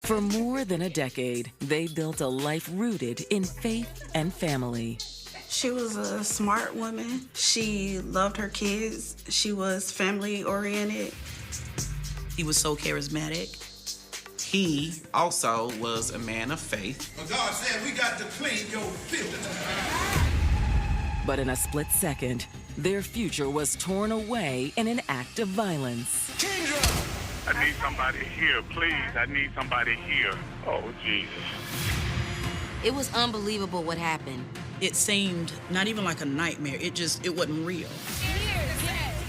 For more than a decade, they built a life rooted in faith and family. She was a smart woman. She loved her kids. She was family-oriented. He was so charismatic. He also was a man of faith. Well, God said we got to clean your filter. But in a split second, their future was torn away in an act of violence. Kendra! I need somebody here, please. I need somebody here. Oh, Jesus. It was unbelievable what happened. It seemed not even like a nightmare. It wasn't real.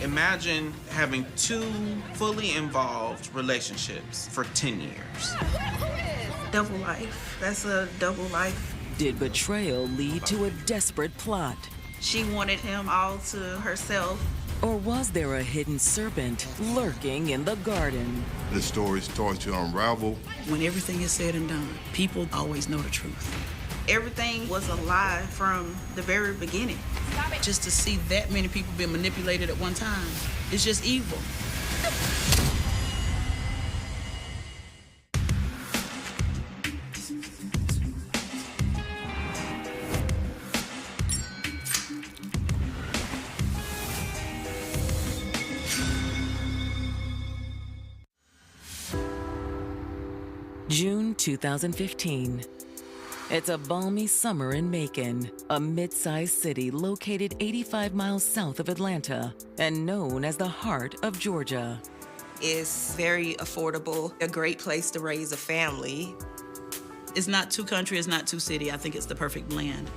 Imagine having two fully involved relationships for 10 years. Double life. That's a double life. Did betrayal lead to a desperate plot? She wanted him all to herself. Or was there a hidden serpent lurking in the garden? The story starts to unravel. When everything is said and done, people always know the truth. Everything was a lie from the very beginning. Just to see that many people being manipulated at one time, it's just evil. June 2015. It's a balmy summer in Macon, a mid-sized city located 85 miles south of Atlanta and known as the heart of Georgia. It's very affordable, a great place to raise a family. It's not too country, it's not too city. I think it's the perfect blend.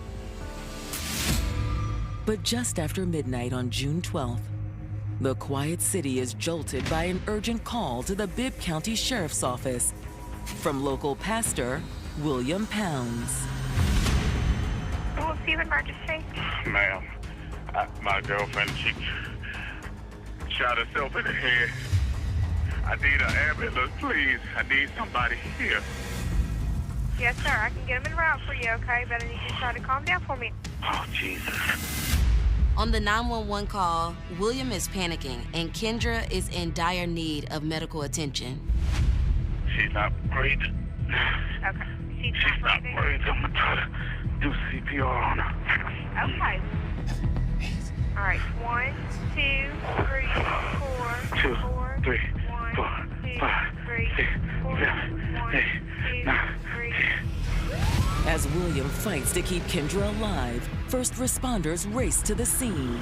But just after midnight on June 12th, the quiet city is jolted by an urgent call to the Bibb County Sheriff's Office from local pastor William Pounds. We'll see the registry. Ma'am, my girlfriend, she shot herself in the head. I need an ambulance, please. I need somebody here. Yes, sir. I can get him en route for you, okay? But I need you to try to calm down for me. Oh, Jesus. On the 911 call, William is panicking and Kendra is in dire need of medical attention. She's not breathing. Okay. She's She's not breathing. breathing. I'm gonna try to do CPR on her. Okay. All right. 1, 2, 3, 4, 2, 4, 3, 1, 4, 2, 5, 3, 6, 4, 7, 1, 8, 2, 9, 3. 10. As William fights to keep Kendra alive, first responders race to the scene.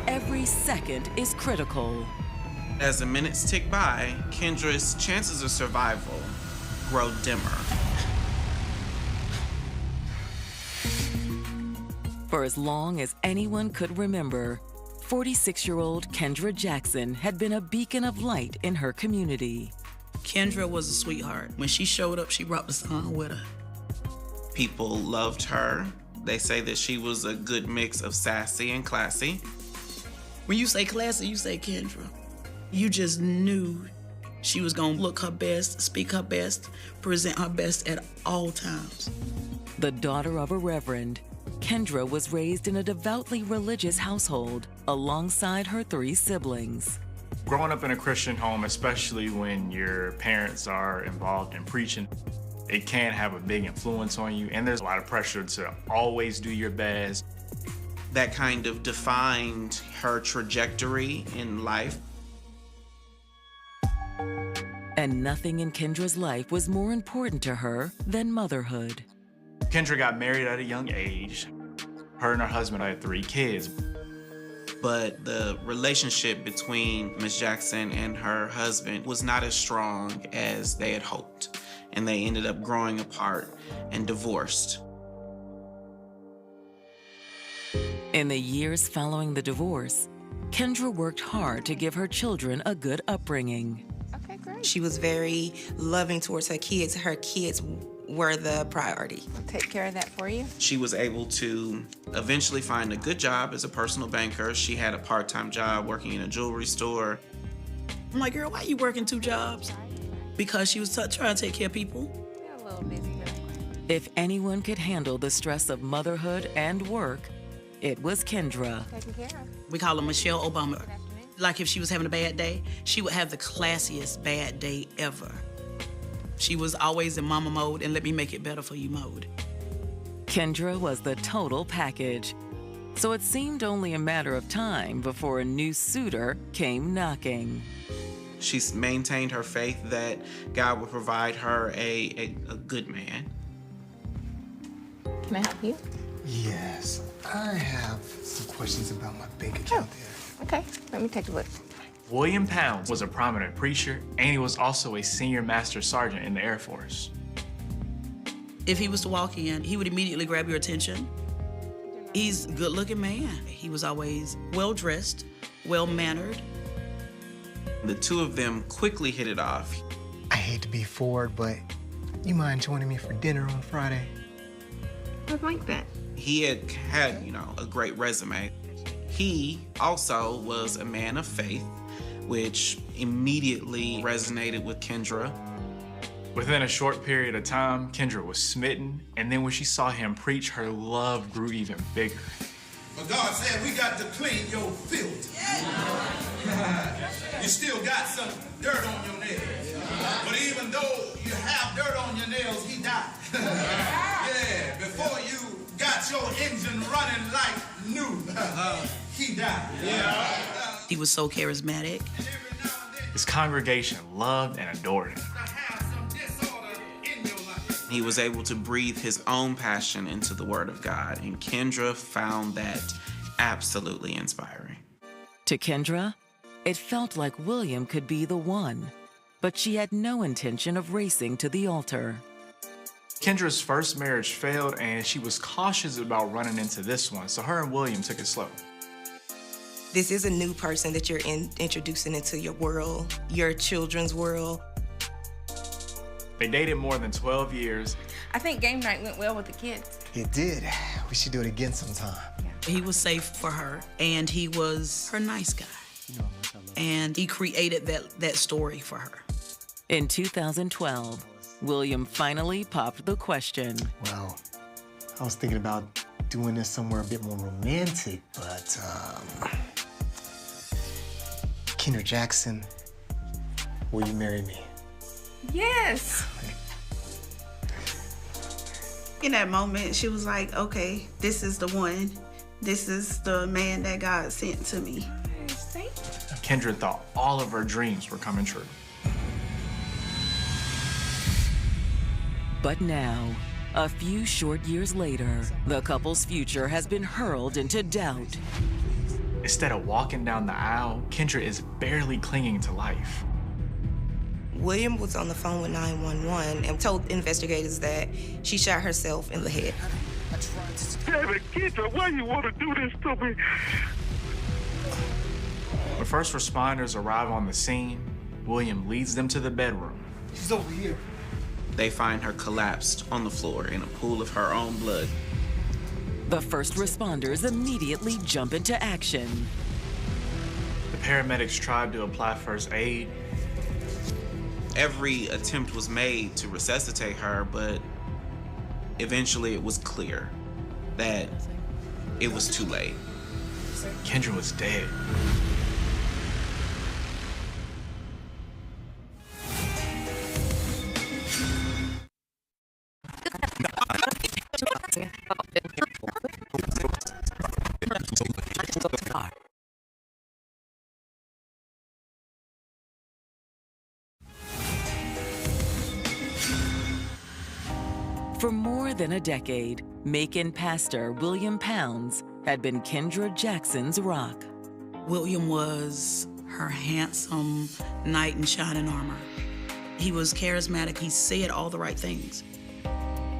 Every second is critical. As the minutes tick by, Kendra's chances of survival grow dimmer. For as long as anyone could remember, 46-year-old Kendra Jackson had been a beacon of light in her community. Kendra was a sweetheart. When she showed up, she brought the sun with her. People loved her. They say that she was a good mix of sassy and classy. When you say classy, you say Kendra. You just knew she was gonna look her best, speak her best, present her best at all times. The daughter of a reverend, Kendra was raised in a devoutly religious household alongside her 3 siblings. Growing up in a Christian home, especially when your parents are involved in preaching, it can have a big influence on you, and there's a lot of pressure to always do your best. That kind of defined her trajectory in life. And nothing in Kendra's life was more important to her than motherhood. Kendra got married at a young age. Her and her husband had 3 kids. But the relationship between Ms. Jackson and her husband was not as strong as they had hoped, and they ended up growing apart and divorced. In the years following the divorce, Kendra worked hard to give her children a good upbringing. Okay, great. She was very loving towards her kids. Her kids were the priority. I'll take care of that for you. She was able to eventually find a good job as a personal banker. She had a part-time job working in a jewelry store. I'm like, girl, why you working 2 jobs? Because she was trying to take care of people. Yeah, a little busy really quick. If anyone could handle the stress of motherhood and work, it was Kendra. Taken care of. We call her Michelle Obama. Good afternoon. Like if she was having a bad day, she would have the classiest bad day ever. She was always in mama mode and let me make it better for you mode. Kendra was the total package, so it seemed only a matter of time before a new suitor came knocking. She's maintained her faith that God would provide her a good man. Can I help you? Yes, I have some questions about my bank account there. Okay, let me take a look. William Pounds was a prominent preacher, and he was also a senior master sergeant in the Air Force. If he was to walk in, he would immediately grab your attention. He's a good-looking man. He was always well-dressed, well-mannered. The two of them quickly hit it off. I hate to be forward, but you mind joining me for dinner on Friday? I'd like that. He had, a great resume. He also was a man of faith, which immediately resonated with Kendra. Within a short period of time, Kendra was smitten, and then when she saw him preach, her love grew even bigger. But God said we got to clean your filth. You still got some dirt on your nails. But even though you have dirt on your nails, he died. Yeah, before you got your engine running like new, he died. He was so charismatic. His congregation loved and adored him. He was able to breathe his own passion into the Word of God, and Kendra found that absolutely inspiring. To Kendra, it felt like William could be the one, but she had no intention of racing to the altar. Kendra's first marriage failed, and she was cautious about running into this one, so her and William took it slow. This is a new person that you're introducing into your world, your children's world. They dated more than 12 years. I think game night went well with the kids. It did. We should do it again sometime. He was safe for her, and he was her nice guy. And he created that story for her. In 2012, William finally popped the question. Well, I was thinking about doing this somewhere a bit more romantic, but Kendra Jackson, will you marry me? Yes. In that moment, she was like, okay, this is the one. This is the man that God sent to me. Kendra thought all of her dreams were coming true. But now, a few short years later, the couple's future has been hurled into doubt. Instead of walking down the aisle, Kendra is barely clinging to life. William was on the phone with 911 and told investigators that she shot herself in the head. Damn it, Kendra, why you want to do this to me? When first responders arrive on the scene, William leads them to the bedroom. She's over here. They find her collapsed on the floor in a pool of her own blood. The first responders immediately jump into action. The paramedics tried to apply first aid. Every attempt was made to resuscitate her, but eventually it was clear that it was too late. Kendra was dead. For more than a decade, Macon pastor William Pounds had been Kendra Jackson's rock. William was her handsome knight in shining armor. He was charismatic. He said all the right things.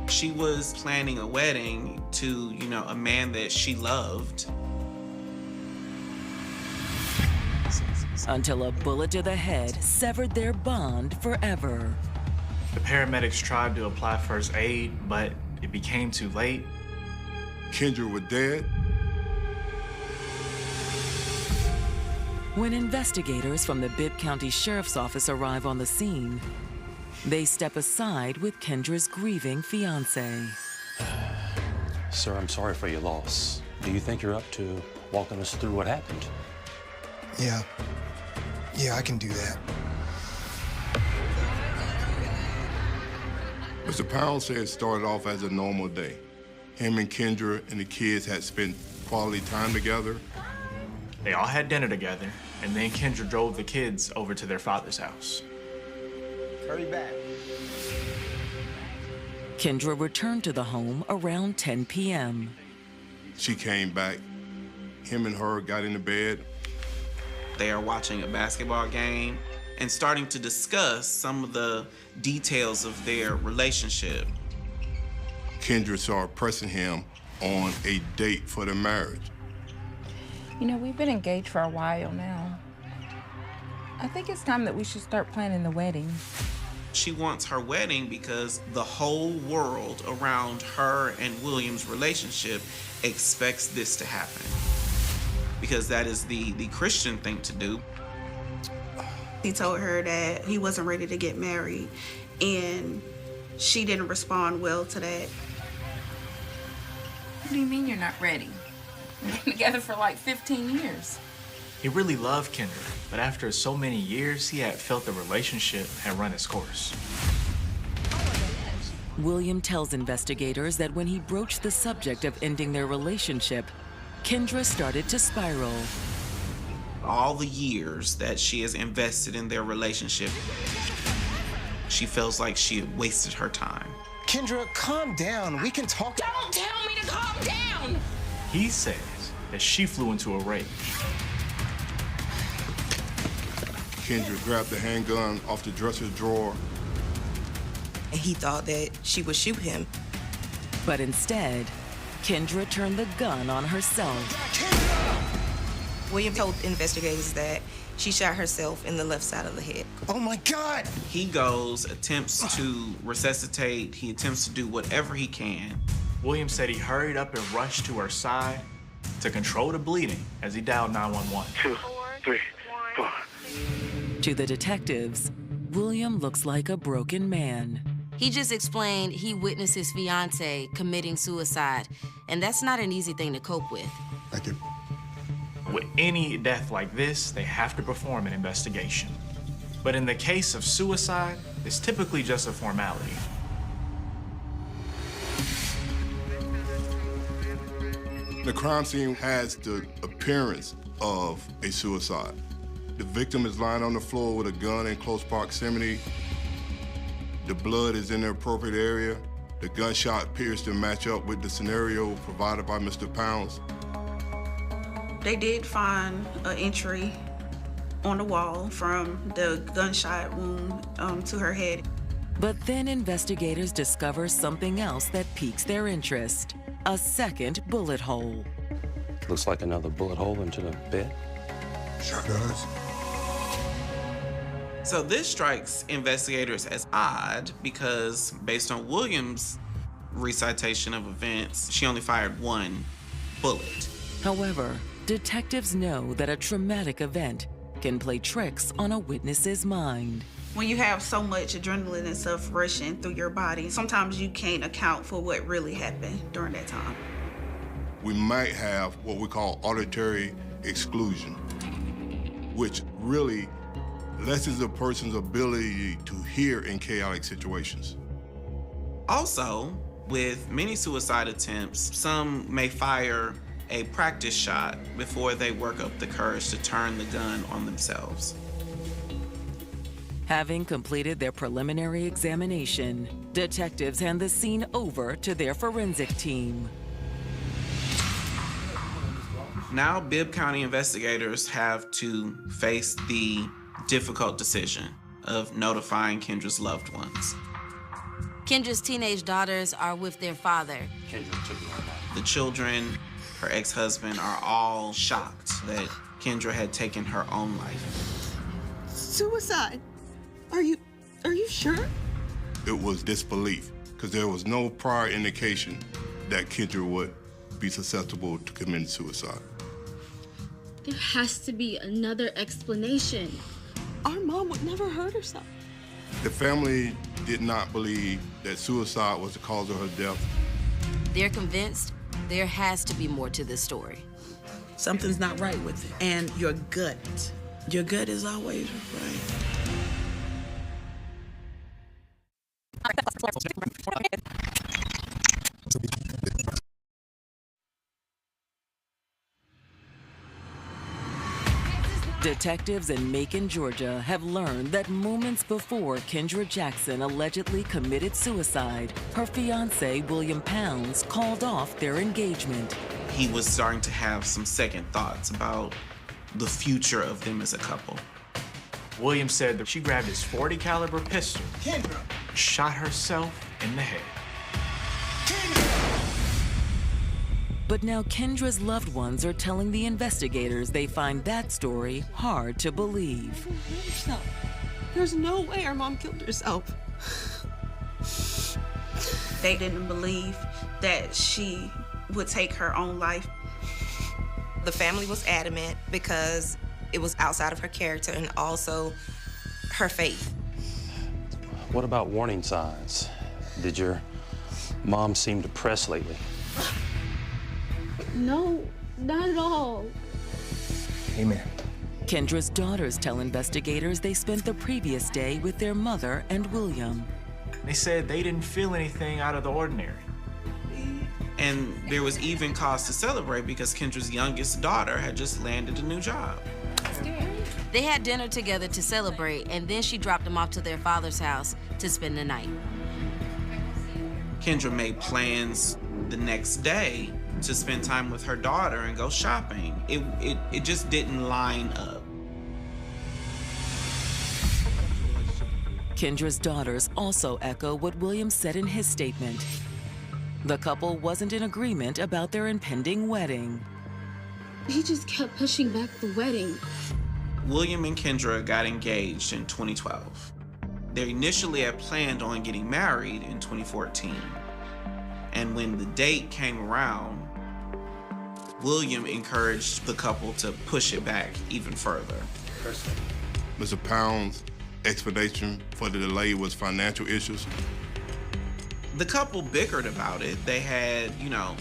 She was planning a wedding to, a man that she loved. Until a bullet to the head severed their bond forever. The paramedics tried to apply first aid, but it became too late. Kendra was dead. When investigators from the Bibb County Sheriff's Office arrive on the scene, they step aside with Kendra's grieving fiance. Sir, I'm sorry for your loss. Do you think you're up to walking us through what happened? Yeah, I can do that. Mr. Pound said it started off as a normal day. Him and Kendra and the kids had spent quality time together. They all had dinner together, and then Kendra drove the kids over to their father's house. Hurry back. Kendra returned to the home around 10 p.m. She came back. Him and her got into bed. They are watching a basketball game and starting to discuss some of the details of their relationship. Kendra started pressing him on a date for the marriage. You know, we've been engaged for a while now. I think it's time that we should start planning the wedding. She wants her wedding because the whole world around her and William's relationship expects this to happen. Because that is the Christian thing to do. He told her that he wasn't ready to get married, and she didn't respond well to that. What do you mean you're not ready? We've been together for like 15 years. He really loved Kendra, but after so many years, he had felt the relationship had run its course. William tells investigators that when he broached the subject of ending their relationship, Kendra started to spiral. All the years that she has invested in their relationship, she feels like she had wasted her time. Kendra, calm down. We can talk. Don't tell me to calm down! He says that she flew into a rage. Kendra grabbed the handgun off the dresser drawer. And he thought that she would shoot him. But instead, Kendra turned the gun on herself. William told investigators that she shot herself in the left side of the head. Oh my God! He goes, attempts to resuscitate, he attempts to do whatever he can. William said he hurried up and rushed to her side to control the bleeding as he dialed 911. 2, 3, 4. To the detectives, William looks like a broken man. He just explained he witnessed his fiancée committing suicide, and that's not an easy thing to cope with. Thank you. With any death like this, they have to perform an investigation. But in the case of suicide, it's typically just a formality. The crime scene has the appearance of a suicide. The victim is lying on the floor with a gun in close proximity. The blood is in the appropriate area. The gunshot appears to match up with the scenario provided by Mr. Pounds. They did find an entry on the wall from the gunshot wound to her head. But then investigators discover something else that piques their interest. A second bullet hole. Looks like another bullet hole into the bed. Sure does. So this strikes investigators as odd because based on Williams' recitation of events, she only fired one bullet. However, detectives know that a traumatic event can play tricks on a witness's mind. When you have so much adrenaline and stuff rushing through your body, sometimes you can't account for what really happened during that time. We might have what we call auditory exclusion, which really lessens a person's ability to hear in chaotic situations. Also, with many suicide attempts, some may fire a practice shot before they work up the courage to turn the gun on themselves. Having completed their preliminary examination, detectives hand the scene over to their forensic team. Now, Bibb County investigators have to face the difficult decision of notifying Kendra's loved ones. Kendra's teenage daughters are with their father. The children, her ex-husband, are all shocked that Kendra had taken her own life. Suicide? Are you sure? It was disbelief, because there was no prior indication that Kendra would be susceptible to committing suicide. There has to be another explanation. Our mom would never hurt herself. The family did not believe that suicide was the cause of her death. They're convinced there has to be more to this story. Something's not right with it. And your gut is always right. Detectives in Macon, Georgia have learned that moments before Kendra Jackson allegedly committed suicide, her fiancé, William Pounds, called off their engagement. He was starting to have some second thoughts about the future of them as a couple. William said that she grabbed his .40 caliber pistol, Kendra! shot herself in the head. But now Kendra's loved ones are telling the investigators they find that story hard to believe. There's no way our mom killed herself. They didn't believe that she would take her own life. The family was adamant because it was outside of her character and also her faith. What about warning signs? Did your mom seem depressed lately? No, not at all. Amen. Kendra's daughters tell investigators they spent the previous day with their mother and William. They said they didn't feel anything out of the ordinary. And there was even cause to celebrate because Kendra's youngest daughter had just landed a new job. They had dinner together to celebrate, and then she dropped them off to their father's house to spend the night. Kendra made plans the next day to spend time with her daughter and go shopping. It just didn't line up. Kendra's daughters also echo what William said in his statement. The couple wasn't in agreement about their impending wedding. He just kept pushing back the wedding. William and Kendra got engaged in 2012. They initially had planned on getting married in 2014. And when the date came around, William encouraged the couple to push it back even further. Mr. Pound's explanation for the delay was financial issues. The couple bickered about it. They had,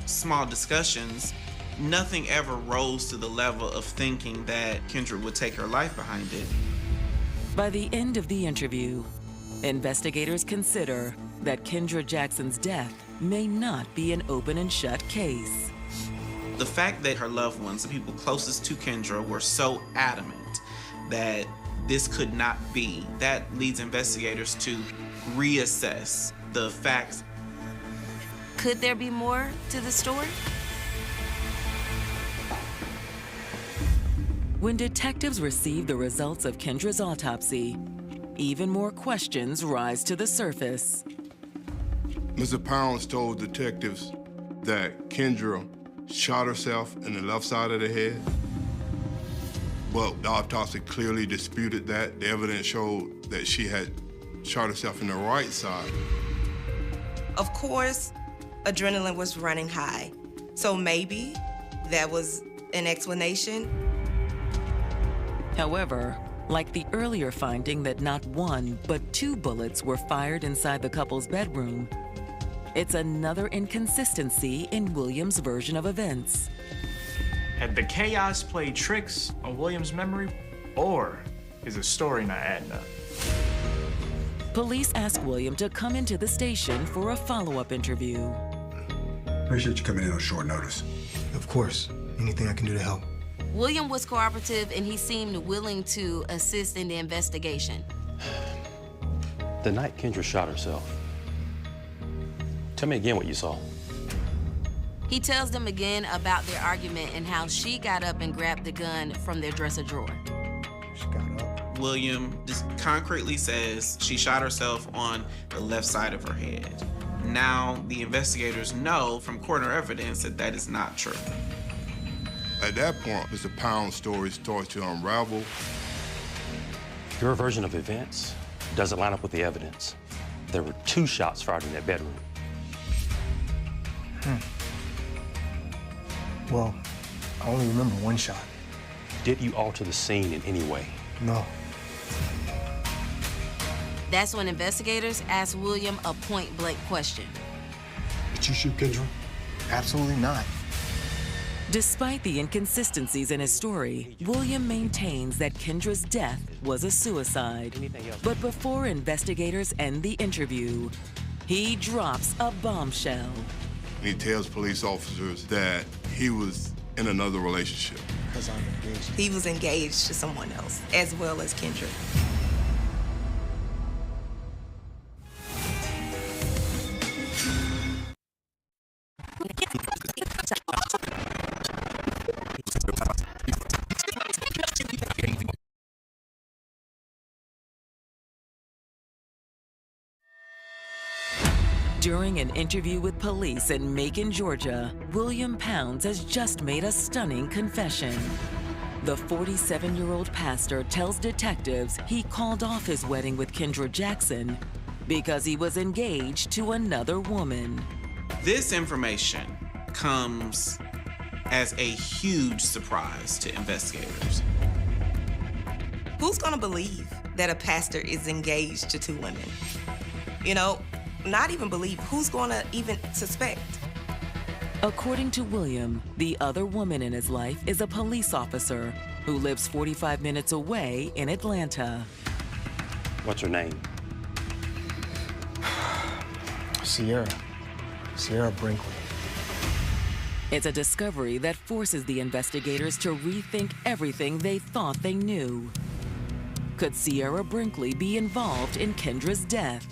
small discussions. Nothing ever rose to the level of thinking that Kendra would take her life behind it. By the end of the interview, investigators consider that Kendra Jackson's death may not be an open and shut case. The fact that her loved ones, the people closest to Kendra, were so adamant that this could not be, that leads investigators to reassess the facts. Could there be more to the story? When detectives receive the results of Kendra's autopsy, even more questions rise to the surface. Mr. Pounds told detectives that Kendra shot herself in the left side of the head. Well, the autopsy clearly disputed that. The evidence showed that she had shot herself in the right side. Of course, adrenaline was running high. So maybe that was an explanation. However, like the earlier finding that not one, but 2 bullets were fired inside the couple's bedroom, it's another inconsistency in William's version of events. Had the chaos played tricks on William's memory, or is the story not adding up? Police ask William to come into the station for a follow-up interview. Appreciate you coming in on short notice. Of course. Anything I can do to help. William was cooperative and he seemed willing to assist in the investigation. The night Kendra shot herself, tell me again what you saw. He tells them again about their argument and how she got up and grabbed the gun from their dresser drawer. William just concretely says she shot herself on the left side of her head. Now, the investigators know from coroner evidence that that is not true. At that point, Mr. Pound's story starts to unravel. Your version of events doesn't line up with the evidence. There were 2 shots fired in that bedroom. Well, I only remember 1 shot. Did you alter the scene in any way? No. That's when investigators asked William a point-blank question. Did you shoot Kendra? Absolutely not. Despite the inconsistencies in his story, William maintains that Kendra's death was a suicide. But before investigators end the interview, he drops a bombshell. He tells police officers that he was in another relationship. because I'm engaged. He was engaged to someone else, as well as Kendra. During an interview with police in Macon, Georgia, William Pounds has just made a stunning confession. The 47-year-old pastor tells detectives he called off his wedding with Kendra Jackson because he was engaged to another woman. This information comes as a huge surprise to investigators. Who's gonna believe that a pastor is engaged to 2 women? You know, not even believe. Who's gonna even suspect? According to William, the other woman in his life is a police officer who lives 45 minutes away in Atlanta. What's her name? Sierra Brinkley. It's a discovery that forces the investigators to rethink everything they thought they knew. Could Sierra Brinkley be involved in Kendra's death?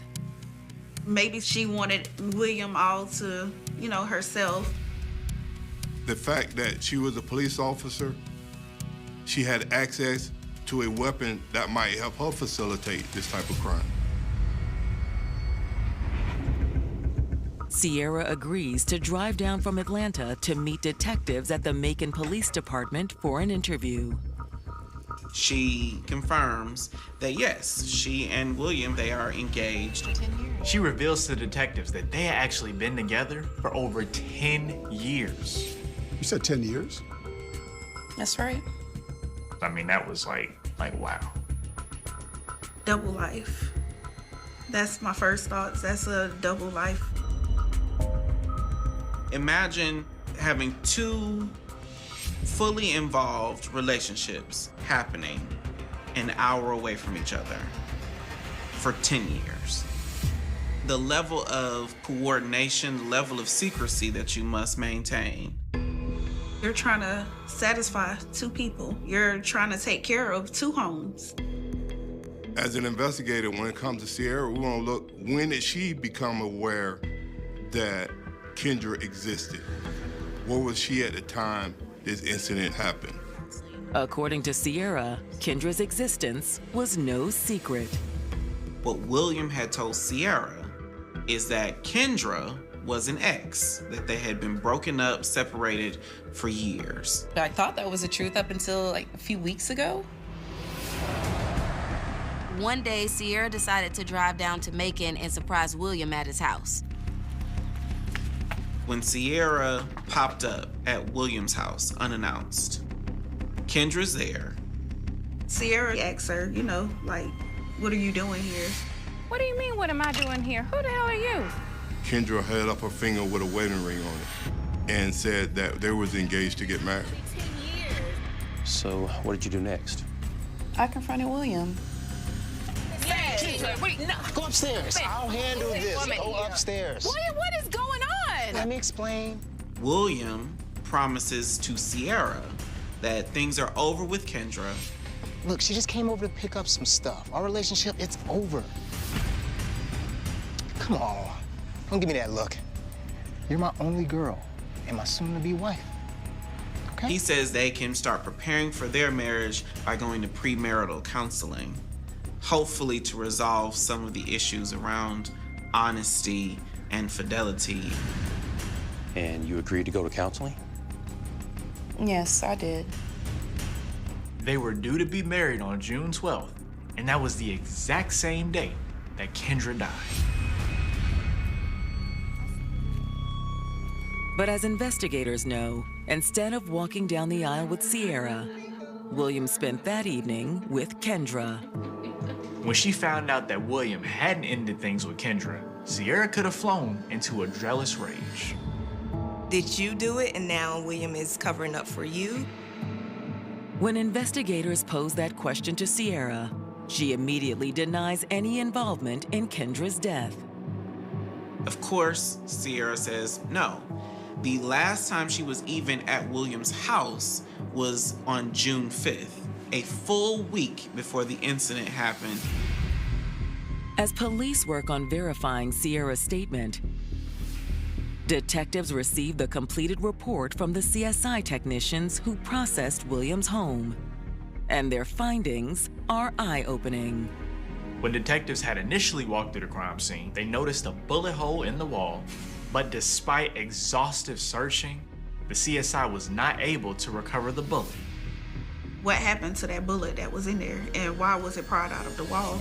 Maybe she wanted William all to, herself. The fact that she was a police officer, she had access to a weapon that might help her facilitate this type of crime. Sierra agrees to drive down from Atlanta to meet detectives at the Macon Police Department for an interview. She confirms that yes, she and William, they are engaged. She reveals to detectives that they had actually been together for over 10 years. You said 10 years? That's right. I mean, that was like wow. Double life. That's my first thoughts. That's a double life. Imagine having 2 fully involved relationships happening an hour away from each other for 10 years. The level of coordination, the level of secrecy that you must maintain. You're trying to satisfy 2 people. You're trying to take care of 2 homes. As an investigator, when it comes to Sierra, we want to look, when did she become aware that Kendra existed? Where was she at the time this incident happened? According to Sierra, Kendra's existence was no secret. What William had told Sierra is that Kendra was an ex, that they had been broken up, separated for years. I thought that was the truth up until a few weeks ago. One day, Sierra decided to drive down to Macon and surprise William at his house. When Sierra popped up at William's house unannounced, Kendra's there. Sierra asked her, what are you doing here? What do you mean, what am I doing here? Who the hell are you? Kendra held up her finger with a wedding ring on it and said that they was engaged to get married. So what did you do next? I confronted William. Wait, no. Go upstairs. I'll handle this. Go upstairs. William, what is going on? Let me explain. William promises to Sierra that things are over with Kendra. Look, she just came over to pick up some stuff. Our relationship, it's over. Come on. Don't give me that look. You're my only girl and my soon-to-be wife. Okay? He says they can start preparing for their marriage by going to premarital counseling, hopefully to resolve some of the issues around honesty and fidelity. And you agreed to go to counseling? Yes, I did. They were due to be married on June 12th, and that was the exact same day that Kendra died. But as investigators know, instead of walking down the aisle with Sierra, William spent that evening with Kendra. When she found out that William hadn't ended things with Kendra, Sierra could have flown into a jealous rage. Did you do it and now William is covering up for you? When investigators pose that question to Sierra, she immediately denies any involvement in Kendra's death. Of course, Sierra says no. The last time she was even at William's house was on June 5th, a full week before the incident happened. As police work on verifying Sierra's statement, detectives receive the completed report from the CSI technicians who processed William's home. And their findings are eye-opening. When detectives had initially walked through the crime scene, they noticed a bullet hole in the wall, but despite exhaustive searching, the CSI was not able to recover the bullet. What happened to that bullet that was in there, and why was it pried out of the wall?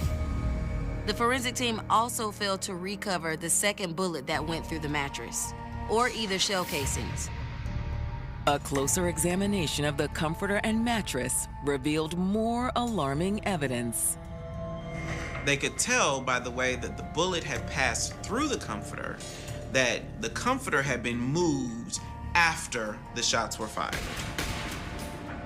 The forensic team also failed to recover the second bullet that went through the mattress, or either shell casings. A closer examination of the comforter and mattress revealed more alarming evidence. They could tell by the way that the bullet had passed through the comforter that the comforter had been moved after the shots were fired.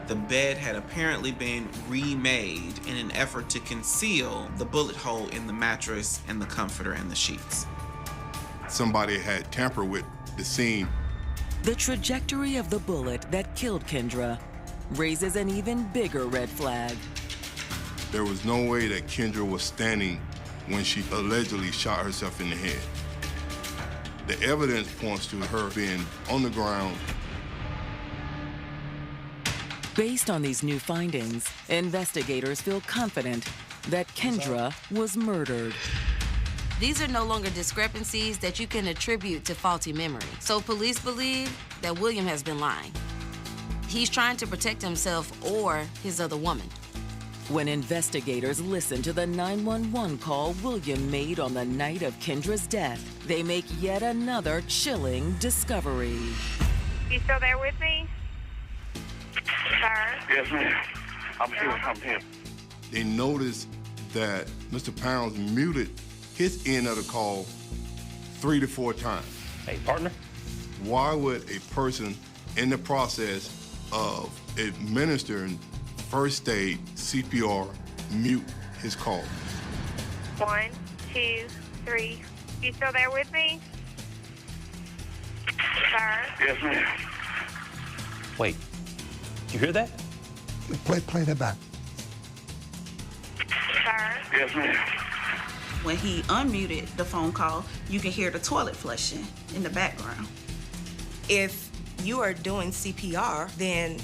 The bed had apparently been remade in an effort to conceal the bullet hole in the mattress and the comforter and the sheets. Somebody had tampered with the scene. The trajectory of the bullet that killed Kendra raises an even bigger red flag. There was no way that Kendra was standing when she allegedly shot herself in the head. The evidence points to her being on the ground. Based on these new findings, investigators feel confident that Kendra was murdered. These are no longer discrepancies that you can attribute to faulty memory. So police believe that William has been lying. He's trying to protect himself or his other woman. When investigators listen to the 911 call William made on the night of Kendra's death, they make yet another chilling discovery. You still there with me? Sir? Yes, ma'am. I'm here. They noticed that Mr. Pounds muted his end of the call 3 to 4 times. Hey, partner. Why would a person in the process of administering first aid, CPR, mute his call? 1, 2, 3. You still there with me? Sir? Yes, ma'am. Wait, you hear that? Play that back. Sir? Yes, ma'am. When he unmuted the phone call, you can hear the toilet flushing in the background. If you are doing CPR, then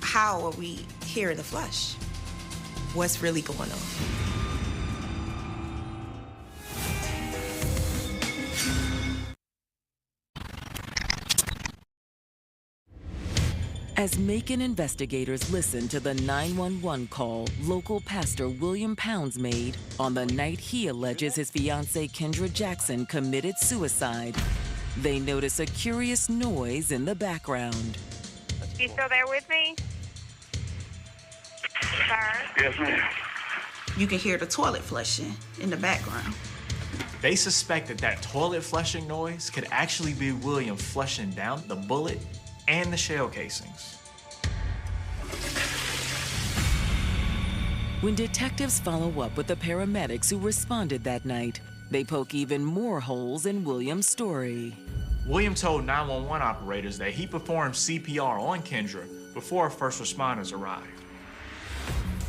how are we hearing the flush? What's really going on? As Macon investigators listen to the 911 call local pastor William Pounds made on the night he alleges his fiancée Kendra Jackson committed suicide, they notice a curious noise in the background. You still there with me? Sir? Yes, ma'am. You can hear the toilet flushing in the background. They suspected that toilet flushing noise could actually be William flushing down the bullet and the shell casings. When detectives follow up with the paramedics who responded that night, they poke even more holes in William's story. William told 911 operators that he performed CPR on Kendra before first responders arrived.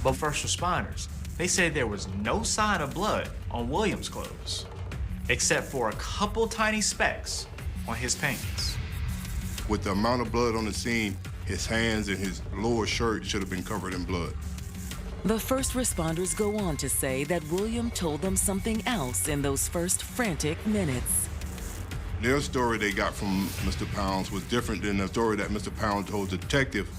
But first responders, they said there was no sign of blood on William's clothes, except for a couple tiny specks on his pants. With the amount of blood on the scene, his hands and his lower shirt should have been covered in blood. The first responders go on to say that William told them something else in those first frantic minutes. Their story they got from Mr. Pounds was different than the story that Mr. Pounds told the detective.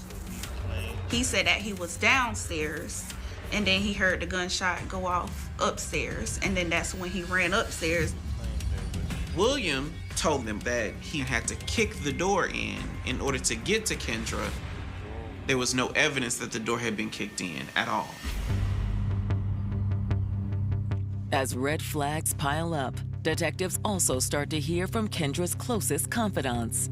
He said that he was downstairs, and then he heard the gunshot go off upstairs, and then that's when he ran upstairs. William told them that he had to kick the door in order to get to Kendra. There was no evidence that the door had been kicked in at all. As red flags pile up, detectives also start to hear from Kendra's closest confidants.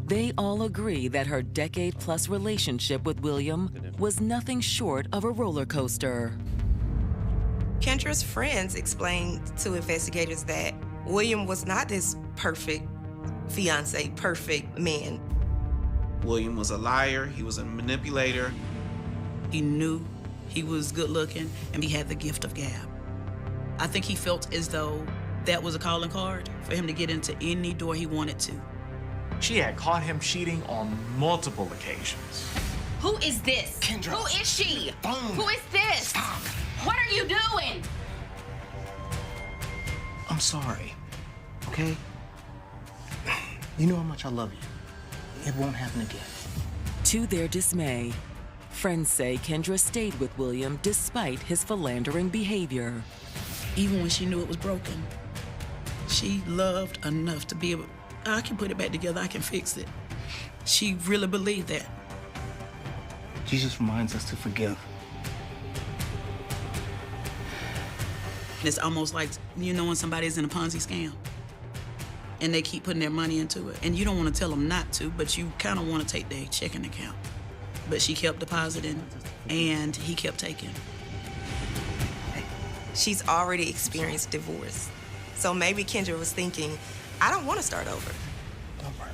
They all agree that her decade-plus relationship with William was nothing short of a roller coaster. Kendra's friends explained to investigators that William was not this perfect fiancé, perfect man. William was a liar, he was a manipulator. He knew he was good looking and he had the gift of gab. I think he felt as though that was a calling card for him to get into any door he wanted to. She had caught him cheating on multiple occasions. Who is this? Kendra. Who is she? Phone. Who is this? Stop. What are you doing? I'm sorry, okay? You know how much I love you. It won't happen again. To their dismay, friends say Kendra stayed with William despite his philandering behavior. Even when she knew it was broken, she loved enough to be able, I can put it back together, I can fix it. She really believed that. Jesus reminds us to forgive. It's almost like, you know, when somebody's in a Ponzi scam and they keep putting their money into it. And you don't want to tell them not to, but you kind of want to take their checking account. But she kept depositing and he kept taking. She's already experienced divorce. So maybe Kendra was thinking, I don't want to start over. Don't worry.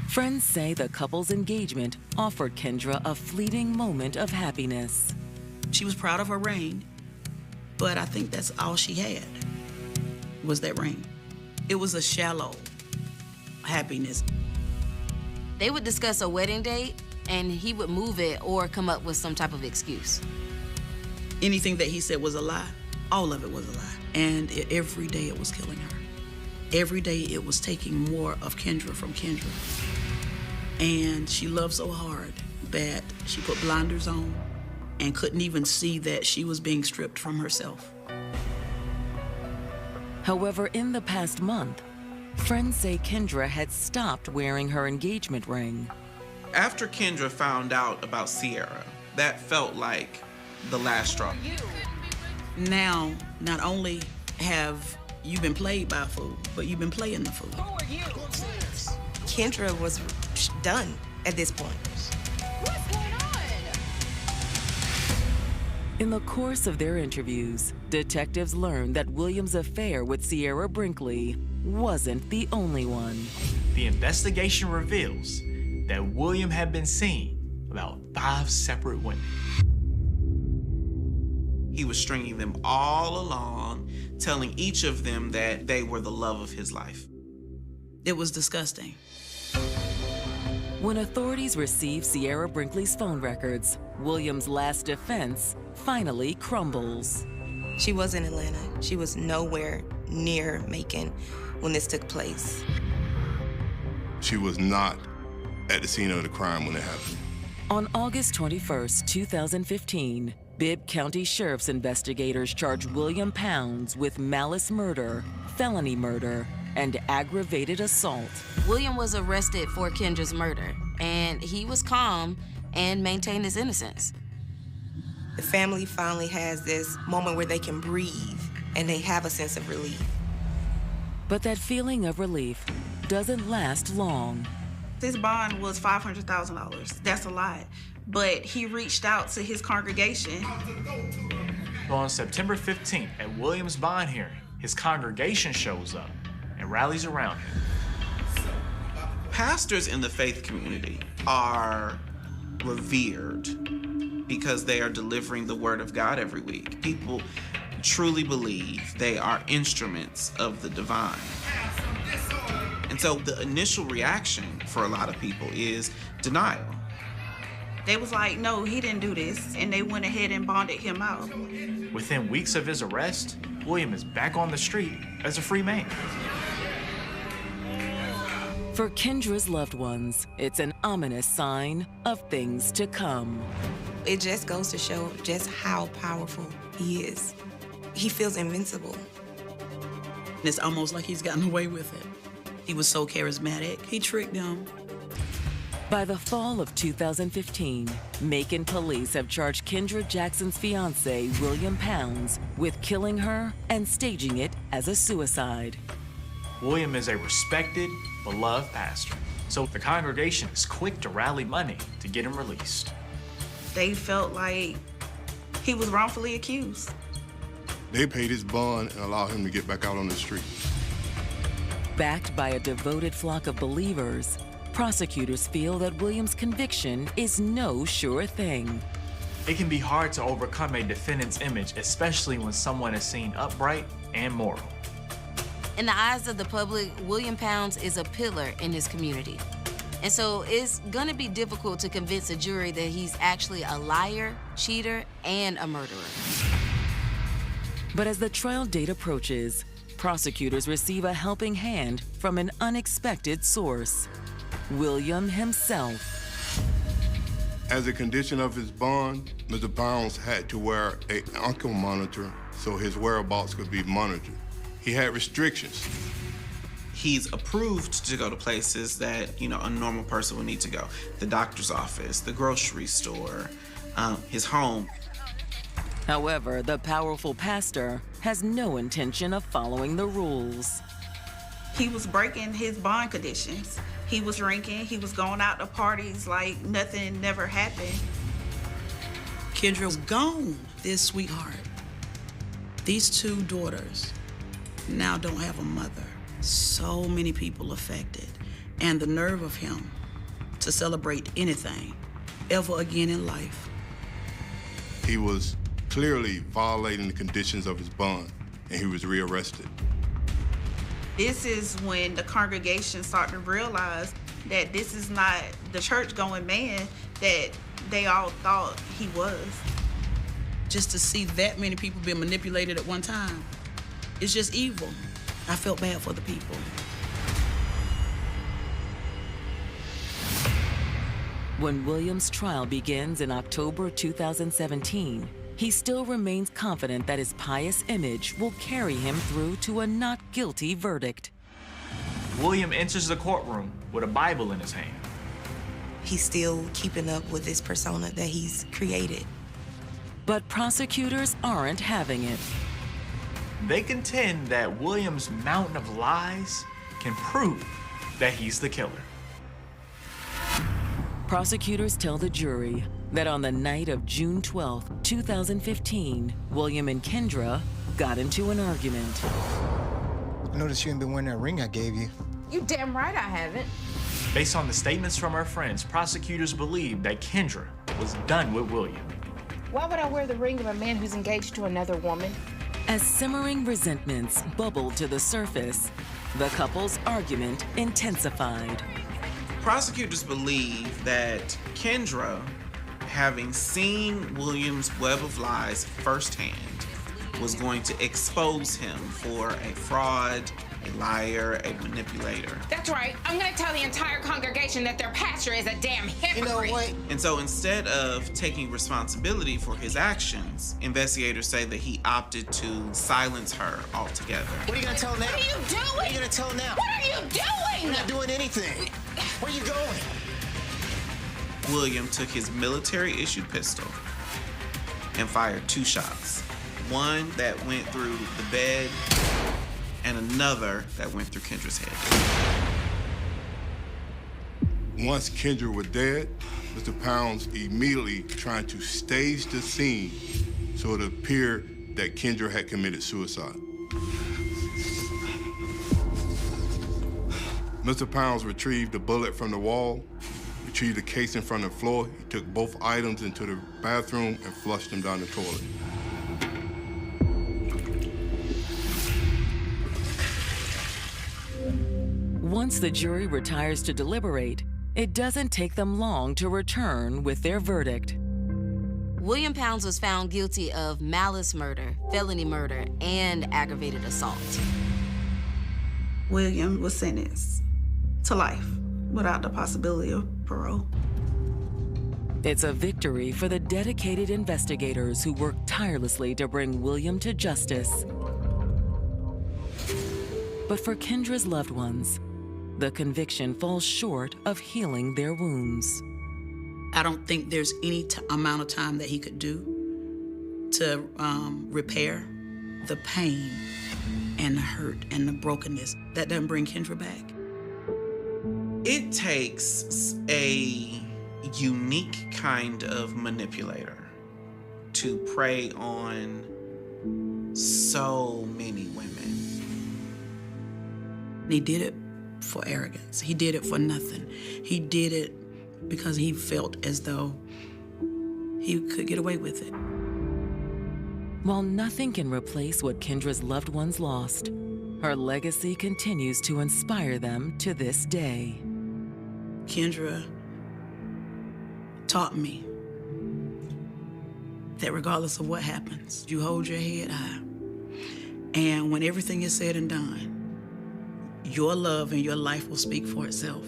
Friends say the couple's engagement offered Kendra a fleeting moment of happiness. She was proud of her ring, but I think that's all she had, was that ring. It was a shallow happiness. They would discuss a wedding date, and he would move it or come up with some type of excuse. Anything that he said was a lie, all of it was a lie. And every day it was killing her. Every day it was taking more of Kendra from Kendra. And she loved so hard that she put blinders on and couldn't even see that she was being stripped from herself. However, in the past month, friends say Kendra had stopped wearing her engagement ring. After Kendra found out about Sierra, that felt like the last straw. Now, not only have you been played by a fool, but you've been playing the fool. Who are you? Kendra was done at this point. What's going on? In the course of their interviews, detectives learned that William's affair with Sierra Brinkley wasn't the only one. The investigation reveals that William had been seeing about 5 separate women. He was stringing them all along, telling each of them that they were the love of his life. It was disgusting. When authorities received Sierra Brinkley's phone records, William's last defense finally crumbles. She was in Atlanta. She was nowhere near Macon when this took place. She was not at the scene of the crime when it happened. On August 21st, 2015, Bibb County Sheriff's investigators charged William Pounds with malice murder, felony murder, and aggravated assault. William was arrested for Kendra's murder, and he was calm and maintained his innocence. The family finally has this moment where they can breathe and they have a sense of relief. But that feeling of relief doesn't last long. His bond was $500,000. That's a lot. But he reached out to his congregation. On September 15th, at William's bond hearing, his congregation shows up and rallies around him. Pastors in the faith community are revered because they are delivering the word of God every week. People truly believe they are instruments of the divine. And so the initial reaction for a lot of people is denial. They was like, no, he didn't do this. And they went ahead and bonded him out. Within weeks of his arrest, William is back on the street as a free man. For Kendra's loved ones, it's an ominous sign of things to come. It just goes to show just how powerful he is. He feels invincible. It's almost like he's gotten away with it. He was so charismatic. He tricked them. By the fall of 2015, Macon police have charged Kendra Jackson's fiancé, William Pounds, with killing her and staging it as a suicide. William is a respected, beloved pastor, so the congregation is quick to rally money to get him released. They felt like he was wrongfully accused. They paid his bond and allowed him to get back out on the street. Backed by a devoted flock of believers, prosecutors feel that Williams' conviction is no sure thing. It can be hard to overcome a defendant's image, especially when someone is seen upright and moral. In the eyes of the public, William Pounds is a pillar in his community. And so it's gonna be difficult to convince a jury that he's actually a liar, cheater, and a murderer. But as the trial date approaches, prosecutors receive a helping hand from an unexpected source: William himself. As a condition of his bond, Mr. Pounds had to wear an ankle monitor so his whereabouts could be monitored. He had restrictions. He's approved to go to places that, a normal person would need to go. The doctor's office, the grocery store, his home. However, the powerful pastor has no intention of following the rules. He was breaking his bond conditions. He was drinking, he was going out to parties like nothing never happened. Kendra was gone, this sweetheart. These two daughters now don't have a mother. So many people affected. And the nerve of him to celebrate anything ever again in life. He was clearly violating the conditions of his bond, and he was rearrested. This is when the congregation started to realize that this is not the church-going man that they all thought he was. Just to see that many people being manipulated at one time, it's just evil. I felt bad for the people. When Williams' trial begins in October 2017, he still remains confident that his pious image will carry him through to a not guilty verdict. William enters the courtroom with a Bible in his hand. He's still keeping up with this persona that he's created. But prosecutors aren't having it. They contend that William's mountain of lies can prove that he's the killer. Prosecutors tell the jury that on the night of June 12, 2015, William and Kendra got into an argument. I noticed you ain't been wearing that ring I gave you. You damn right I haven't. Based on the statements from her friends, prosecutors believe that Kendra was done with William. Why would I wear the ring of a man who's engaged to another woman? As simmering resentments bubbled to the surface, the couple's argument intensified. Prosecutors believe that Kendra, having seen William's web of lies firsthand, was going to expose him for a fraud, a liar, a manipulator. That's right. I'm gonna tell the entire congregation that their pastor is a damn hypocrite. You know what? And so instead of taking responsibility for his actions, investigators say that he opted to silence her altogether. What are you gonna tell now? What are you doing? What are you gonna tell now? What are you doing? You're not doing anything. Where are you going? William took his military-issued pistol and fired 2 shots. One that went through the bed and another that went through Kendra's head. Once Kendra was dead, Mr. Pounds immediately tried to stage the scene so it appeared that Kendra had committed suicide. Mr. Pounds retrieved the bullet from the wall, retrieved the casing from the floor. He took both items into the bathroom and flushed them down the toilet. Once the jury retires to deliberate, it doesn't take them long to return with their verdict. William Pounds was found guilty of malice murder, felony murder, and aggravated assault. William was sentenced to life without the possibility of parole. It's a victory for the dedicated investigators who worked tirelessly to bring William to justice. But for Kendra's loved ones, the conviction falls short of healing their wounds. I don't think there's any amount of time that he could do to repair the pain and the hurt and the brokenness. That doesn't bring Kendra back. It takes a unique kind of manipulator to prey on so many women. He did it for arrogance. He did it for nothing. He did it because he felt as though he could get away with it. While nothing can replace what Kendra's loved ones lost, her legacy continues to inspire them to this day. Kendra taught me that regardless of what happens, you hold your head high. And when everything is said and done, your love and your life will speak for itself.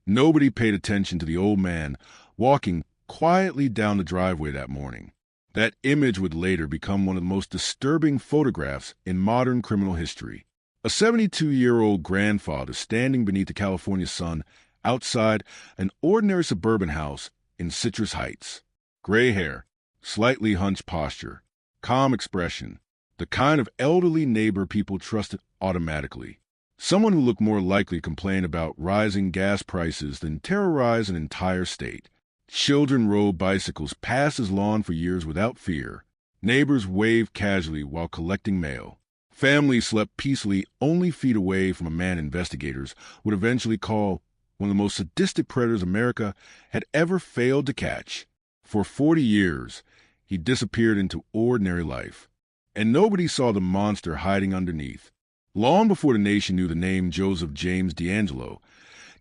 Nobody paid attention to the old man walking quietly down the driveway that morning. That image would later become one of the most disturbing photographs in modern criminal history. A 72-year-old grandfather standing beneath the California sun outside an ordinary suburban house in Citrus Heights. Gray hair, slightly hunched posture, calm expression, the kind of elderly neighbor people trusted automatically. Someone who looked more likely to complain about rising gas prices than terrorize an entire state. Children rode bicycles past his lawn for years without fear. Neighbors waved casually while collecting mail. Families slept peacefully only feet away from a man investigators would eventually call one of the most sadistic predators America had ever failed to catch. For 40 years, he disappeared into ordinary life, and nobody saw the monster hiding underneath. Long before the nation knew the name Joseph James D'Angelo,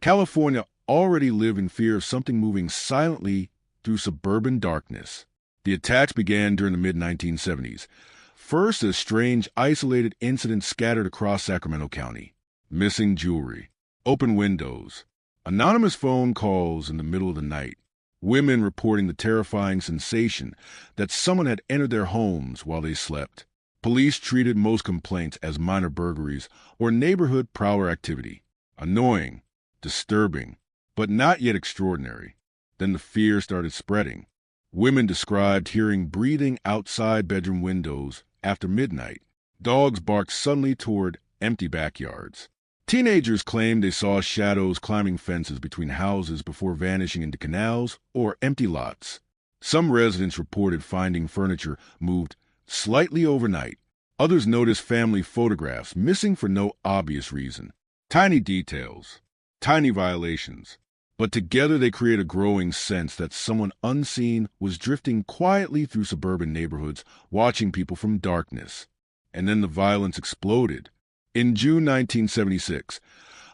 California already lived in fear of something moving silently through suburban darkness. The attacks began during the mid-1970s. First, a strange, isolated incident scattered across Sacramento County. Missing jewelry, open windows, anonymous phone calls in the middle of the night, women reporting the terrifying sensation that someone had entered their homes while they slept. Police treated most complaints as minor burglaries or neighborhood prowler activity. Annoying, disturbing, but not yet extraordinary. Then the fear started spreading. Women described hearing breathing outside bedroom windows after midnight. Dogs barked suddenly toward empty backyards. Teenagers claimed they saw shadows climbing fences between houses before vanishing into canals or empty lots. Some residents reported finding furniture moved slightly overnight. Others noticed family photographs missing for no obvious reason. Tiny details, tiny violations. But together they create a growing sense that someone unseen was drifting quietly through suburban neighborhoods, watching people from darkness. And then the violence exploded. In June 1976,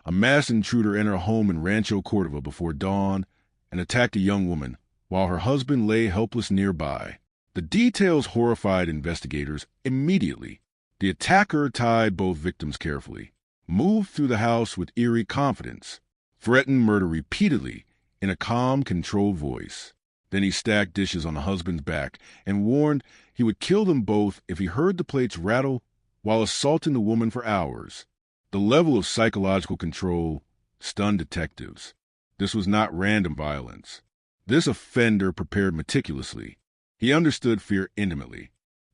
a masked intruder entered a home in Rancho Cordova before dawn and attacked a young woman while her husband lay helpless nearby. The details horrified investigators immediately. The attacker tied both victims carefully, moved through the house with eerie confidence, threatened murder repeatedly in a calm, controlled voice. Then he stacked dishes on the husband's back and warned he would kill them both if he heard the plates rattle while assaulting the woman for hours. The level of psychological control stunned detectives. This was not random violence. This offender prepared meticulously. He understood fear intimately.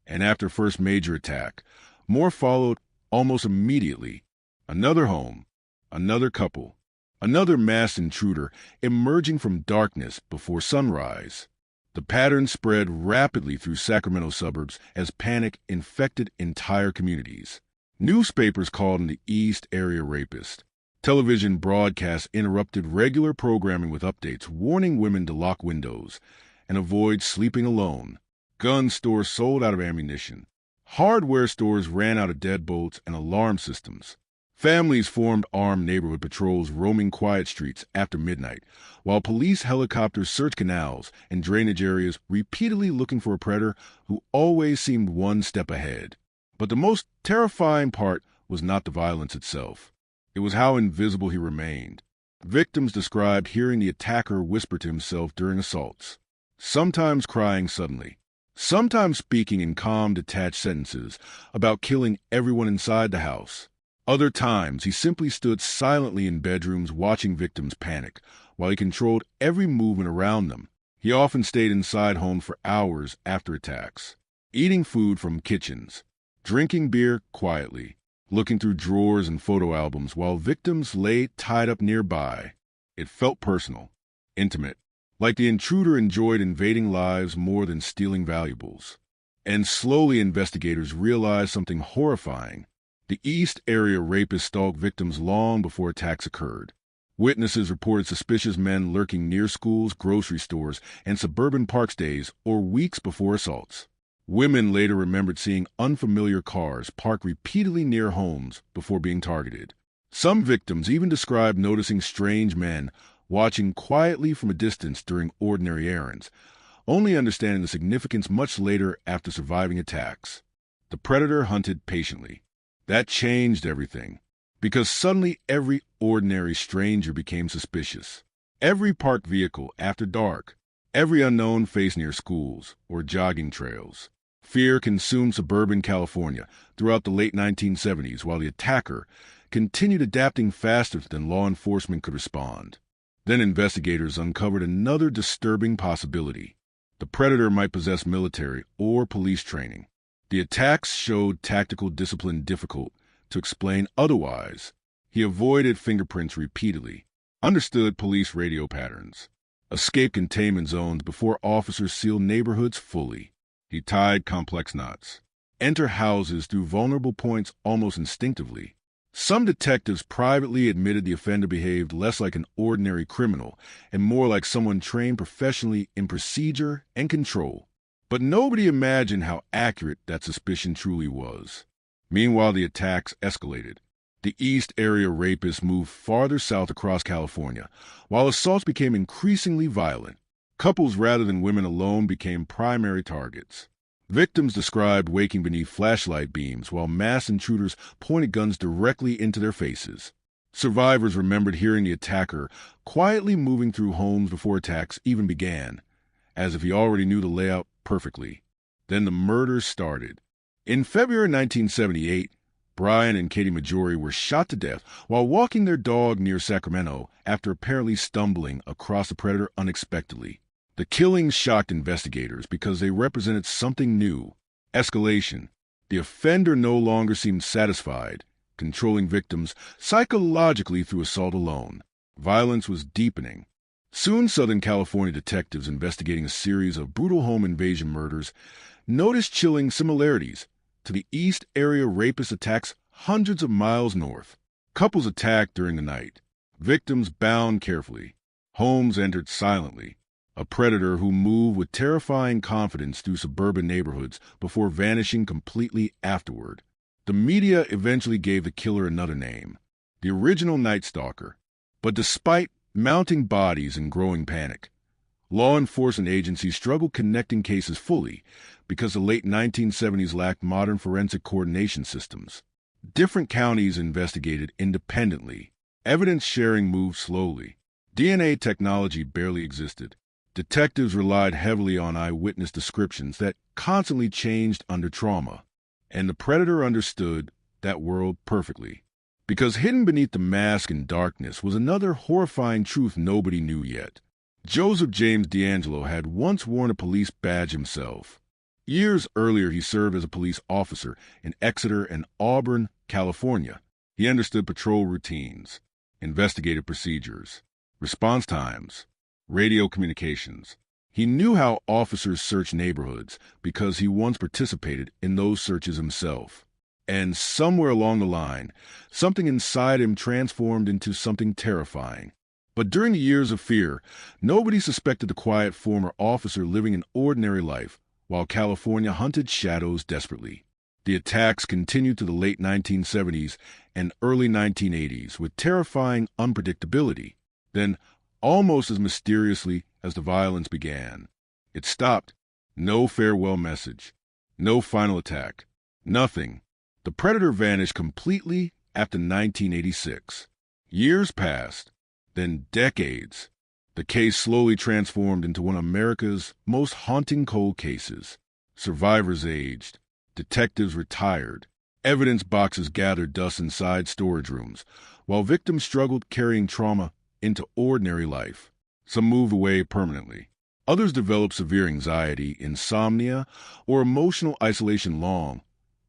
And after first major attack, more followed almost immediately. Another home, another couple, another masked intruder emerging from darkness before sunrise. The pattern spread rapidly through Sacramento suburbs as panic infected entire communities. Newspapers called in the East Area rapist. Television broadcasts interrupted regular programming with updates warning women to lock windows and avoid sleeping alone. Gun stores sold out of ammunition. Hardware stores ran out of deadbolts and alarm systems. Families formed armed neighborhood patrols roaming quiet streets after midnight, while police helicopters searched canals and drainage areas repeatedly looking for a predator who always seemed one step ahead. But the most terrifying part was not the violence itself. It was how invisible he remained. Victims described hearing the attacker whisper to himself during assaults, sometimes crying suddenly, sometimes speaking in calm, detached sentences about killing everyone inside the house. Other times, he simply stood silently in bedrooms watching victims panic, while he controlled every movement around them. He often stayed inside homes for hours after attacks, eating food from kitchens, drinking beer quietly, looking through drawers and photo albums while victims lay tied up nearby. It felt personal, intimate, like the intruder enjoyed invading lives more than stealing valuables. And slowly investigators realized something horrifying. The East Area rapist stalked victims long before attacks occurred. Witnesses reported suspicious men lurking near schools, grocery stores, and suburban park stays or weeks before assaults. Women later remembered seeing unfamiliar cars parked repeatedly near homes before being targeted. Some victims even described noticing strange men watching quietly from a distance during ordinary errands, only understanding the significance much later after surviving attacks. The predator hunted patiently. That changed everything, because suddenly every ordinary stranger became suspicious. Every parked vehicle after dark, every unknown face near schools or jogging trails. Fear consumed suburban California throughout the late 1970s, while the attacker continued adapting faster than law enforcement could respond. Then investigators uncovered another disturbing possibility. The predator might possess military or police training. The attacks showed tactical discipline difficult to explain otherwise. He avoided fingerprints repeatedly, understood police radio patterns, escaped containment zones before officers sealed neighborhoods fully. He tied complex knots, entered houses through vulnerable points almost instinctively. Some detectives privately admitted the offender behaved less like an ordinary criminal and more like someone trained professionally in procedure and control. But nobody imagined how accurate that suspicion truly was. Meanwhile, the attacks escalated. The East Area rapists moved farther south across California, while assaults became increasingly violent. Couples rather than women alone became primary targets. Victims described waking beneath flashlight beams while masked intruders pointed guns directly into their faces. Survivors remembered hearing the attacker quietly moving through homes before attacks even began, as if he already knew the layout perfectly. Then the murders started. In February 1978, Brian and Katie Majori were shot to death while walking their dog near Sacramento after apparently stumbling across the predator unexpectedly. The killings shocked investigators because they represented something new: escalation. The offender no longer seemed satisfied, controlling victims psychologically through assault alone. Violence was deepening. Soon, Southern California detectives investigating a series of brutal home invasion murders noticed chilling similarities to the East Area rapist attacks hundreds of miles north. Couples attacked during the night. Victims bound carefully. Homes entered silently. A predator who moved with terrifying confidence through suburban neighborhoods before vanishing completely afterward. The media eventually gave the killer another name: the original Night Stalker. But despite mounting bodies and growing panic, law enforcement agencies struggled connecting cases fully because the late 1970s lacked modern forensic coordination systems. Different counties investigated independently. Evidence sharing moved slowly. DNA technology barely existed. Detectives relied heavily on eyewitness descriptions that constantly changed under trauma. And the predator understood that world perfectly. Because hidden beneath the mask and darkness was another horrifying truth nobody knew yet. Joseph James D'Angelo had once worn a police badge himself. Years earlier, he served as a police officer in Exeter and Auburn, California. He understood patrol routines, investigative procedures, response times, radio communications. He knew how officers search neighborhoods because he once participated in those searches himself. And somewhere along the line, something inside him transformed into something terrifying. But during the years of fear, nobody suspected the quiet former officer living an ordinary life while California hunted shadows desperately. The attacks continued to the late 1970s and early 1980s with terrifying unpredictability. Then, almost as mysteriously as the violence began, it stopped. No farewell message. No final attack. Nothing. The predator vanished completely after 1986. Years passed, then decades. The case slowly transformed into one of America's most haunting cold cases. Survivors aged. Detectives retired. Evidence boxes gathered dust inside storage rooms, while victims struggled carrying trauma into ordinary life. Some moved away permanently. Others developed severe anxiety, insomnia, or emotional isolation long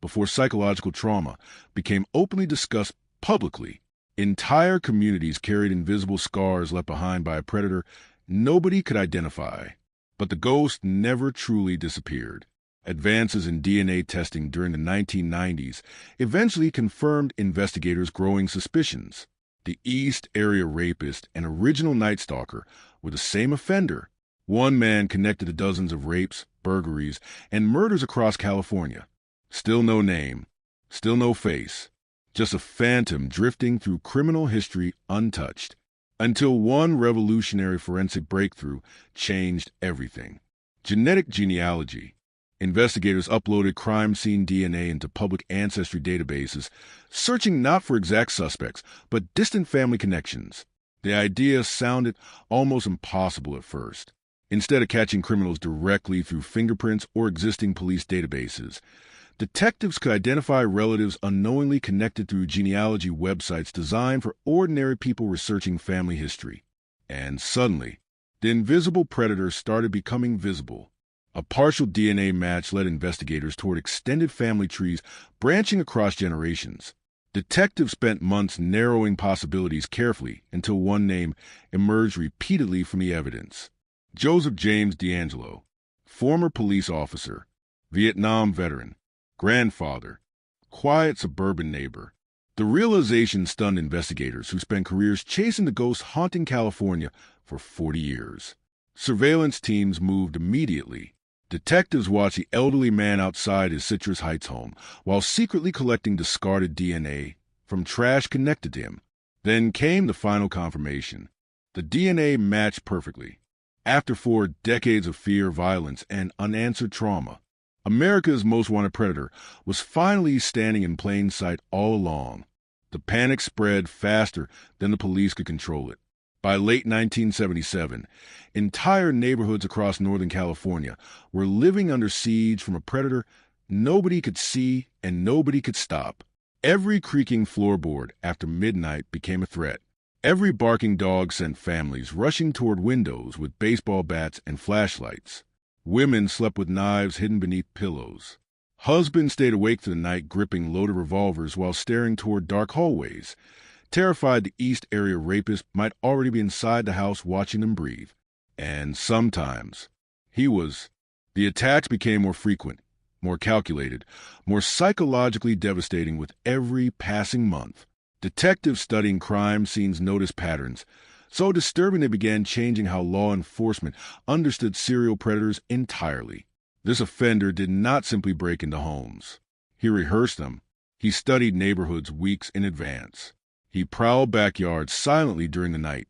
before psychological trauma became openly discussed publicly. Entire communities carried invisible scars left behind by a predator nobody could identify. But the ghost never truly disappeared. Advances in DNA testing during the 1990s eventually confirmed investigators' growing suspicions. The East Area Rapist and original Night Stalker were the same offender. One man connected to dozens of rapes, burglaries, and murders across California. Still no name, still no face, just a phantom drifting through criminal history untouched. Until one revolutionary forensic breakthrough changed everything. Genetic genealogy. Investigators uploaded crime scene DNA into public ancestry databases, searching not for exact suspects, but distant family connections. The idea sounded almost impossible at first. Instead of catching criminals directly through fingerprints or existing police databases, detectives could identify relatives unknowingly connected through genealogy websites designed for ordinary people researching family history. And suddenly, the invisible predator started becoming visible. A partial DNA match led investigators toward extended family trees branching across generations. Detectives spent months narrowing possibilities carefully until one name emerged repeatedly from the evidence. Joseph James D'Angelo, former police officer, Vietnam veteran, grandfather, quiet suburban neighbor. The realization stunned investigators who spent careers chasing the ghosts haunting California for 40 years. Surveillance teams moved immediately. Detectives watched the elderly man outside his Citrus Heights home while secretly collecting discarded DNA from trash connected to him. Then came the final confirmation. The DNA matched perfectly. After 4 decades of fear, violence, and unanswered trauma, America's most wanted predator was finally standing in plain sight all along. The panic spread faster than the police could control it. By late 1977, entire neighborhoods across Northern California were living under siege from a predator nobody could see and nobody could stop. Every creaking floorboard after midnight became a threat. Every barking dog sent families rushing toward windows with baseball bats and flashlights. Women slept with knives hidden beneath pillows. Husbands stayed awake through the night gripping loaded revolvers while staring toward dark hallways, terrified the East Area Rapist might already be inside the house watching them breathe. And sometimes, the attacks became more frequent, more calculated, more psychologically devastating with every passing month. Detectives studying crime scenes noticed patterns, so disturbing they began changing how law enforcement understood serial predators entirely. This offender did not simply break into homes. He rehearsed them. He studied neighborhoods weeks in advance. He prowled backyards silently during the night,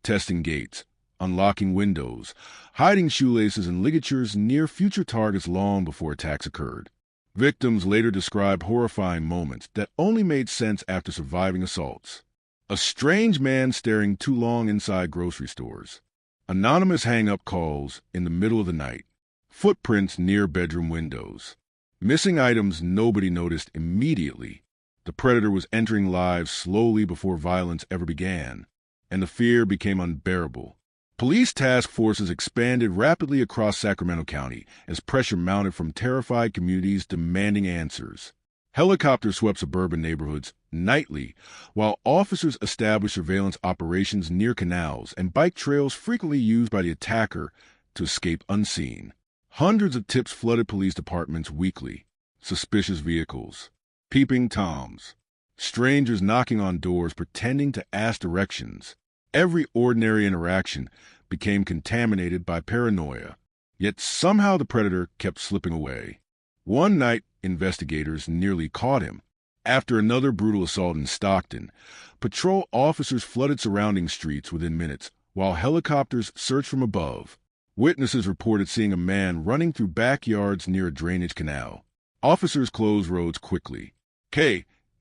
testing gates, unlocking windows, hiding shoelaces and ligatures near future targets long before attacks occurred. Victims later described horrifying moments that only made sense after surviving assaults. A strange man staring too long inside grocery stores. Anonymous hang-up calls in the middle of the night. Footprints near bedroom windows. Missing items nobody noticed immediately. The predator was entering lives slowly before violence ever began, and the fear became unbearable. Police task forces expanded rapidly across Sacramento County as pressure mounted from terrified communities demanding answers. Helicopters swept suburban neighborhoods nightly, while officers established surveillance operations near canals and bike trails frequently used by the attacker to escape unseen. Hundreds of tips flooded police departments weekly. Suspicious vehicles, peeping Toms, strangers knocking on doors pretending to ask directions. Every ordinary interaction became contaminated by paranoia. Yet somehow the predator kept slipping away. One night, investigators nearly caught him. After another brutal assault in Stockton, patrol officers flooded surrounding streets within minutes, while helicopters searched from above. Witnesses reported seeing a man running through backyards near a drainage canal. Officers closed roads quickly.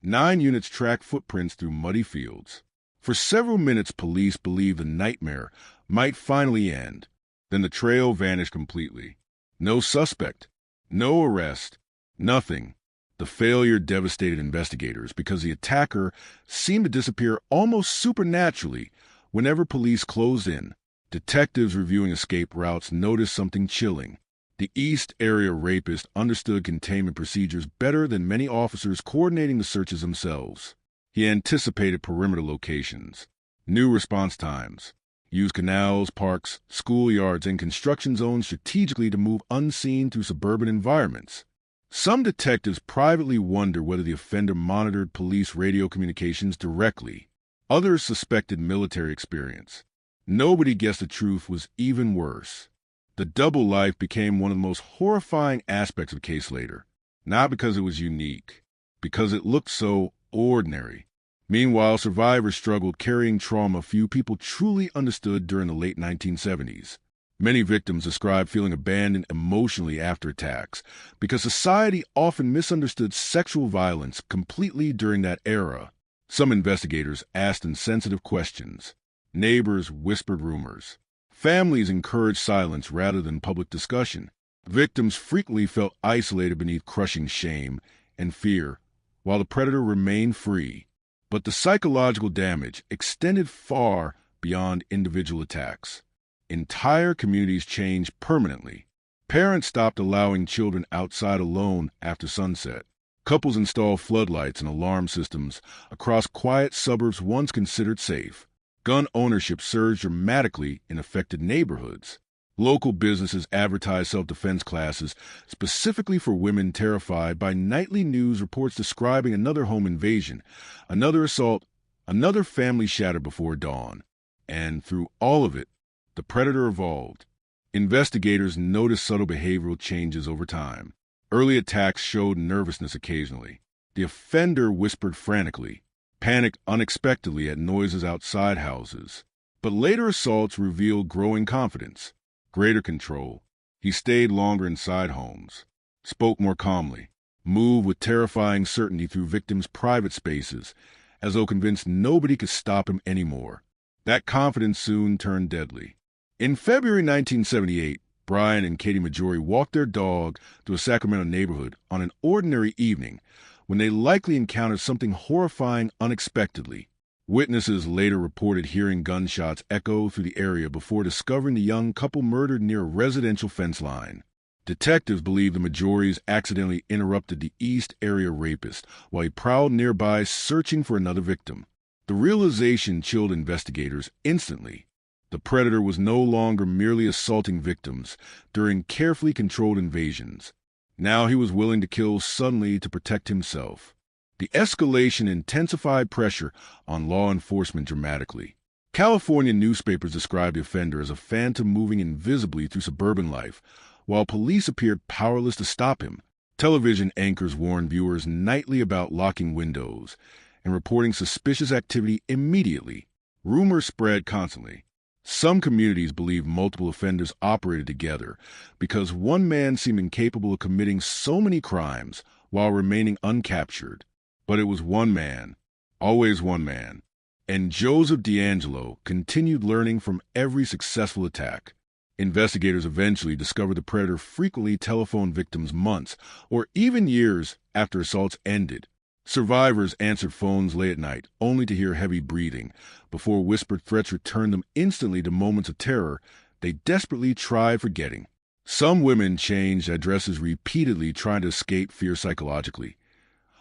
9 units tracked footprints through muddy fields. For several minutes, police believed the nightmare might finally end. Then the trail vanished completely. No suspect, no arrest, nothing. The failure devastated investigators because the attacker seemed to disappear almost supernaturally whenever police closed in. Detectives reviewing escape routes noticed something chilling. The East Area Rapist understood containment procedures better than many officers coordinating the searches themselves. He anticipated perimeter locations, new response times. used canals, parks, schoolyards, and construction zones strategically to move unseen through suburban environments. Some detectives privately wonder whether the offender monitored police radio communications directly. Others suspected military experience. Nobody guessed the truth was even worse. The double life became one of the most horrifying aspects of the case later, not because it was unique, because it looked so ordinary. Meanwhile, survivors struggled carrying trauma few people truly understood during the late 1970s. Many victims described feeling abandoned emotionally after attacks because society often misunderstood sexual violence completely during that era. Some investigators asked insensitive questions. Neighbors whispered rumors. Families encouraged silence rather than public discussion. Victims frequently felt isolated beneath crushing shame and fear, while the predator remained free. But the psychological damage extended far beyond individual attacks. Entire communities changed permanently. Parents stopped allowing children outside alone after sunset. Couples installed floodlights and alarm systems across quiet suburbs once considered safe. Gun ownership surged dramatically in affected neighborhoods. Local businesses advertised self-defense classes specifically for women terrified by nightly news reports describing another home invasion, another assault, another family shattered before dawn. And through all of it, the predator evolved. Investigators noticed subtle behavioral changes over time. Early attacks showed nervousness occasionally. The offender whispered frantically, panicked unexpectedly at noises outside houses. But later assaults revealed growing confidence, greater control. He stayed longer inside homes, spoke more calmly, moved with terrifying certainty through victims' private spaces, as though convinced nobody could stop him anymore. That confidence soon turned deadly. In February 1978, Brian and Katie Majori walked their dog through a Sacramento neighborhood on an ordinary evening when they likely encountered something horrifying unexpectedly. Witnesses later reported hearing gunshots echo through the area before discovering the young couple murdered near a residential fence line. Detectives believe the Majoris accidentally interrupted the East Area rapist while he prowled nearby searching for another victim. The realization chilled investigators instantly. The predator was no longer merely assaulting victims during carefully controlled invasions. Now he was willing to kill suddenly to protect himself. The escalation intensified pressure on law enforcement dramatically. California newspapers described the offender as a phantom moving invisibly through suburban life, while police appeared powerless to stop him. Television anchors warned viewers nightly about locking windows and reporting suspicious activity immediately. Rumors spread constantly. Some communities believed multiple offenders operated together because one man seemed incapable of committing so many crimes while remaining uncaptured. But it was one man, always one man. And Joseph D'Angelo continued learning from every successful attack. Investigators eventually discovered the predator frequently telephoned victims months or even years after assaults ended. Survivors answered phones late at night, only to hear heavy breathing, before whispered threats returned them instantly to moments of terror they desperately tried forgetting. Some women changed addresses repeatedly, trying to escape fear psychologically,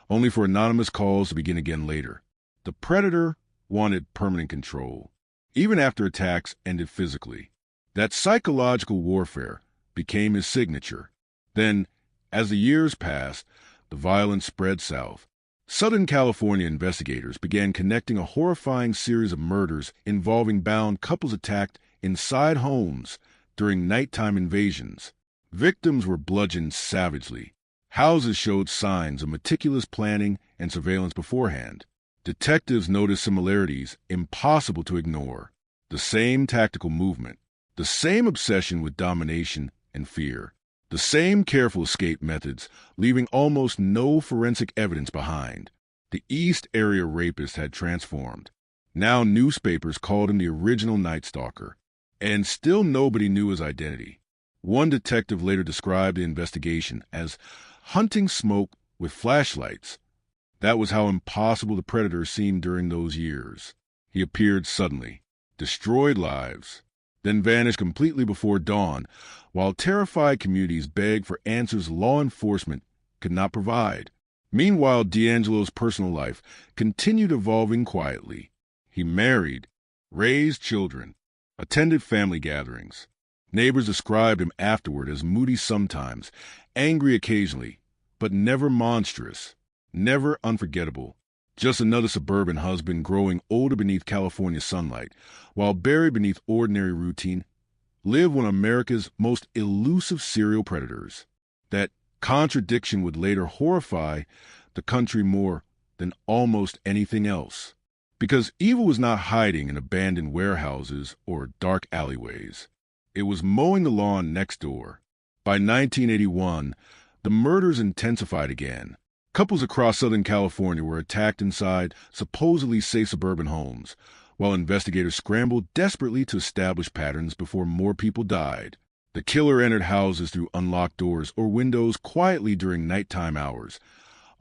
only for anonymous calls to begin again later. The predator wanted permanent control, even after attacks ended physically. That psychological warfare became his signature. Then, as the years passed, the violence spread south. Southern California investigators began connecting a horrifying series of murders involving bound couples attacked inside homes during nighttime invasions. Victims were bludgeoned savagely. Houses showed signs of meticulous planning and surveillance beforehand. Detectives noticed similarities impossible to ignore. The same tactical movement, the same obsession with domination and fear. The same careful escape methods, leaving almost no forensic evidence behind. The East Area rapist had transformed. Now newspapers called him the original Night Stalker. And still nobody knew his identity. One detective later described the investigation as hunting smoke with flashlights. That was how impossible the predator seemed during those years. He appeared suddenly, destroyed lives, then vanished completely before dawn, while terrified communities begged for answers law enforcement could not provide. Meanwhile, D'Angelo's personal life continued evolving quietly. He married, raised children, attended family gatherings. Neighbors described him afterward as moody sometimes, angry occasionally, but never monstrous, never unforgettable. Just another suburban husband growing older beneath California sunlight, while buried beneath ordinary routine, lived one of America's most elusive serial predators. That contradiction would later horrify the country more than almost anything else. Because evil was not hiding in abandoned warehouses or dark alleyways. It was mowing the lawn next door. By 1981, the murders intensified again. Couples across Southern California were attacked inside supposedly safe suburban homes, while investigators scrambled desperately to establish patterns before more people died. The killer entered houses through unlocked doors or windows quietly during nighttime hours,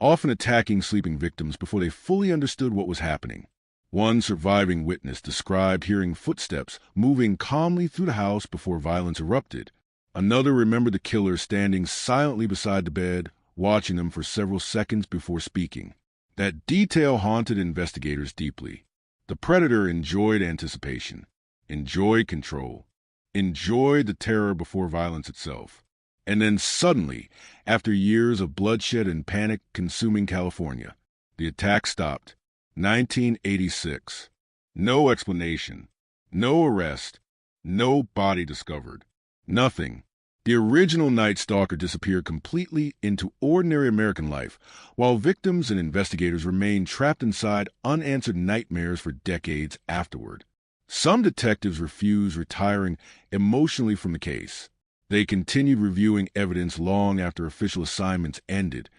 often attacking sleeping victims before they fully understood what was happening. One surviving witness described hearing footsteps moving calmly through the house before violence erupted. Another remembered the killer standing silently beside the bed, watching them for several seconds before speaking. That detail haunted investigators deeply. The predator enjoyed anticipation, enjoyed control, enjoyed the terror before violence itself. And then suddenly, after years of bloodshed and panic consuming California, the attack stopped. 1986. No explanation, no arrest, no body discovered. Nothing. The original Night Stalker disappeared completely into ordinary American life, while victims and investigators remained trapped inside unanswered nightmares for decades afterward. Some detectives refused retiring emotionally from the case. They continued reviewing evidence long after official assignments ended,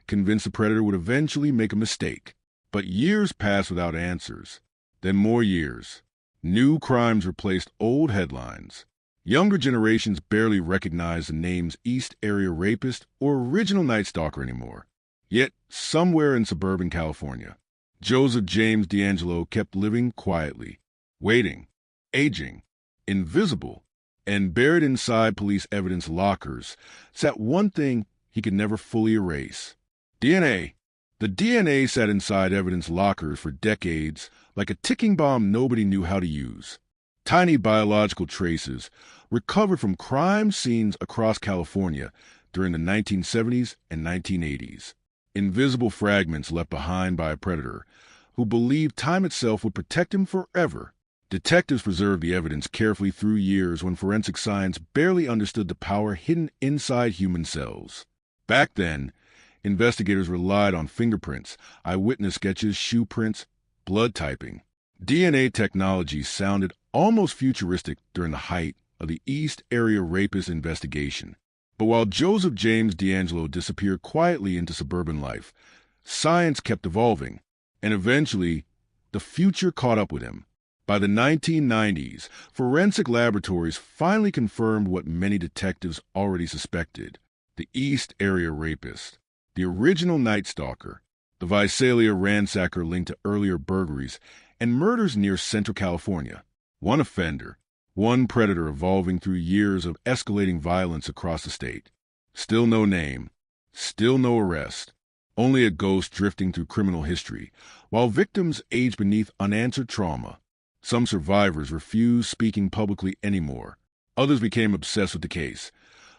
convinced the predator would eventually make a mistake. But years passed without answers. Then more years. New crimes replaced old headlines. Younger generations barely recognized the names East Area Rapist or Original Night Stalker anymore. Yet, somewhere in suburban California, Joseph James D'Angelo kept living quietly, waiting, aging, invisible, and buried inside police evidence lockers sat one thing he could never fully erase: DNA. The DNA sat inside evidence lockers for decades like a ticking bomb nobody knew how to use. Tiny biological traces recovered from crime scenes across California during the 1970s and 1980s. Invisible fragments left behind by a predator who believed time itself would protect him forever. Detectives preserved the evidence carefully through years when forensic science barely understood the power hidden inside human cells. Back then, investigators relied on fingerprints, eyewitness sketches, shoe prints, blood typing. DNA technology sounded almost futuristic during the height of the East Area Rapist investigation. But while Joseph James D'Angelo disappeared quietly into suburban life, science kept evolving, and eventually, the future caught up with him. By the 1990s, forensic laboratories finally confirmed what many detectives already suspected: the East Area Rapist. The original Night Stalker, the Visalia ransacker linked to earlier burglaries and murders near Central California. One offender, one predator evolving through years of escalating violence across the state. Still no name, still no arrest, only a ghost drifting through criminal history, while victims age beneath unanswered trauma. Some survivors refused speaking publicly anymore. Others became obsessed with the case,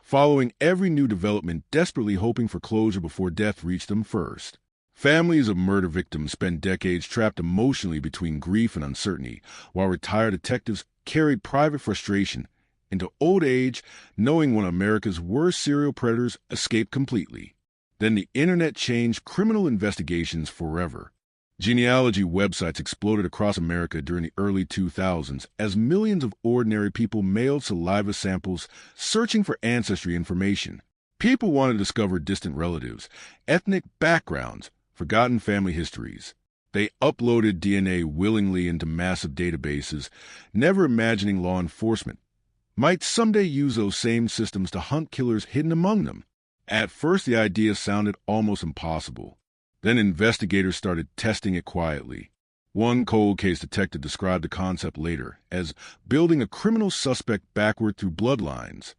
following every new development, desperately hoping for closure before death reached them first. Families of murder victims spent decades trapped emotionally between grief and uncertainty, while retired detectives carried private frustration into old age, knowing one of America's worst serial predators escaped completely. Then the internet changed criminal investigations forever. Genealogy websites exploded across America during the early 2000s as millions of ordinary people mailed saliva samples searching for ancestry information. People wanted to discover distant relatives, ethnic backgrounds, forgotten family histories. They uploaded DNA willingly into massive databases, never imagining law enforcement might someday use those same systems to hunt killers hidden among them. At first, the idea sounded almost impossible. Then investigators started testing it quietly. One cold case detective described the concept later as building a criminal suspect backward through bloodlines.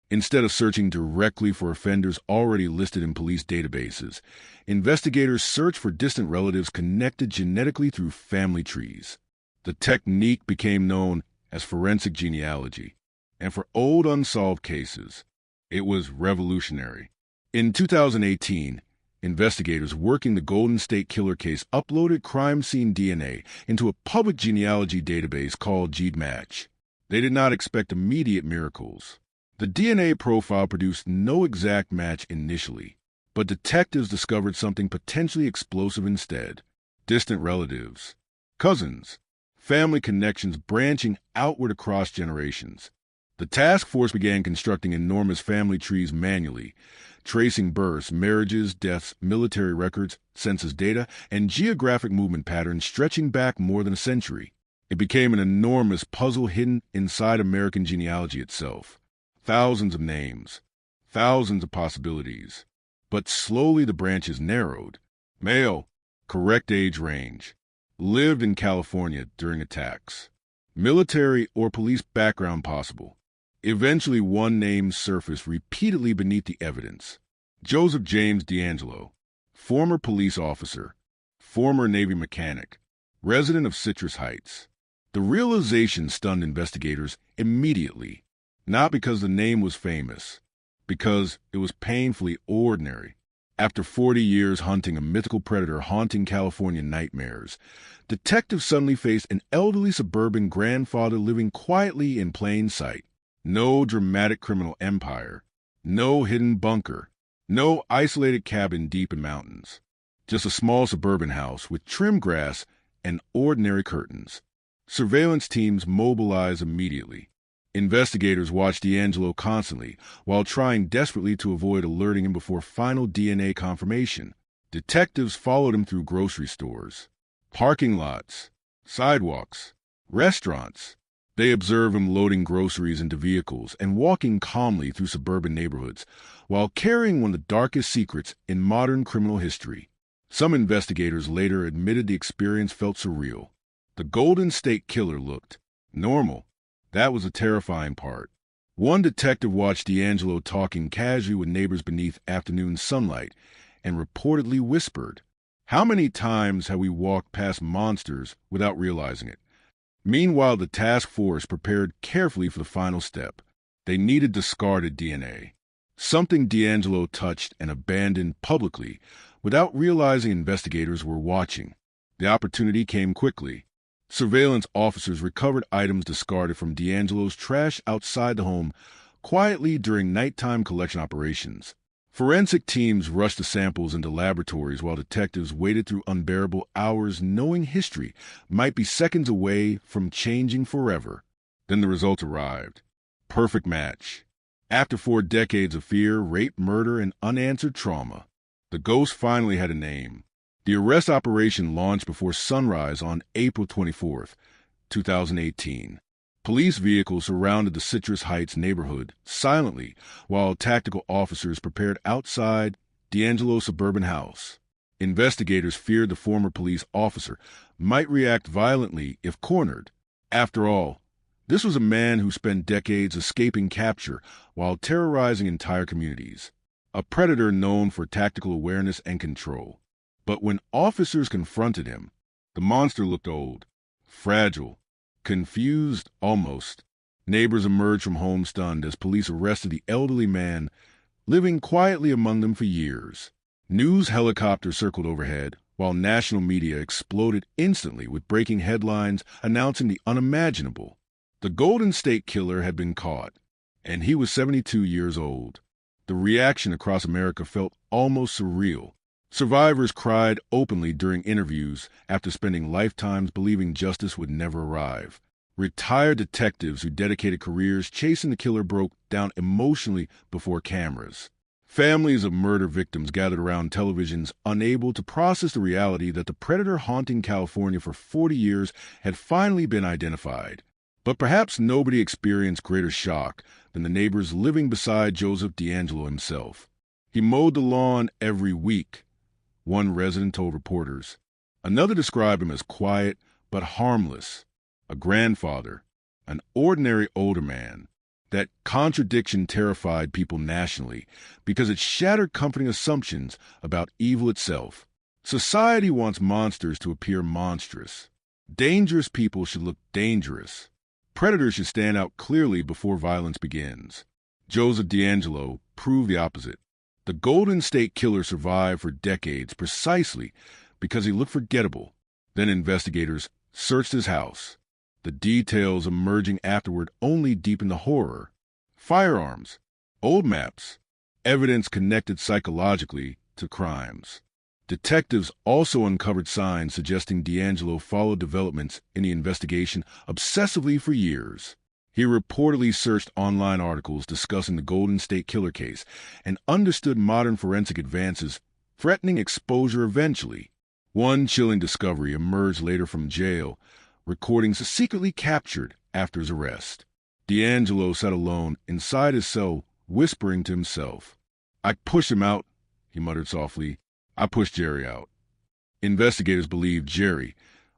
Instead of searching directly for offenders already listed in police databases, investigators searched for distant relatives connected genetically through family trees. The technique became known as forensic genealogy. And for old unsolved cases, it was revolutionary. In 2018, investigators working the Golden State Killer case uploaded crime scene DNA into a public genealogy database called GeneMatch. They did not expect immediate miracles. The DNA profile produced no exact match initially, but detectives discovered something potentially explosive instead. Distant relatives, cousins, family connections branching outward across generations. The task force began constructing enormous family trees manually, tracing births, marriages, deaths, military records, census data, and geographic movement patterns stretching back more than a century. It became an enormous puzzle hidden inside American genealogy itself. Thousands of names, thousands of possibilities. But slowly the branches narrowed. Male, correct age range, lived in California during attacks. Military or police background possible. Eventually one name surfaced repeatedly beneath the evidence. Joseph James D'Angelo, former police officer, former Navy mechanic, resident of Citrus Heights. The realization stunned investigators immediately, not because the name was famous, because it was painfully ordinary. After 40 years hunting a mythical predator haunting California nightmares, detectives suddenly faced an elderly suburban grandfather living quietly in plain sight. No dramatic criminal empire, no hidden bunker, no isolated cabin deep in mountains. Just a small suburban house with trim grass and ordinary curtains. Surveillance teams mobilized immediately. Investigators watched D'Angelo constantly while trying desperately to avoid alerting him before final DNA confirmation. Detectives followed him through grocery stores, parking lots, sidewalks, restaurants. They observed him loading groceries into vehicles and walking calmly through suburban neighborhoods while carrying one of the darkest secrets in modern criminal history. Some investigators later admitted the experience felt surreal. The Golden State Killer looked normal. That was the terrifying part. One detective watched D'Angelo talking casually with neighbors beneath afternoon sunlight and reportedly whispered, "How many times have we walked past monsters without realizing it?" Meanwhile, the task force prepared carefully for the final step. They needed discarded DNA, something D'Angelo touched and abandoned publicly without realizing investigators were watching. The opportunity came quickly. Surveillance officers recovered items discarded from D'Angelo's trash outside the home quietly during nighttime collection operations. Forensic teams rushed the samples into laboratories while detectives waited through unbearable hours knowing history might be seconds away from changing forever. Then the result arrived. Perfect match. After 4 decades of fear, rape, murder, and unanswered trauma, the ghost finally had a name. The arrest operation launched before sunrise on April 24th, 2018. Police vehicles surrounded the Citrus Heights neighborhood silently while tactical officers prepared outside D'Angelo's suburban house. Investigators feared the former police officer might react violently if cornered. After all, this was a man who spent decades escaping capture while terrorizing entire communities. A predator known for tactical awareness and control. But when officers confronted him, the monster looked old, fragile, confused almost. Neighbors emerged from home stunned as police arrested the elderly man, living quietly among them for years. News helicopters circled overhead, while national media exploded instantly with breaking headlines announcing the unimaginable. The Golden State Killer had been caught, and he was 72 years old. The reaction across America felt almost surreal. Survivors cried openly during interviews after spending lifetimes believing justice would never arrive. Retired detectives who dedicated careers chasing the killer broke down emotionally before cameras. Families of murder victims gathered around televisions, unable to process the reality that the predator haunting California for 40 years had finally been identified. But perhaps nobody experienced greater shock than the neighbors living beside Joseph D'Angelo himself. He mowed the lawn every week, one resident told reporters. Another described him as quiet but harmless, a grandfather, an ordinary older man. That contradiction terrified people nationally because it shattered comforting assumptions about evil itself. Society wants monsters to appear monstrous. Dangerous people should look dangerous. predators should stand out clearly before violence begins. Joseph DeAngelo proved the opposite. The Golden State Killer survived for decades precisely because he looked forgettable. Then investigators searched his house. The details emerging afterward only deepened the horror. Firearms, old maps, evidence connected psychologically to crimes. Detectives also uncovered signs suggesting DeAngelo followed developments in the investigation obsessively for years. He reportedly searched online articles discussing the Golden State Killer case and understood modern forensic advances threatening exposure eventually. One chilling discovery emerged later from jail, recordings secretly captured after his arrest. DeAngelo sat alone inside his cell, whispering to himself. "I pushed him out," he muttered softly. "I pushed Jerry out." Investigators believe Jerry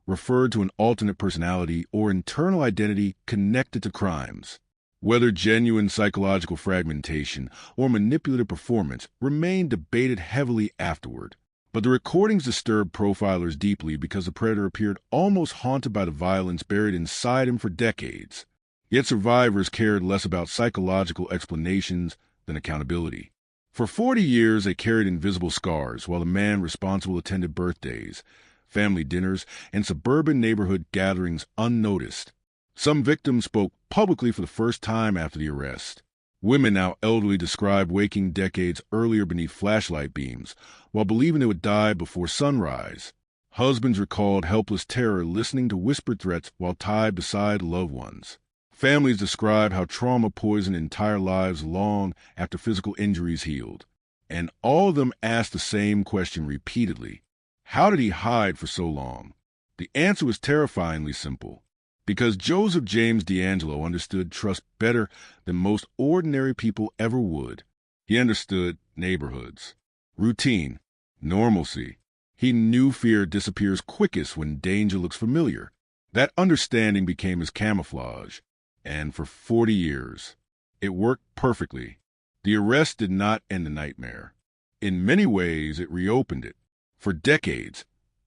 referred to an alternate personality or internal identity connected to crimes. Whether genuine psychological fragmentation or manipulative performance remained debated heavily afterward. But the recordings disturbed profilers deeply because the predator appeared almost haunted by the violence buried inside him for decades. Yet survivors cared less about psychological explanations than accountability. For 40 years, they carried invisible scars while the man responsible attended birthdays, family dinners, and suburban neighborhood gatherings unnoticed. Some victims spoke publicly for the first time after the arrest. Women, now elderly, described waking decades earlier beneath flashlight beams while believing they would die before sunrise. Husbands recalled helpless terror listening to whispered threats while tied beside loved ones. Families described how trauma poisoned entire lives long after physical injuries healed. And all of them asked the same question repeatedly. How did he hide for so long? The answer was terrifyingly simple. Because Joseph James DeAngelo understood trust better than most ordinary people ever would. He understood neighborhoods, routine, normalcy. He knew fear disappears quickest when danger looks familiar. That understanding became his camouflage. And for 40 years, it worked perfectly. The arrest did not end the nightmare. In many ways, it reopened it. For decades,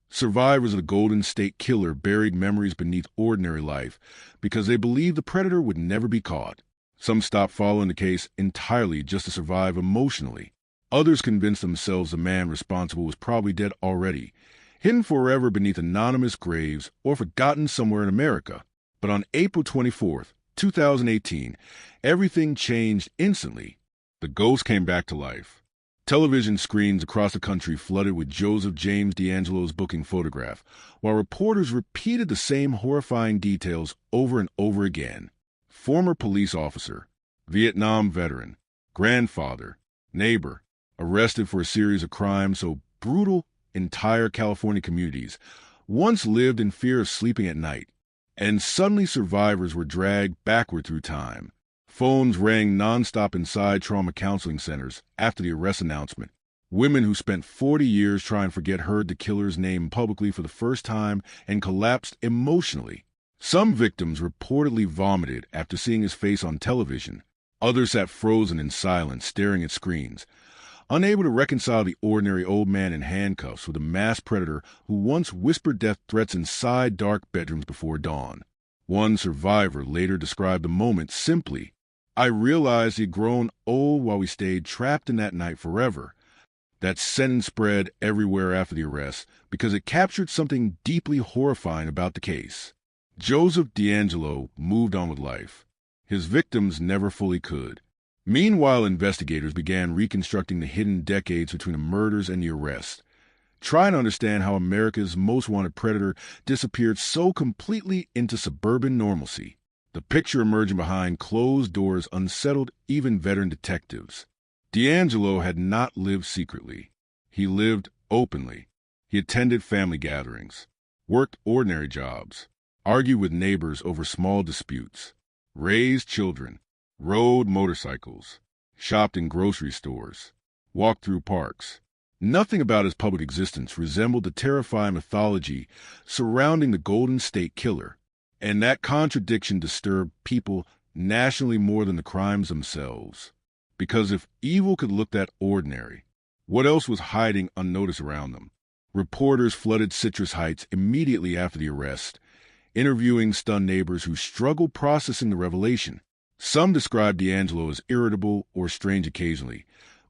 survivors of the Golden State Killer buried memories beneath ordinary life because they believed the predator would never be caught. Some stopped following the case entirely just to survive emotionally. Others convinced themselves the man responsible was probably dead already, hidden forever beneath anonymous graves or forgotten somewhere in America. But on April 24th, 2018, everything changed instantly. The ghost came back to life. Television screens across the country flooded with Joseph James DeAngelo's booking photograph, while reporters repeated the same horrifying details over and over again. Former police officer, Vietnam veteran, grandfather, neighbor, arrested for a series of crimes so brutal entire California communities once lived in fear of sleeping at night. And suddenly survivors were dragged backward through time. Phones rang nonstop inside trauma counseling centers after the arrest announcement. Women who spent 40 years trying to forget heard the killer's name publicly for the first time and collapsed emotionally. Some victims reportedly vomited after seeing his face on television. Others sat frozen in silence, staring at screens, unable to reconcile the ordinary old man in handcuffs with a masked predator who once whispered death threats inside dark bedrooms before dawn. One survivor later described the moment simply, "I realized he'd grown old while we stayed trapped in that night forever." That sentence spread everywhere after the arrest because it captured something deeply horrifying about the case. Joseph DeAngelo moved on with life. His victims never fully could. Meanwhile, investigators began reconstructing the hidden decades between the murders and the arrest, trying to understand how America's most wanted predator disappeared so completely into suburban normalcy. The picture emerging behind closed doors unsettled even veteran detectives. DeAngelo had not lived secretly. He lived openly. He attended family gatherings, worked ordinary jobs, argued with neighbors over small disputes, raised children, rode motorcycles, shopped in grocery stores, walked through parks. Nothing about his public existence resembled the terrifying mythology surrounding the Golden State Killer. And that contradiction disturbed people nationally more than the crimes themselves. Because if evil could look that ordinary, what else was hiding unnoticed around them? Reporters flooded Citrus Heights immediately after the arrest, interviewing stunned neighbors who struggled processing the revelation. Some described D'Angelo as irritable or strange occasionally,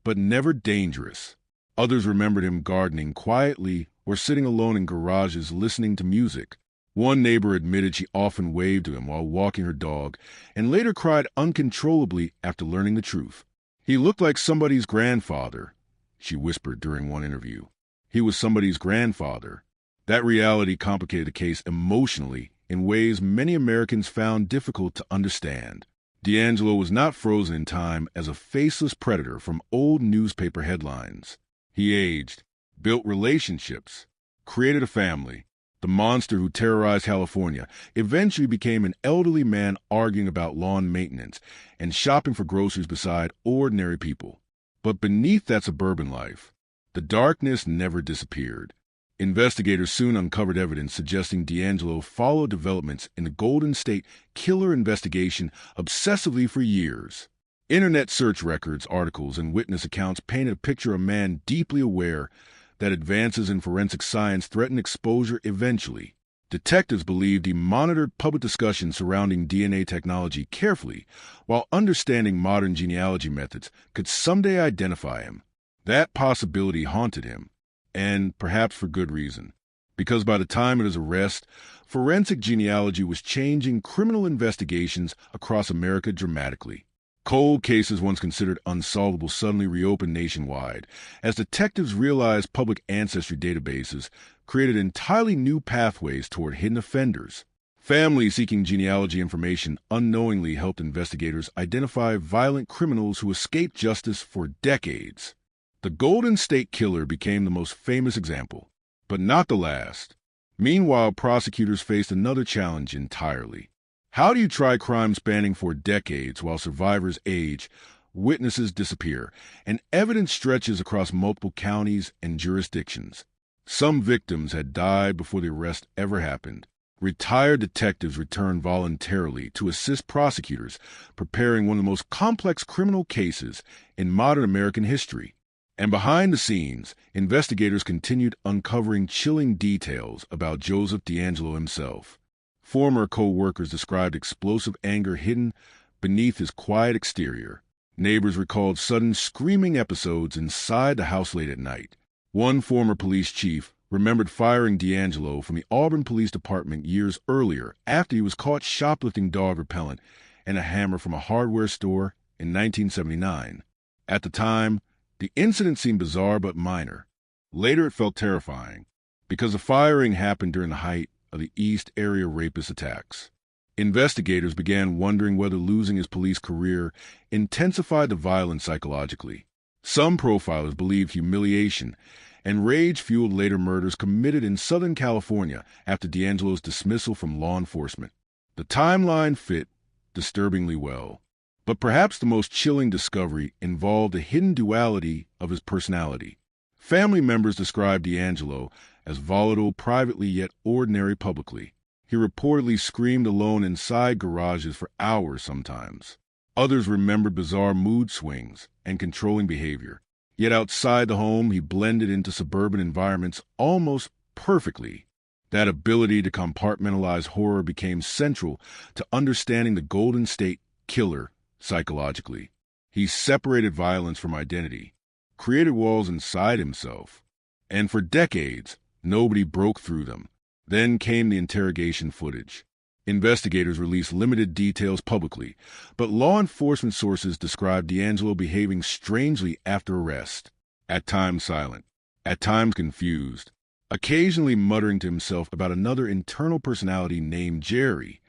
but never dangerous. Others remembered him gardening quietly or sitting alone in garages listening to music. One neighbor admitted she often waved to him while walking her dog and later cried uncontrollably after learning the truth. "He looked like somebody's grandfather," she whispered during one interview. He was somebody's grandfather. That reality complicated the case emotionally in ways many Americans found difficult to understand. D'Angelo was not frozen in time as a faceless predator from old newspaper headlines. He aged, built relationships, created a family. The monster who terrorized California eventually became an elderly man arguing about lawn maintenance and shopping for groceries beside ordinary people. But beneath that suburban life, the darkness never disappeared. Investigators soon uncovered evidence suggesting D'Angelo followed developments in the Golden State Killer investigation obsessively for years. Internet search records, articles, and witness accounts painted a picture of a man deeply aware that advances in forensic science threatened exposure eventually. Detectives believed he monitored public discussions surrounding DNA technology carefully, while understanding modern genealogy methods could someday identify him. That possibility haunted him, and perhaps for good reason, because by the time of his arrest, forensic genealogy was changing criminal investigations across America dramatically. Cold cases once considered unsolvable suddenly reopened nationwide, as detectives realized public ancestry databases created entirely new pathways toward hidden offenders. Families seeking genealogy information unknowingly helped investigators identify violent criminals who escaped justice for decades. The Golden State Killer became the most famous example, but not the last. Meanwhile, prosecutors faced another challenge entirely. How do you try crime spanning for decades while survivors age, witnesses disappear, and evidence stretches across multiple counties and jurisdictions? Some victims had died before the arrest ever happened. Retired detectives returned voluntarily to assist prosecutors preparing one of the most complex criminal cases in modern American history. And behind the scenes, investigators continued uncovering chilling details about Joseph D'Angelo himself. Former co-workers described explosive anger hidden beneath his quiet exterior. Neighbors recalled sudden screaming episodes inside the house late at night. One former police chief remembered firing D'Angelo from the Auburn Police Department years earlier after he was caught shoplifting dog repellent and a hammer from a hardware store in 1979. At the time, the incident seemed bizarre but minor. Later it felt terrifying, because the firing happened during the height of the East Area Rapist attacks. Investigators began wondering whether losing his police career intensified the violence psychologically. Some profilers believed humiliation and rage-fueled later murders committed in Southern California after D'Angelo's dismissal from law enforcement. The timeline fit disturbingly well. But perhaps the most chilling discovery involved the hidden duality of his personality. Family members described D'Angelo as volatile privately yet ordinary publicly. He reportedly screamed alone inside garages for hours sometimes. Others remembered bizarre mood swings and controlling behavior. Yet outside the home, he blended into suburban environments almost perfectly. That ability to compartmentalize horror became central to understanding the Golden State Killer psychologically. He separated violence from identity, created walls inside himself, and for decades, nobody broke through them. Then came the interrogation footage. Investigators released limited details publicly, but law enforcement sources described D'Angelo behaving strangely after arrest, at times silent, at times confused, occasionally muttering to himself about another internal personality named Jerry.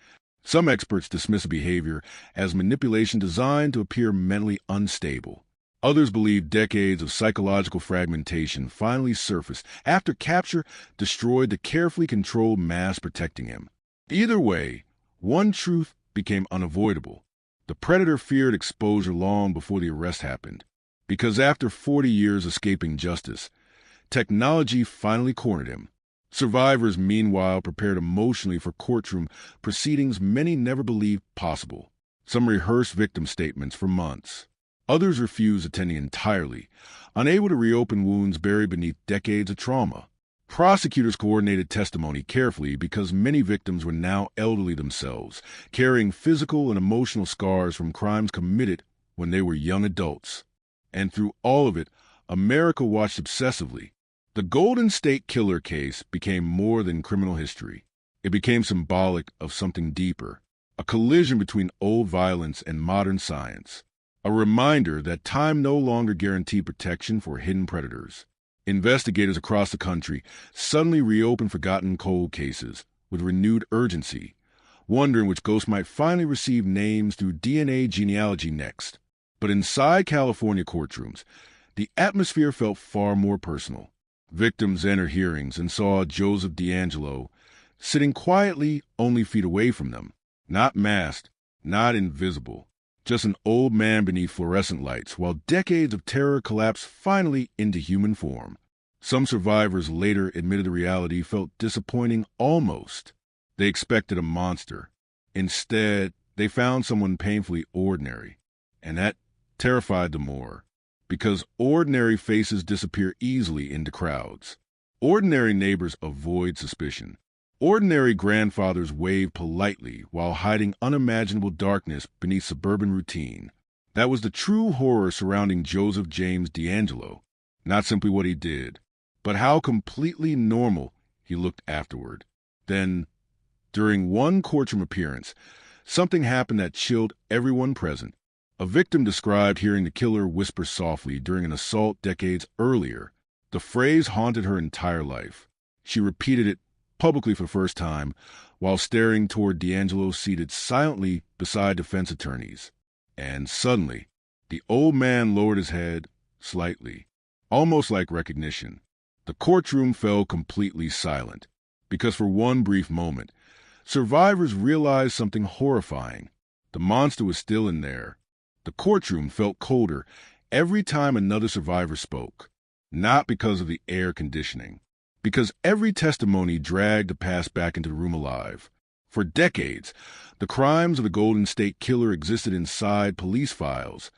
Some experts dismiss the behavior as manipulation designed to appear mentally unstable. Others believe decades of psychological fragmentation finally surfaced after capture destroyed the carefully controlled mask protecting him. Either way, one truth became unavoidable. The predator feared exposure long before the arrest happened, because after 40 years escaping justice, technology finally cornered him. Survivors, meanwhile, prepared emotionally for courtroom proceedings many never believed possible. Some rehearsed victim statements for months. Others refused attending entirely, unable to reopen wounds buried beneath decades of trauma. Prosecutors coordinated testimony carefully because many victims were now elderly themselves, carrying physical and emotional scars from crimes committed when they were young adults. And through all of it, America watched obsessively. The Golden State Killer case became more than criminal history. It became symbolic of something deeper, a collision between old violence and modern science, a reminder that time no longer guaranteed protection for hidden predators. Investigators across the country suddenly reopened forgotten cold cases with renewed urgency, wondering which ghost might finally receive names through DNA genealogy next. But inside California courtrooms, the atmosphere felt far more personal. Victims entered hearings and saw Joseph DeAngelo sitting quietly only feet away from them, not masked, not invisible, just an old man beneath fluorescent lights, while decades of terror collapsed finally into human form. Some survivors later admitted the reality felt disappointing almost. They expected a monster. Instead, they found someone painfully ordinary, and that terrified them more, because ordinary faces disappear easily into crowds. Ordinary neighbors avoid suspicion. Ordinary grandfathers wave politely while hiding unimaginable darkness beneath suburban routine. That was the true horror surrounding Joseph James DeAngelo. Not simply what he did, but how completely normal he looked afterward. Then, during one courtroom appearance, something happened that chilled everyone present. A victim described hearing the killer whisper softly during an assault decades earlier. The phrase haunted her entire life. She repeated it publicly for the first time, while staring toward DeAngelo seated silently beside defense attorneys. And suddenly, the old man lowered his head slightly, almost like recognition. The courtroom fell completely silent, because for one brief moment, survivors realized something horrifying. The monster was still in there. The courtroom felt colder every time another survivor spoke, not because of the air conditioning, because every testimony dragged the past back into the room alive. For decades, the crimes of the Golden State Killer existed inside police files,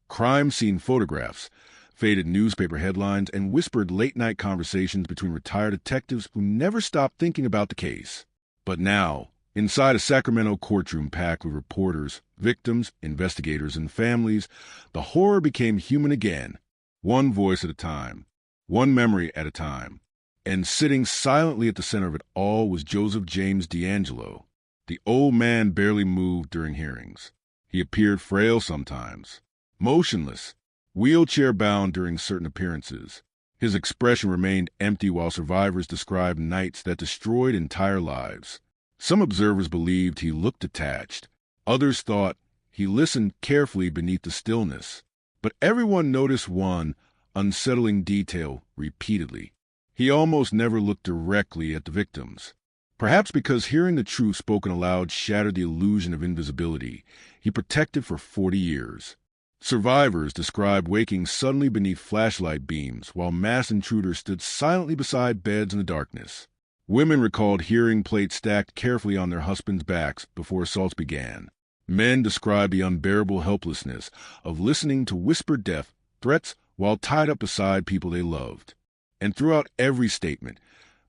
crime scene photographs, faded newspaper headlines, and whispered late-night conversations between retired detectives who never stopped thinking about the case. But now, inside a Sacramento courtroom packed with reporters, victims, investigators, and families, the horror became human again, one voice at a time, one memory at a time. And sitting silently at the center of it all was Joseph James DeAngelo. The old man barely moved during hearings. He appeared frail sometimes, motionless, wheelchair-bound during certain appearances. His expression remained empty while survivors described nights that destroyed entire lives. Some observers believed he looked detached. Others thought he listened carefully beneath the stillness. But everyone noticed one unsettling detail repeatedly. He almost never looked directly at the victims. Perhaps because hearing the truth spoken aloud shattered the illusion of invisibility he protected for 40 years. Survivors described waking suddenly beneath flashlight beams while masked intruders stood silently beside beds in the darkness. Women recalled hearing plates stacked carefully on their husbands' backs before assaults began. Men described the unbearable helplessness of listening to whispered death threats while tied up beside people they loved. And throughout every statement,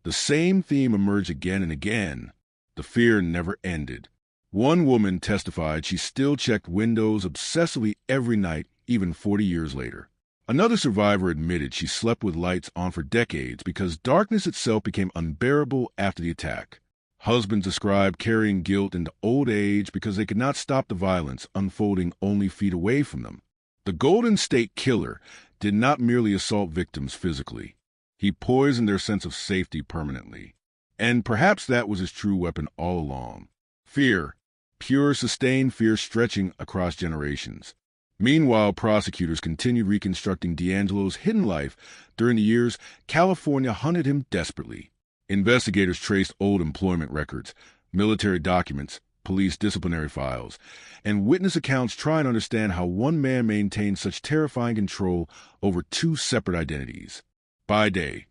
the same theme emerged again and again. The fear never ended. One woman testified she still checked windows obsessively every night, even 40 years later. Another survivor admitted she slept with lights on for decades because darkness itself became unbearable after the attack. Husbands described carrying guilt into old age because they could not stop the violence unfolding only feet away from them. The Golden State Killer did not merely assault victims physically. He poisoned their sense of safety permanently. And perhaps that was his true weapon all along. Fear. Pure, sustained fear stretching across generations. Meanwhile, prosecutors continued reconstructing DeAngelo's hidden life. During the years, California hunted him desperately. Investigators traced old employment records, military documents, police disciplinary files, and witness accounts trying to understand how one man maintained such terrifying control over two separate identities. By day,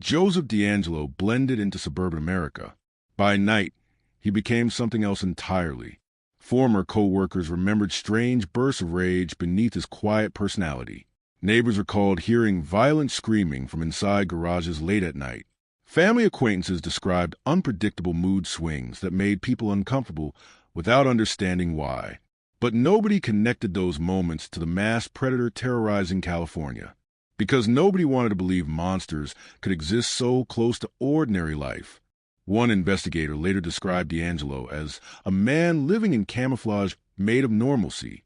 Joseph DeAngelo blended into suburban America. By night, he became something else entirely. Former co-workers remembered strange bursts of rage beneath his quiet personality. Neighbors recalled hearing violent screaming from inside garages late at night. Family acquaintances described unpredictable mood swings that made people uncomfortable without understanding why. But nobody connected those moments to the mass predator terrorizing California, because nobody wanted to believe monsters could exist so close to ordinary life. One investigator later described D'Angelo as a man living in camouflage made of normalcy.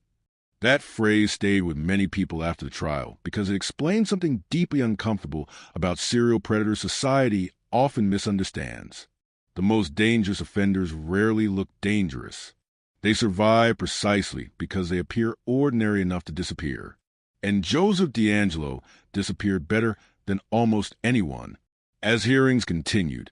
That phrase stayed with many people after the trial because it explained something deeply uncomfortable about serial predator society often misunderstands. The most dangerous offenders rarely look dangerous. They survive precisely because they appear ordinary enough to disappear. And Joseph D'Angelo disappeared better than almost anyone. As hearings continued,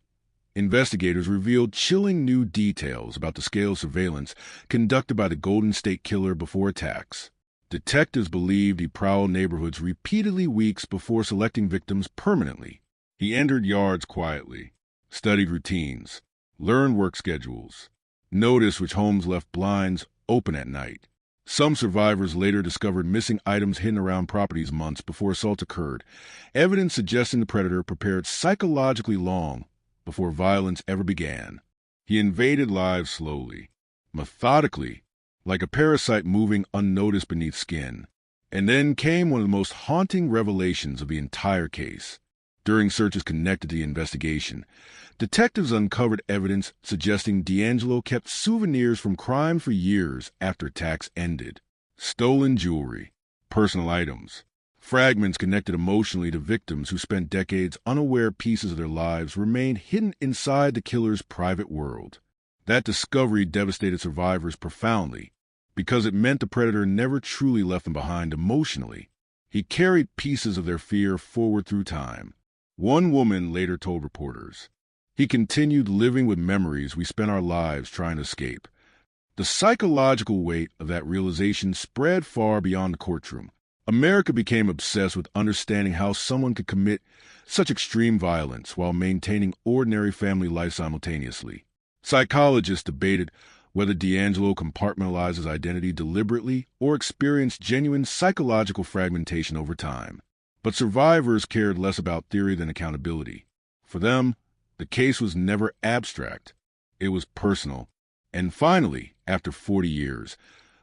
investigators revealed chilling new details about the scale of surveillance conducted by the Golden State Killer before attacks. Detectives believed he prowled neighborhoods repeatedly weeks before selecting victims permanently. He entered yards quietly, studied routines, learned work schedules, noticed which homes left blinds open at night. Some survivors later discovered missing items hidden around properties months before assault occurred, evidence suggesting the predator prepared psychologically long before violence ever began. He invaded lives slowly, methodically, like a parasite moving unnoticed beneath skin. And then came one of the most haunting revelations of the entire case. During searches connected to the investigation, detectives uncovered evidence suggesting D'Angelo kept souvenirs from crime for years after attacks ended. Stolen jewelry, personal items, fragments connected emotionally to victims who spent decades unaware pieces of their lives remained hidden inside the killer's private world. That discovery devastated survivors profoundly because it meant the predator never truly left them behind emotionally. He carried pieces of their fear forward through time. One woman later told reporters, "He continued living with memories we spent our lives trying to escape." The psychological weight of that realization spread far beyond the courtroom. America became obsessed with understanding how someone could commit such extreme violence while maintaining ordinary family life simultaneously. Psychologists debated whether D'Angelo compartmentalized his identity deliberately or experienced genuine psychological fragmentation over time. But survivors cared less about theory than accountability. For them, the case was never abstract. It was personal. And finally, after 40 years,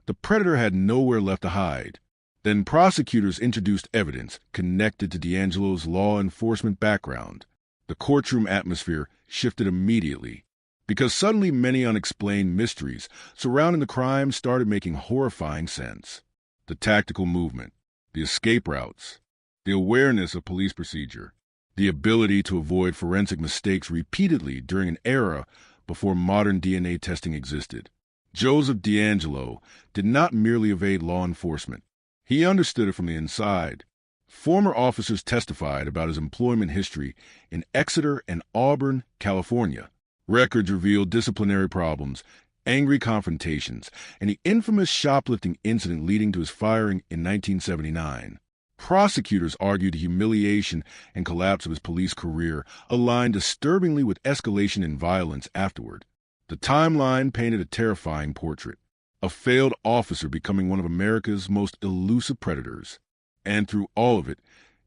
the predator had nowhere left to hide. Then prosecutors introduced evidence connected to D'Angelo's law enforcement background. The courtroom atmosphere shifted immediately, because suddenly many unexplained mysteries surrounding the crime started making horrifying sense. The tactical movement, the escape routes, the awareness of police procedure, the ability to avoid forensic mistakes repeatedly during an era before modern DNA testing existed. Joseph D'Angelo did not merely evade law enforcement. He understood it from the inside. Former officers testified about his employment history in Exeter and Auburn, California. Records revealed disciplinary problems, angry confrontations, and the infamous shoplifting incident leading to his firing in 1979. Prosecutors argued the humiliation and collapse of his police career aligned disturbingly with escalation in violence afterward. The timeline painted a terrifying portrait, a failed officer becoming one of America's most elusive predators. And through all of it,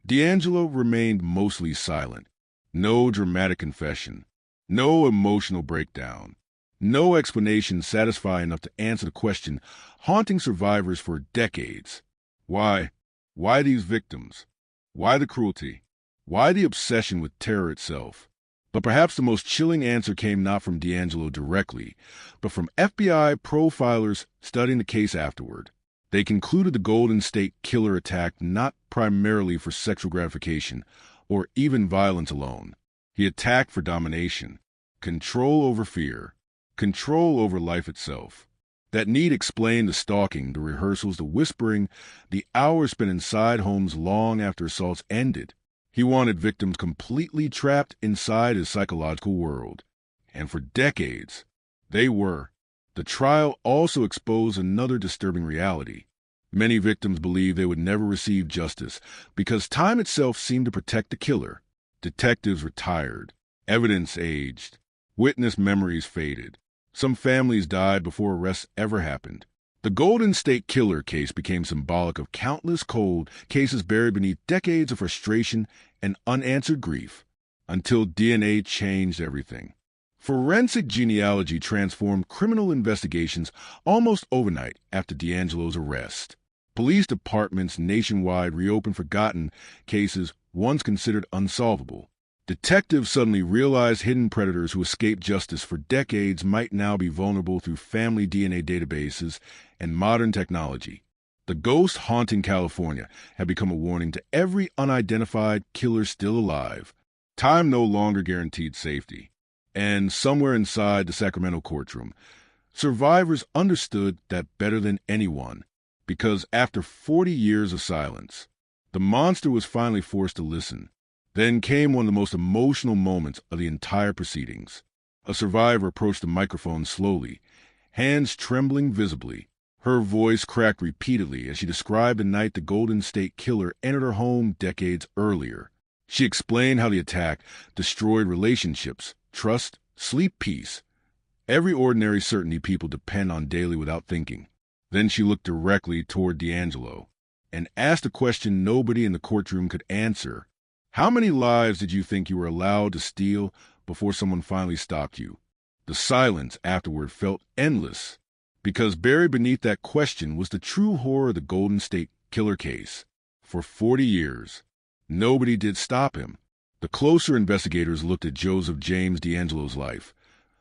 D'Angelo remained mostly silent. No dramatic confession, no emotional breakdown, no explanation satisfying enough to answer the question haunting survivors for decades. Why? Why these victims? Why the cruelty? Why the obsession with terror itself? But perhaps the most chilling answer came not from D'Angelo directly, but from FBI profilers studying the case afterward. They concluded the Golden State Killer attacked not primarily for sexual gratification or even violence alone. He attacked for domination, control over fear, control over life itself. That need explained the stalking, the rehearsals, the whispering, the hours spent inside homes long after assaults ended. He wanted victims completely trapped inside his psychological world. And for decades, they were. The trial also exposed another disturbing reality. Many victims believed they would never receive justice because time itself seemed to protect the killer. Detectives retired, evidence aged, witness memories faded. Some families died before arrests ever happened. The Golden State Killer case became symbolic of countless cold cases buried beneath decades of frustration and unanswered grief. until DNA changed everything. Forensic genealogy transformed criminal investigations almost overnight after D'Angelo's arrest. Police departments nationwide reopened forgotten cases once considered unsolvable. Detectives suddenly realized hidden predators who escaped justice for decades might now be vulnerable through family DNA databases and modern technology. The ghost haunting California had become a warning to every unidentified killer still alive. Time no longer guaranteed safety. And somewhere inside the Sacramento courtroom, survivors understood that better than anyone, because after 40 years of silence, the monster was finally forced to listen. Then came one of the most emotional moments of the entire proceedings. A survivor approached the microphone slowly, hands trembling visibly. Her voice cracked repeatedly as she described the night the Golden State Killer entered her home decades earlier. She explained how the attack destroyed relationships, trust, sleep, peace, every ordinary certainty people depend on daily without thinking. Then she looked directly toward D'Angelo and asked a question nobody in the courtroom could answer. How many lives did you think you were allowed to steal before someone finally stopped you? The silence afterward felt endless, because buried beneath that question was the true horror of the Golden State Killer case. For 40 years, nobody did stop him. The closer investigators looked at Joseph James D'Angelo's life,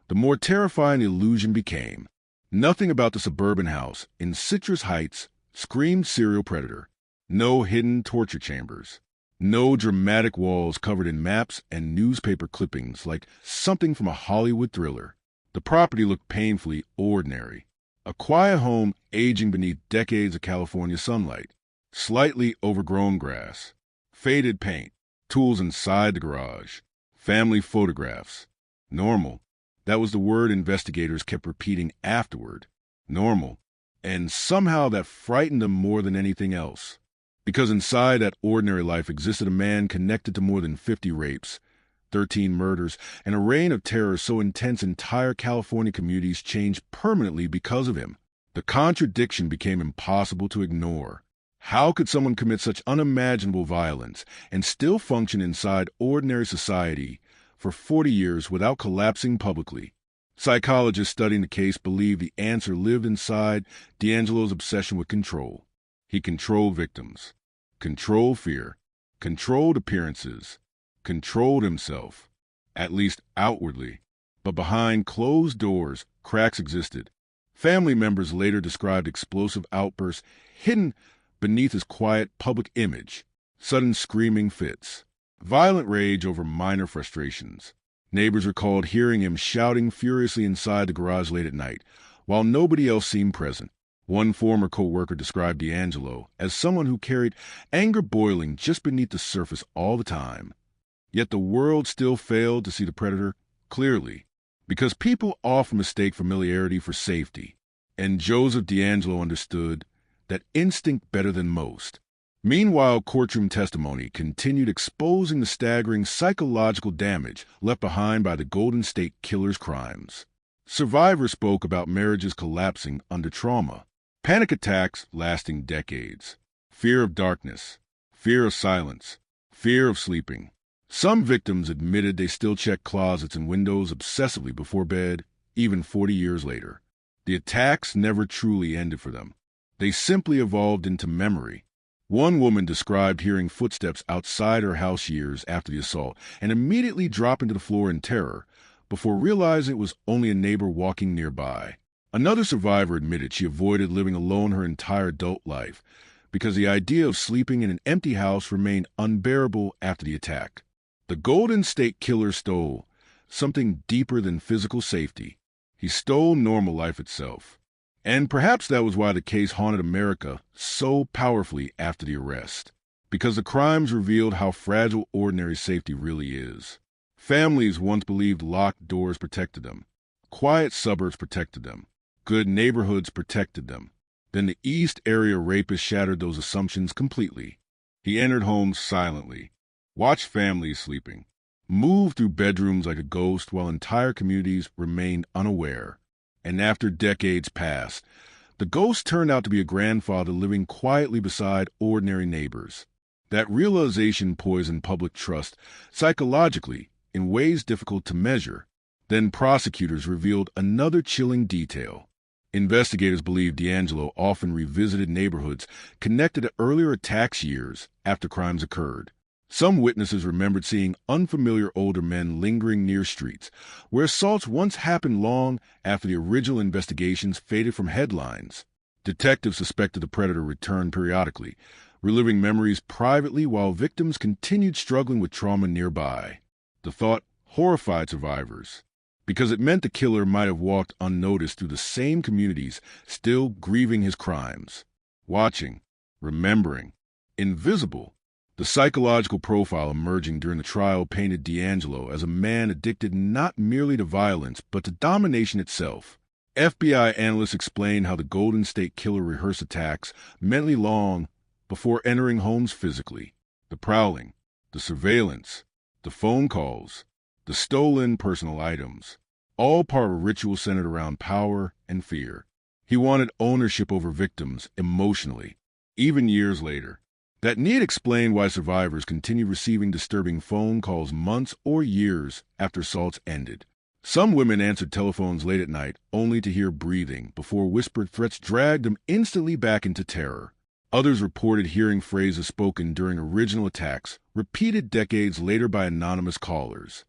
the more terrifying the illusion became. Nothing about the suburban house in Citrus Heights screamed serial predator. No hidden torture chambers. No dramatic walls covered in maps and newspaper clippings like something from a Hollywood thriller. The property looked painfully ordinary. A quiet home aging beneath decades of California sunlight. Slightly overgrown grass. Faded paint. Tools inside the garage. Family photographs. Normal. That was the word investigators kept repeating afterward. Normal. And somehow that frightened them more than anything else. Because inside that ordinary life existed a man connected to more than 50 rapes, 13 murders, and a reign of terror so intense entire California communities changed permanently because of him. The contradiction became impossible to ignore. How could someone commit such unimaginable violence and still function inside ordinary society for 40 years without collapsing publicly? Psychologists studying the case believe the answer lived inside D'Angelo's obsession with control. He controlled victims, controlled fear, controlled appearances, controlled himself, at least outwardly. But behind closed doors, cracks existed. Family members later described explosive outbursts hidden beneath his quiet public image, sudden screaming fits, violent rage over minor frustrations. Neighbors recalled hearing him shouting furiously inside the garage late at night, while nobody else seemed present. One former co-worker described D'Angelo as someone who carried anger boiling just beneath the surface all the time. Yet the world still failed to see the predator clearly, because people often mistake familiarity for safety, and Joseph D'Angelo understood that instinct better than most. Meanwhile, courtroom testimony continued exposing the staggering psychological damage left behind by the Golden State Killer's crimes. Survivors spoke about marriages collapsing under trauma, panic attacks lasting decades, fear of darkness, fear of silence, fear of sleeping. Some victims admitted they still checked closets and windows obsessively before bed, even 40 years later. The attacks never truly ended for them. They simply evolved into memory. One woman described hearing footsteps outside her house years after the assault and immediately dropping to the floor in terror before realizing it was only a neighbor walking nearby. Another survivor admitted she avoided living alone her entire adult life because the idea of sleeping in an empty house remained unbearable after the attack. The Golden State Killer stole something deeper than physical safety. He stole normal life itself. And perhaps that was why the case haunted America so powerfully after the arrest, because the crimes revealed how fragile ordinary safety really is. Families once believed locked doors protected them. Quiet suburbs protected them. Good neighborhoods protected them. Then the East Area rapist shattered those assumptions completely. He entered homes silently, watched families sleeping, moved through bedrooms like a ghost while entire communities remained unaware. And after decades passed, the ghost turned out to be a grandfather living quietly beside ordinary neighbors. That realization poisoned public trust psychologically in ways difficult to measure. Then prosecutors revealed another chilling detail. Investigators believe D'Angelo often revisited neighborhoods connected to earlier attacks years after crimes occurred. Some witnesses remembered seeing unfamiliar older men lingering near streets, where assaults once happened long after the original investigations faded from headlines. Detectives suspected the predator returned periodically, reliving memories privately while victims continued struggling with trauma nearby. The thought horrified survivors, because it meant the killer might have walked unnoticed through the same communities still grieving his crimes. Watching, remembering, invisible. The psychological profile emerging during the trial painted D'Angelo as a man addicted not merely to violence, but to domination itself. FBI analysts explained how the Golden State Killer rehearsed attacks mentally long before entering homes physically. The prowling, the surveillance, the phone calls, the stolen personal items, all part of a ritual centered around power and fear. He wanted ownership over victims emotionally, even years later. That need explained why survivors continued receiving disturbing phone calls months or years after assaults ended. Some women answered telephones late at night only to hear breathing before whispered threats dragged them instantly back into terror. Others reported hearing phrases spoken during original attacks, repeated decades later by anonymous callers.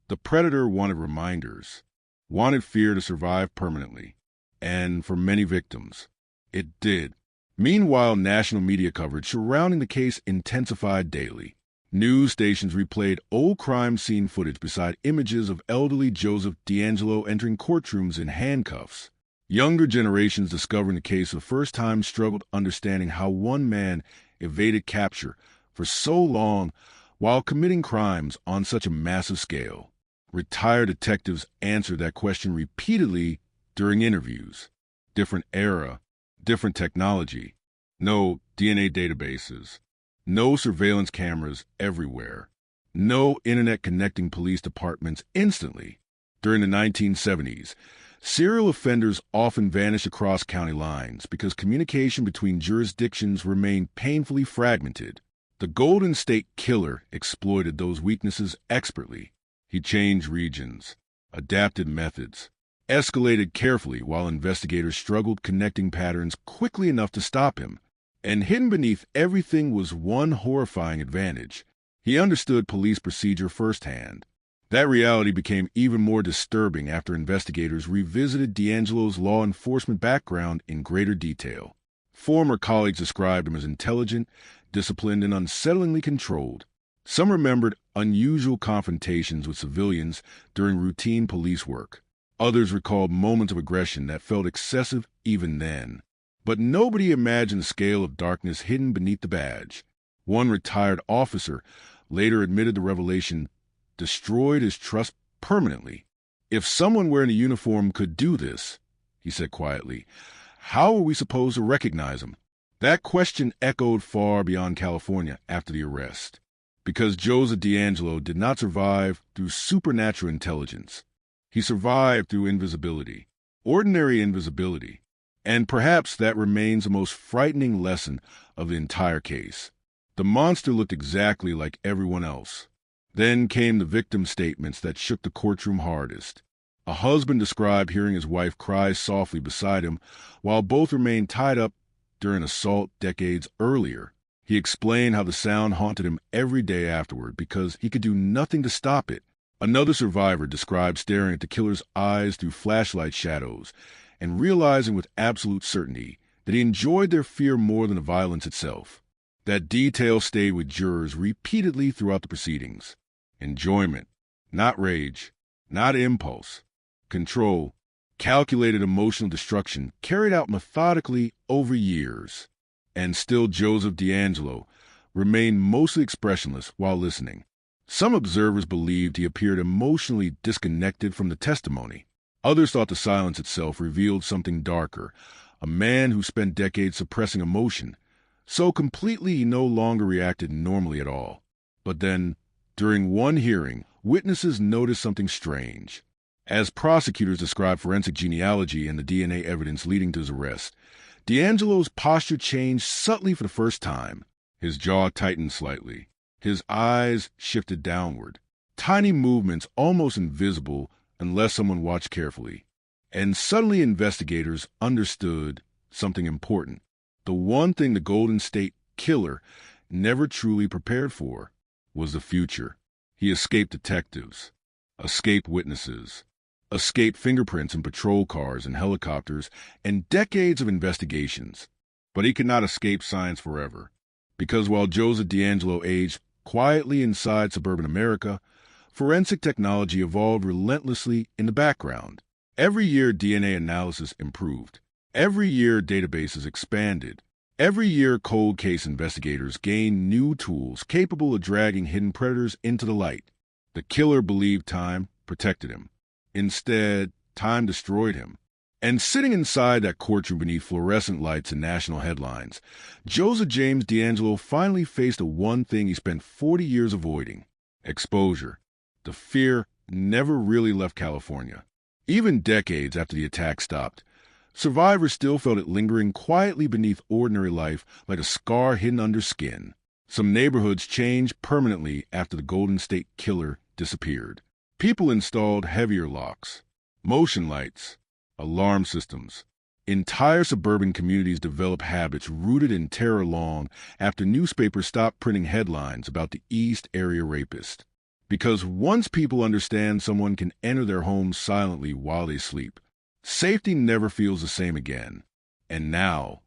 The predator wanted reminders, wanted fear to survive permanently, and for many victims, it did. Meanwhile, national media coverage surrounding the case intensified daily. News stations replayed old crime scene footage beside images of elderly Joseph D'Angelo entering courtrooms in handcuffs. Younger generations discovering the case for the first time struggled understanding how one man evaded capture for so long while committing crimes on such a massive scale. Retired detectives answered that question repeatedly during interviews. Different era, different technology, no DNA databases, no surveillance cameras everywhere, no internet connecting police departments instantly. During the 1970s, serial offenders often vanished across county lines because communication between jurisdictions remained painfully fragmented. The Golden State Killer exploited those weaknesses expertly. He changed regions, adapted methods, escalated carefully while investigators struggled connecting patterns quickly enough to stop him. And hidden beneath everything was one horrifying advantage. He understood police procedure firsthand. That reality became even more disturbing after investigators revisited D'Angelo's law enforcement background in greater detail. Former colleagues described him as intelligent, disciplined, and unsettlingly controlled. Some remembered unusual confrontations with civilians during routine police work. Others recalled moments of aggression that felt excessive even then. But nobody imagined the scale of darkness hidden beneath the badge. One retired officer later admitted the revelation destroyed his trust permanently. If someone wearing a uniform could do this, he said quietly, how are we supposed to recognize him? That question echoed far beyond California after the arrest. Because Joseph D'Angelo did not survive through supernatural intelligence. He survived through invisibility, ordinary invisibility. And perhaps that remains the most frightening lesson of the entire case. The monster looked exactly like everyone else. Then came the victim statements that shook the courtroom hardest. A husband described hearing his wife cry softly beside him while both remained tied up during assault decades earlier. He explained how the sound haunted him every day afterward because he could do nothing to stop it. Another survivor described staring at the killer's eyes through flashlight shadows and realizing with absolute certainty that he enjoyed their fear more than the violence itself. That detail stayed with jurors repeatedly throughout the proceedings. Enjoyment, not rage, not impulse. Control, calculated emotional destruction carried out methodically over years. And still Joseph D'Angelo remained mostly expressionless while listening. Some observers believed he appeared emotionally disconnected from the testimony. Others thought the silence itself revealed something darker, a man who spent decades suppressing emotion, so completely he no longer reacted normally at all. But then, during one hearing, witnesses noticed something strange. As prosecutors described forensic genealogy and the DNA evidence leading to his arrest, D'Angelo's posture changed subtly for the first time. His jaw tightened slightly. His eyes shifted downward, tiny movements almost invisible unless someone watched carefully. And suddenly investigators understood something important. The one thing the Golden State Killer never truly prepared for was the future. He escaped detectives, escaped witnesses, escaped fingerprints in patrol cars and helicopters, and decades of investigations. But he could not escape science forever, because while Joseph DeAngelo aged quietly inside suburban America, forensic technology evolved relentlessly in the background. Every year, DNA analysis improved. Every year, databases expanded. Every year, cold case investigators gained new tools capable of dragging hidden predators into the light. The killer believed time protected him. Instead, time destroyed him. And sitting inside that courtroom beneath fluorescent lights and national headlines, Joseph James DeAngelo finally faced the one thing he spent 40 years avoiding: exposure. The fear never really left California. Even decades after the attack stopped, survivors still felt it lingering quietly beneath ordinary life like a scar hidden under skin. Some neighborhoods changed permanently after the Golden State Killer disappeared. People installed heavier locks, motion lights, alarm systems. Entire suburban communities developed habits rooted in terror long after newspapers stopped printing headlines about the East Area rapist. Because once people understand someone can enter their homes silently while they sleep, safety never feels the same again. And now,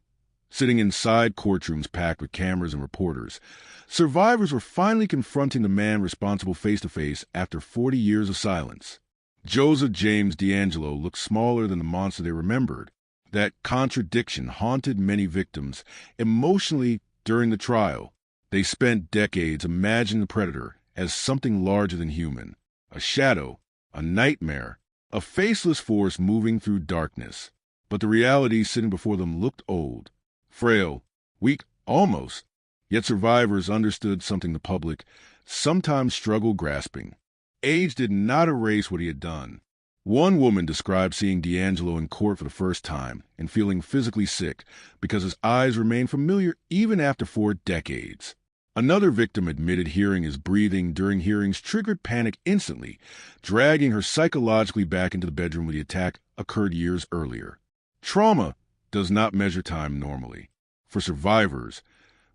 sitting inside courtrooms packed with cameras and reporters, survivors were finally confronting the man responsible face-to-face after 40 years of silence. Joseph James DeAngelo looked smaller than the monster they remembered. That contradiction haunted many victims emotionally during the trial. They spent decades imagining the predator as something larger than human, a shadow, a nightmare, a faceless force moving through darkness. But the reality sitting before them looked old, frail, weak almost. Yet survivors understood something the public sometimes struggled grasping. Age did not erase what he had done. One woman described seeing DeAngelo in court for the first time and feeling physically sick because his eyes remained familiar even after 4 decades. Another victim admitted hearing his breathing during hearings triggered panic instantly, dragging her psychologically back into the bedroom where the attack occurred years earlier. Trauma does not measure time normally. For survivors,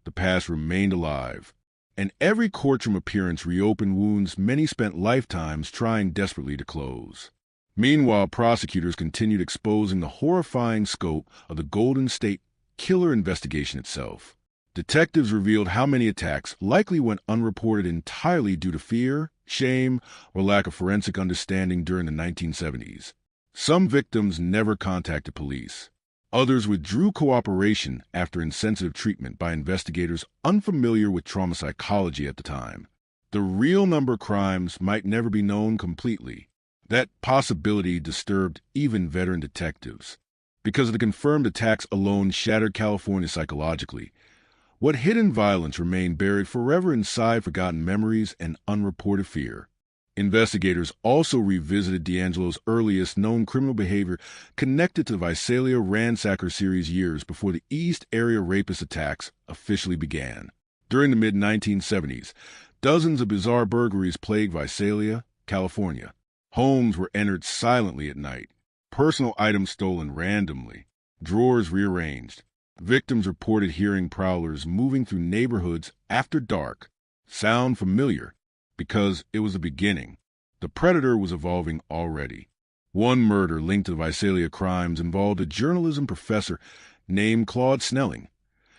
the past remained alive, and every courtroom appearance reopened wounds many spent lifetimes trying desperately to close. Meanwhile, prosecutors continued exposing the horrifying scope of the Golden State Killer investigation itself. Detectives revealed how many attacks likely went unreported entirely due to fear, shame, or lack of forensic understanding during the 1970s. Some victims never contacted police. Others withdrew cooperation after insensitive treatment by investigators unfamiliar with trauma psychology at the time. The real number of crimes might never be known completely. That possibility disturbed even veteran detectives. Because the confirmed attacks alone shattered California psychologically, what hidden violence remained buried forever inside forgotten memories and unreported fear. Investigators also revisited DeAngelo's earliest known criminal behavior connected to the Visalia ransacker series years before the East Area rapist attacks officially began. During the mid-1970s, dozens of bizarre burglaries plagued Visalia, California. Homes were entered silently at night, personal items stolen randomly, drawers rearranged. Victims reported hearing prowlers moving through neighborhoods after dark. Sound familiar? Because it was the beginning. The predator was evolving already. One murder linked to the Visalia crimes involved a journalism professor named Claude Snelling,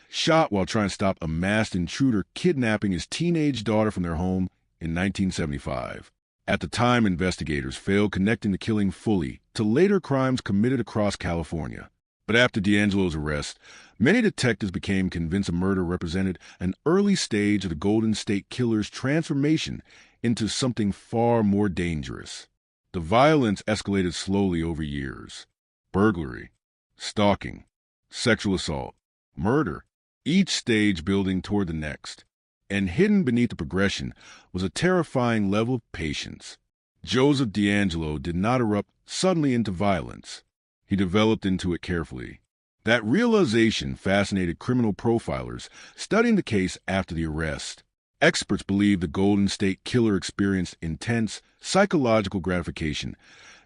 shot while trying to stop a masked intruder kidnapping his teenage daughter from their home in 1975. At the time, investigators failed connecting the killing fully to later crimes committed across California. But after DeAngelo's arrest, many detectives became convinced a murder represented an early stage of the Golden State Killer's transformation into something far more dangerous. The violence escalated slowly over years. Burglary, stalking, sexual assault, murder, each stage building toward the next. And hidden beneath the progression was a terrifying level of patience. Joseph DeAngelo did not erupt suddenly into violence. He developed into it carefully. That realization fascinated criminal profilers studying the case after the arrest. Experts believe the Golden State Killer experienced intense psychological gratification,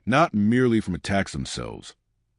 not merely from attacks themselves,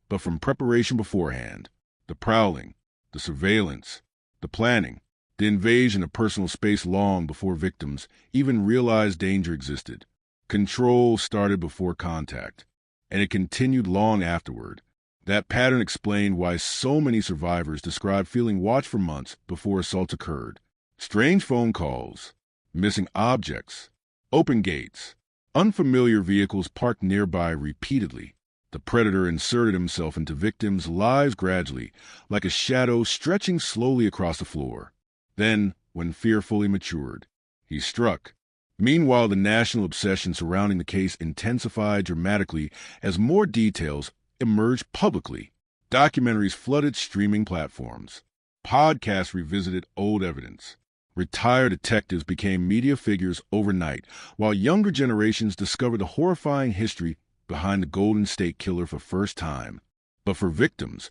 but from preparation beforehand, the prowling, the surveillance, the planning, the invasion of personal space long before victims even realized danger existed. Control started before contact, and it continued long afterward. That pattern explained why so many survivors described feeling watched for months before assaults occurred. Strange phone calls, missing objects, open gates, unfamiliar vehicles parked nearby repeatedly. The predator inserted himself into victims' lives gradually, like a shadow stretching slowly across the floor. Then, when fear fully matured, he struck. Meanwhile, the national obsession surrounding the case intensified dramatically as more details emerged publicly. Documentaries flooded streaming platforms. Podcasts revisited old evidence. Retired detectives became media figures overnight, while younger generations discovered the horrifying history behind the Golden State Killer for the first time. But for victims,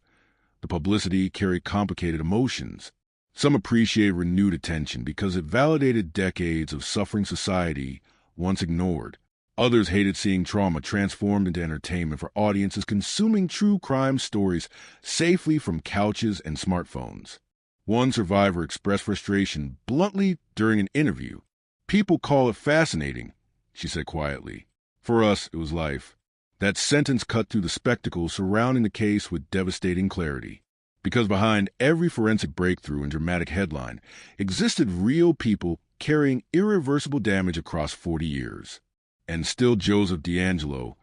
the publicity carried complicated emotions. Some appreciated renewed attention because it validated decades of suffering society once ignored. Others hated seeing trauma transformed into entertainment for audiences consuming true crime stories safely from couches and smartphones. One survivor expressed frustration bluntly during an interview. "People call it fascinating," she said quietly. "For us, it was life." That sentence cut through the spectacle surrounding the case with devastating clarity. Because behind every forensic breakthrough and dramatic headline existed real people carrying irreversible damage across 40 years. And still Joseph DeAngelo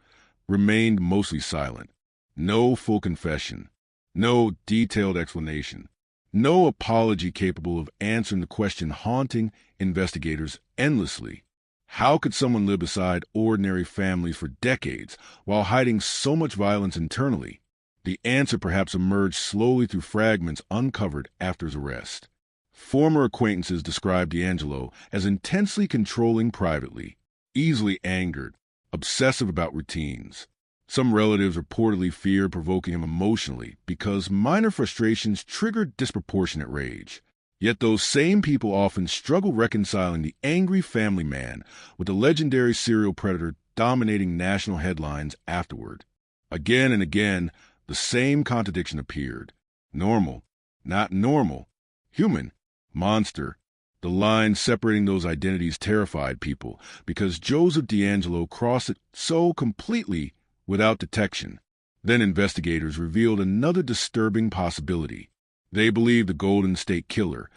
remained mostly silent. No full confession. No detailed explanation. No apology capable of answering the question haunting investigators endlessly. How could someone live beside ordinary families for decades while hiding so much violence internally? The answer perhaps emerged slowly through fragments uncovered after his arrest. Former acquaintances described DeAngelo as intensely controlling privately, easily angered, obsessive about routines. Some relatives reportedly feared provoking him emotionally because minor frustrations triggered disproportionate rage. Yet those same people often struggle reconciling the angry family man with the legendary serial predator dominating national headlines afterward. Again and again, the same contradiction appeared. Normal, not normal. Human, monster. The line separating those identities terrified people because Joseph DeAngelo crossed it so completely without detection. Then investigators revealed another disturbing possibility. They believed the Golden State Killer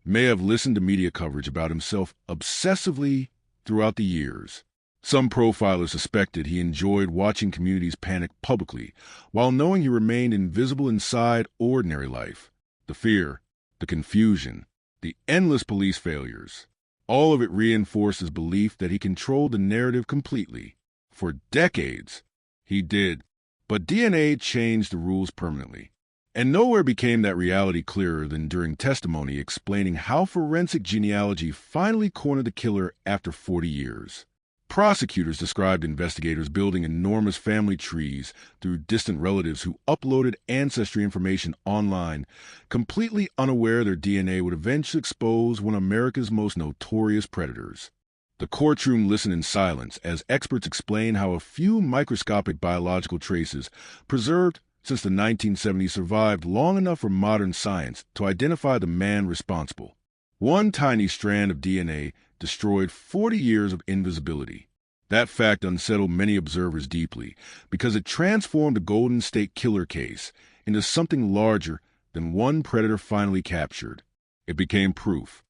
may have listened to media coverage about himself obsessively throughout the years. Some profilers suspected he enjoyed watching communities panic publicly, while knowing he remained invisible inside ordinary life. The fear, the confusion, the endless police failures, all of it reinforced his belief that he controlled the narrative completely. For decades, he did, but DNA changed the rules permanently. And nowhere became that reality clearer than during testimony explaining how forensic genealogy finally cornered the killer after 40 years. Prosecutors described investigators building enormous family trees through distant relatives who uploaded ancestry information online, completely unaware their DNA would eventually expose one of America's most notorious predators. The courtroom listened in silence as experts explained how a few microscopic biological traces preserved since the 1970s survived long enough for modern science to identify the man responsible. One tiny strand of DNA destroyed 40 years of invisibility. That fact unsettled many observers deeply because it transformed the Golden State Killer case into something larger than one predator finally captured. It became proof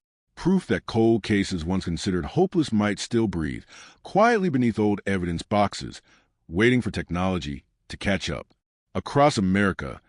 that cold cases once considered hopeless might still breathe, quietly beneath old evidence boxes, waiting for technology to catch up. Across America,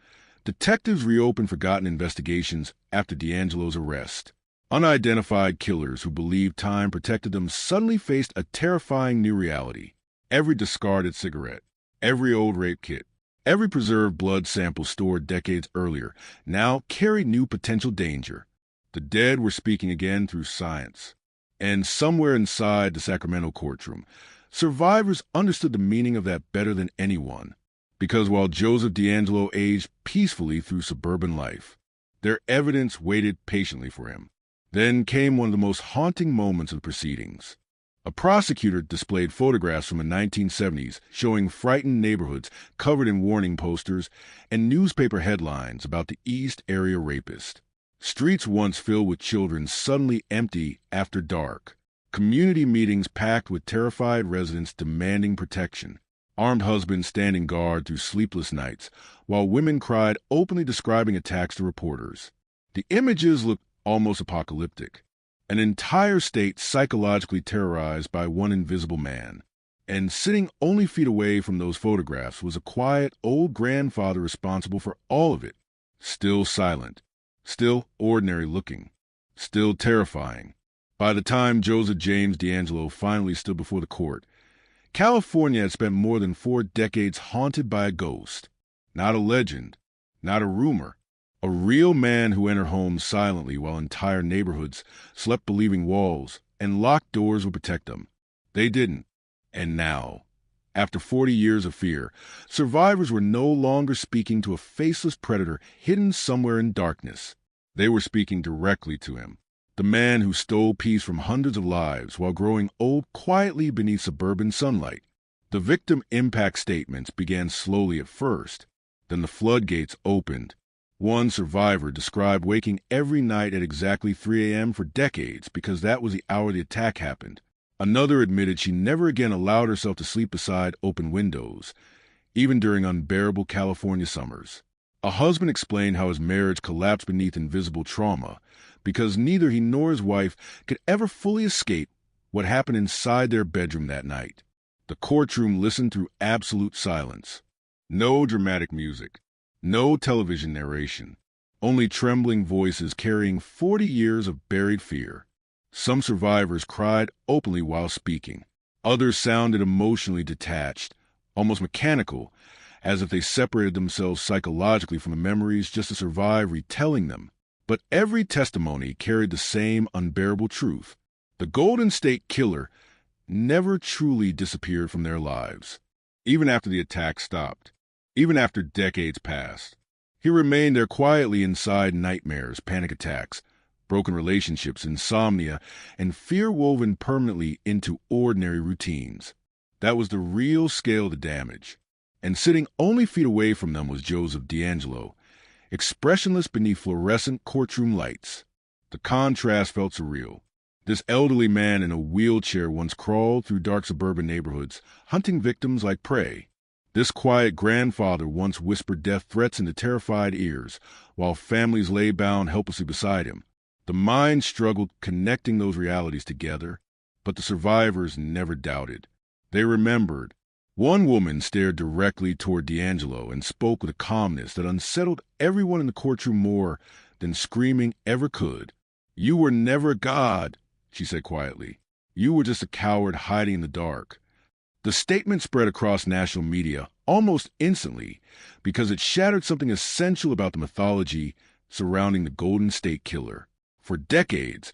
detectives reopened forgotten investigations after DeAngelo's arrest. Unidentified killers who believed time protected them suddenly faced a terrifying new reality. Every discarded cigarette, every old rape kit, every preserved blood sample stored decades earlier now carried new potential danger. The dead were speaking again through science. And somewhere inside the Sacramento courtroom, survivors understood the meaning of that better than anyone. Because while Joseph DeAngelo aged peacefully through suburban life, their evidence waited patiently for him. Then came one of the most haunting moments of the proceedings. A prosecutor displayed photographs from the 1970s showing frightened neighborhoods covered in warning posters and newspaper headlines about the East Area rapist. Streets once filled with children suddenly empty after dark. Community meetings packed with terrified residents demanding protection. Armed husbands standing guard through sleepless nights, while women cried, openly describing attacks to reporters. The images looked almost apocalyptic. An entire state psychologically terrorized by one invisible man. And sitting only feet away from those photographs was a quiet old grandfather responsible for all of it. Still silent. Still ordinary looking. Still terrifying. By the time Joseph James DeAngelo finally stood before the court, California had spent more than 4 decades haunted by a ghost. Not a legend. Not a rumor. A real man who entered homes silently while entire neighborhoods slept believing walls and locked doors would protect them. They didn't. And now, after 40 years of fear, survivors were no longer speaking to a faceless predator hidden somewhere in darkness. They were speaking directly to him. The man who stole peace from hundreds of lives while growing old quietly beneath suburban sunlight. The victim impact statements began slowly at first. Then the floodgates opened. One survivor described waking every night at exactly 3 a.m. for decades because that was the hour the attack happened. Another admitted she never again allowed herself to sleep beside open windows, even during unbearable California summers. A husband explained how his marriage collapsed beneath invisible trauma because neither he nor his wife could ever fully escape what happened inside their bedroom that night. The courtroom listened through absolute silence. No dramatic music. No television narration, only trembling voices carrying 40 years of buried fear. Some survivors cried openly while speaking. Others sounded emotionally detached, almost mechanical, as if they separated themselves psychologically from the memories just to survive retelling them. But every testimony carried the same unbearable truth. The Golden State Killer never truly disappeared from their lives, even after the attack stopped. Even after decades passed, he remained there quietly inside nightmares, panic attacks, broken relationships, insomnia, and fear woven permanently into ordinary routines. That was the real scale of the damage. And sitting only feet away from them was Joseph DeAngelo, expressionless beneath fluorescent courtroom lights. The contrast felt surreal. This elderly man in a wheelchair once crawled through dark suburban neighborhoods, hunting victims like prey. This quiet grandfather once whispered death threats into terrified ears, while families lay bound helplessly beside him. The mind struggled connecting those realities together, but the survivors never doubted. They remembered. One woman stared directly toward DeAngelo and spoke with a calmness that unsettled everyone in the courtroom more than screaming ever could. "You were never God," she said quietly. "You were just a coward hiding in the dark." The statement spread across national media almost instantly because it shattered something essential about the mythology surrounding the Golden State Killer. For decades,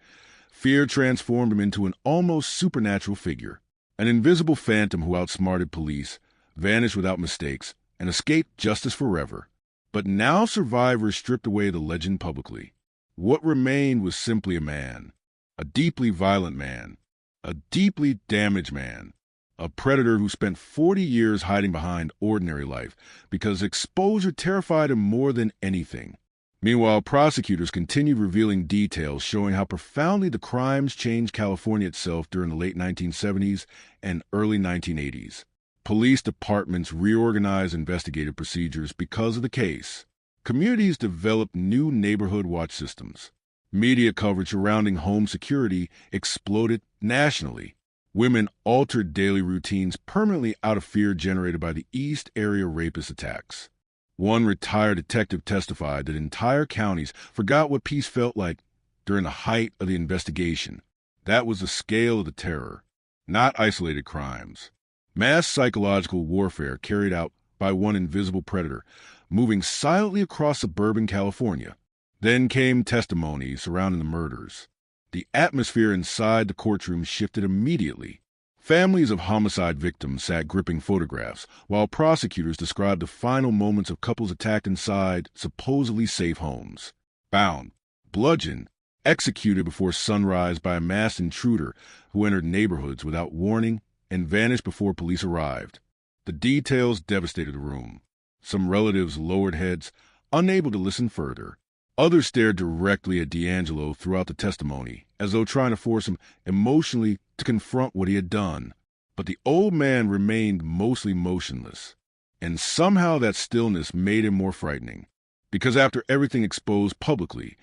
fear transformed him into an almost supernatural figure, an invisible phantom who outsmarted police, vanished without mistakes, and escaped justice forever. But now survivors stripped away the legend publicly. What remained was simply a man, a deeply violent man, a deeply damaged man. A predator who spent 40 years hiding behind ordinary life because exposure terrified him more than anything. Meanwhile, prosecutors continued revealing details showing how profoundly the crimes changed California itself during the late 1970s and early 1980s. Police departments reorganized investigative procedures because of the case. Communities developed new neighborhood watch systems. Media coverage surrounding home security exploded nationally. Women altered daily routines permanently out of fear generated by the East Area rapist attacks. One retired detective testified that entire counties forgot what peace felt like during the height of the investigation. That was the scale of the terror, not isolated crimes. Mass psychological warfare carried out by one invisible predator, moving silently across suburban California. Then came testimony surrounding the murders. The atmosphere inside the courtroom shifted immediately. Families of homicide victims sat gripping photographs, while prosecutors described the final moments of couples attacked inside supposedly safe homes. Bound, bludgeoned, executed before sunrise by a masked intruder who entered neighborhoods without warning and vanished before police arrived. The details devastated the room. Some relatives lowered heads, unable to listen further. Others stared directly at D'Angelo throughout the testimony, as though trying to force him emotionally to confront what he had done. But the old man remained mostly motionless, and somehow that stillness made him more frightening. Because after everything exposed publicly,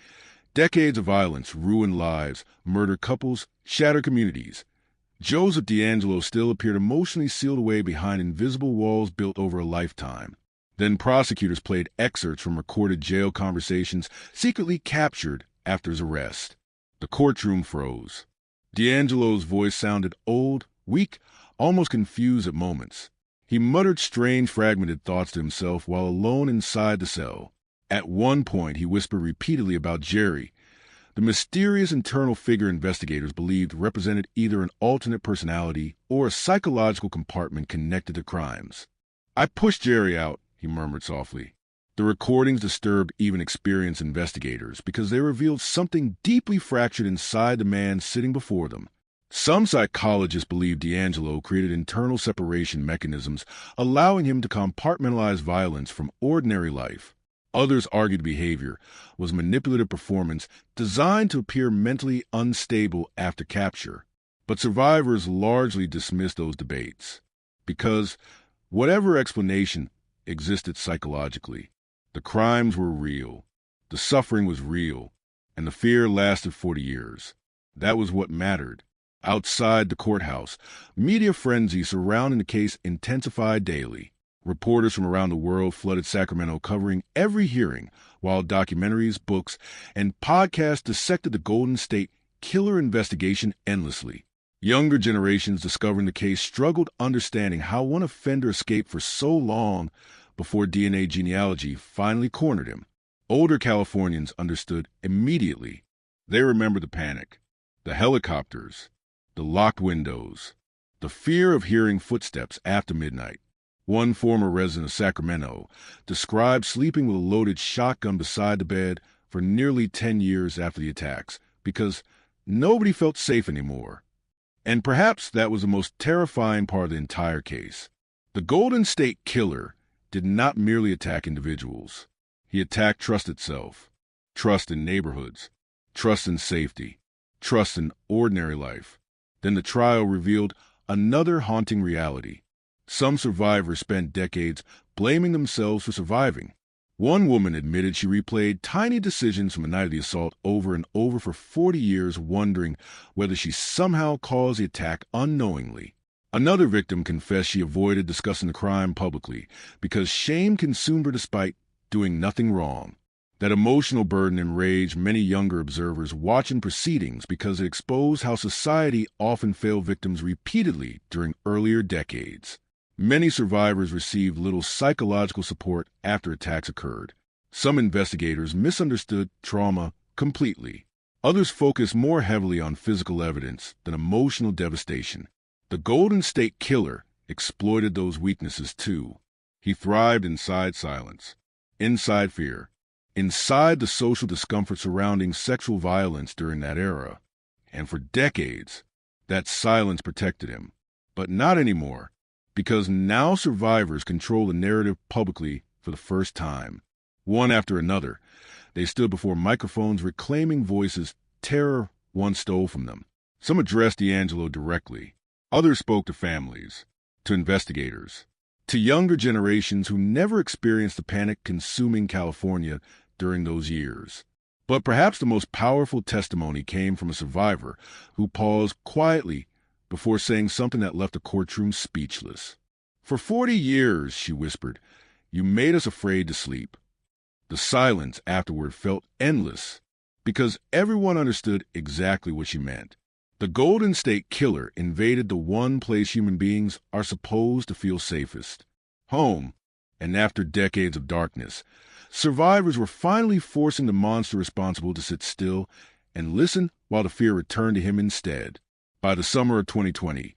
decades of violence ruined lives, murdered couples, shattered communities, Joseph D'Angelo still appeared emotionally sealed away behind invisible walls built over a lifetime. Then prosecutors played excerpts from recorded jail conversations secretly captured after his arrest. The courtroom froze. D'Angelo's voice sounded old, weak, almost confused at moments. He muttered strange, fragmented thoughts to himself while alone inside the cell. At one point, he whispered repeatedly about Jerry, the mysterious internal figure investigators believed represented either an alternate personality or a psychological compartment connected to crimes. "I pushed Jerry out," he murmured softly. The recordings disturbed even experienced investigators because they revealed something deeply fractured inside the man sitting before them. Some psychologists believe D'Angelo created internal separation mechanisms, allowing him to compartmentalize violence from ordinary life. Others argued behavior was manipulative performance designed to appear mentally unstable after capture. But survivors largely dismissed those debates because whatever explanation existed psychologically, the crimes were real, the suffering was real, and the fear lasted 40 years. That was what mattered. Outside the courthouse, media frenzy surrounding the case intensified daily. Reporters from around the world flooded Sacramento covering every hearing, while documentaries, books, and podcasts dissected the Golden State killer investigation endlessly. Younger generations discovering the case struggled understanding how one offender escaped for so long before DNA genealogy finally cornered him. Older Californians understood immediately. They remembered the panic, the helicopters, the locked windows, the fear of hearing footsteps after midnight. One former resident of Sacramento described sleeping with a loaded shotgun beside the bed for nearly 10 years after the attacks because nobody felt safe anymore. And perhaps that was the most terrifying part of the entire case. The Golden State Killer did not merely attack individuals. He attacked trust itself, trust in neighborhoods, trust in safety, trust in ordinary life. Then the trial revealed another haunting reality. Some survivors spent decades blaming themselves for surviving. One woman admitted she replayed tiny decisions from the night of the assault over and over for 40 years, wondering whether she somehow caused the attack unknowingly. Another victim confessed she avoided discussing the crime publicly because shame consumed her despite doing nothing wrong. That emotional burden enraged many younger observers watching proceedings because it exposed how society often failed victims repeatedly during earlier decades. Many survivors received little psychological support after attacks occurred. Some investigators misunderstood trauma completely. Others focused more heavily on physical evidence than emotional devastation. The Golden State Killer exploited those weaknesses too. He thrived inside silence, inside fear, inside the social discomfort surrounding sexual violence during that era. And for decades, that silence protected him. But not anymore. Because now survivors control the narrative publicly for the first time. One after another, they stood before microphones reclaiming voices terror once stole from them. Some addressed D'Angelo directly. Others spoke to families, to investigators, to younger generations who never experienced the panic consuming California during those years. But perhaps the most powerful testimony came from a survivor who paused quietly before saying something that left the courtroom speechless. "For 40 years, she whispered, you made us afraid to sleep." The silence afterward felt endless because everyone understood exactly what she meant. The Golden State Killer invaded the one place human beings are supposed to feel safest, home. And after decades of darkness, survivors were finally forcing the monster responsible to sit still and listen while the fear returned to him instead. By the summer of 2020,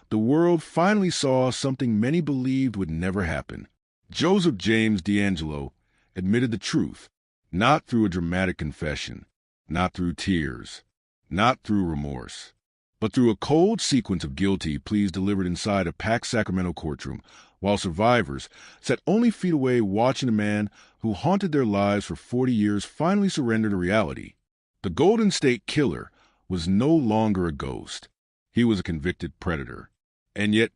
the world finally saw something many believed would never happen. Joseph James D'Angelo admitted the truth, not through a dramatic confession, not through tears, not through remorse, but through a cold sequence of guilty pleas delivered inside a packed Sacramento courtroom, while survivors sat only feet away watching a man who haunted their lives for 40 years finally surrender to reality. The Golden State Killer was no longer a ghost. He was a convicted predator. And yet,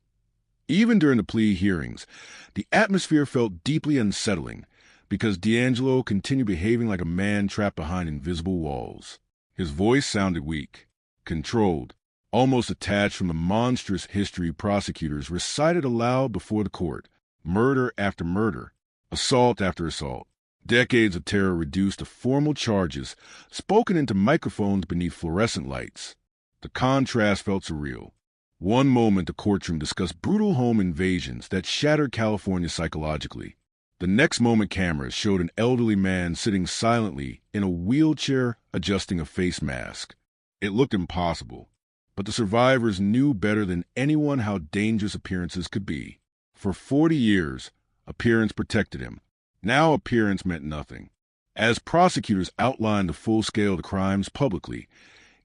even during the plea hearings, the atmosphere felt deeply unsettling because D'Angelo continued behaving like a man trapped behind invisible walls. His voice sounded weak, controlled, almost detached from the monstrous history prosecutors recited aloud before the court. Murder after murder, assault after assault, decades of terror reduced to formal charges spoken into microphones beneath fluorescent lights. The contrast felt surreal. One moment the courtroom discussed brutal home invasions that shattered California psychologically. The next moment cameras showed an elderly man sitting silently in a wheelchair adjusting a face mask. It looked impossible, but the survivors knew better than anyone how dangerous appearances could be. For 40 years, appearance protected him. Now appearance meant nothing. As prosecutors outlined the full scale of the crimes publicly,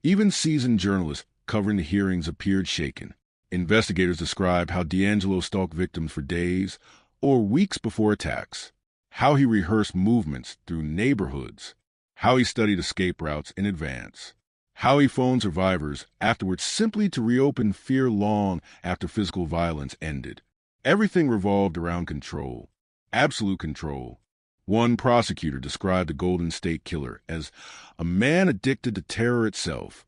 even seasoned journalists covering the hearings appeared shaken. Investigators described how D'Angelo stalked victims for days or weeks before attacks, how he rehearsed movements through neighborhoods, how he studied escape routes in advance, how he phoned survivors afterwards simply to reopen fear long after physical violence ended. Everything revolved around control, absolute control. One prosecutor described the Golden State Killer as a man addicted to terror itself.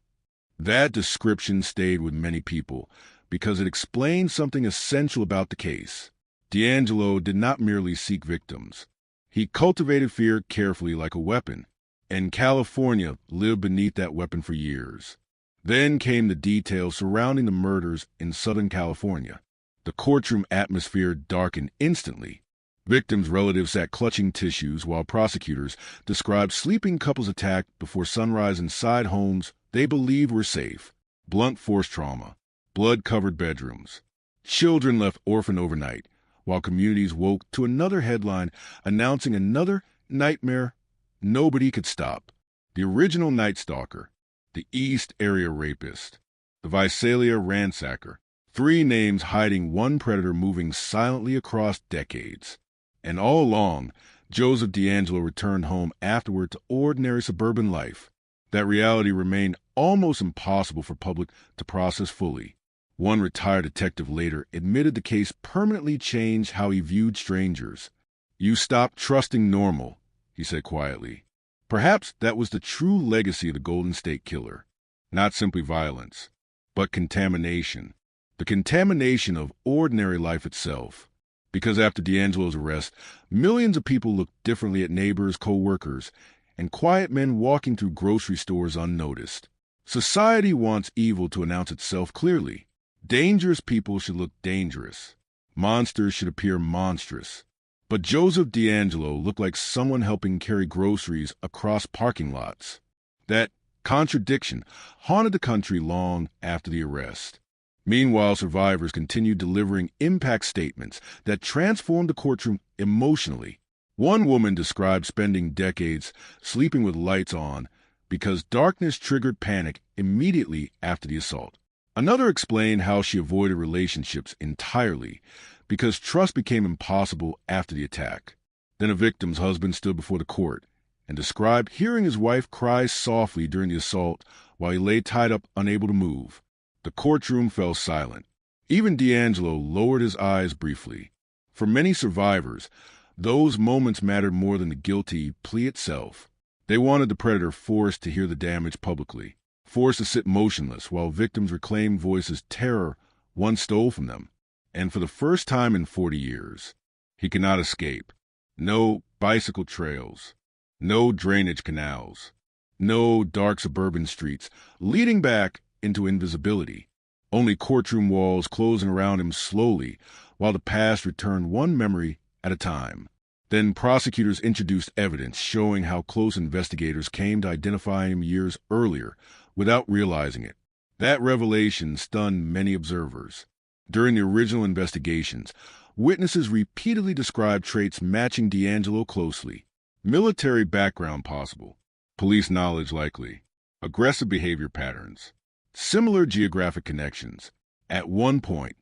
That description stayed with many people because it explained something essential about the case. D'Angelo did not merely seek victims. He cultivated fear carefully like a weapon, and California lived beneath that weapon for years. Then came the details surrounding the murders in Southern California. The courtroom atmosphere darkened instantly. Victims' relatives sat clutching tissues while prosecutors described sleeping couples attacked before sunrise inside homes they believed were safe. Blunt force trauma, blood-covered bedrooms. Children left orphaned overnight, while communities woke to another headline announcing another nightmare nobody could stop. The original Night Stalker, the East Area Rapist, the Visalia Ransacker. 3 names hiding one predator moving silently across decades. And all along, Joseph D'Angelo returned home afterward to ordinary suburban life. That reality remained almost impossible for public to process fully. One retired detective later admitted the case permanently changed how he viewed strangers. "You stopped trusting normal," he said quietly. Perhaps that was the true legacy of the Golden State Killer. Not simply violence, but contamination. The contamination of ordinary life itself. Because after D'Angelo's arrest, millions of people looked differently at neighbors, co-workers, and quiet men walking through grocery stores unnoticed. Society wants evil to announce itself clearly. Dangerous people should look dangerous. Monsters should appear monstrous. But Joseph D'Angelo looked like someone helping carry groceries across parking lots. That contradiction haunted the country long after the arrest. Meanwhile, survivors continued delivering impact statements that transformed the courtroom emotionally. One woman described spending decades sleeping with lights on because darkness triggered panic immediately after the assault. Another explained how she avoided relationships entirely because trust became impossible after the attack. Then a victim's husband stood before the court and described hearing his wife cry softly during the assault while he lay tied up, unable to move. The courtroom fell silent. Even D'Angelo lowered his eyes briefly. For many survivors, those moments mattered more than the guilty plea itself. They wanted the predator forced to hear the damage publicly, forced to sit motionless while victims reclaimed voices terror once stole from them. And for the first time in 40 years, he could not escape. No bicycle trails, no drainage canals, no dark suburban streets leading back into invisibility. Only courtroom walls closing around him slowly while the past returned one memory at a time. Then prosecutors introduced evidence showing how close investigators came to identify him years earlier without realizing it. That revelation stunned many observers. During the original investigations, witnesses repeatedly described traits matching D'Angelo closely. Military background possible, Police knowledge likely. Aggressive behavior patterns. Similar geographic connections. At one point,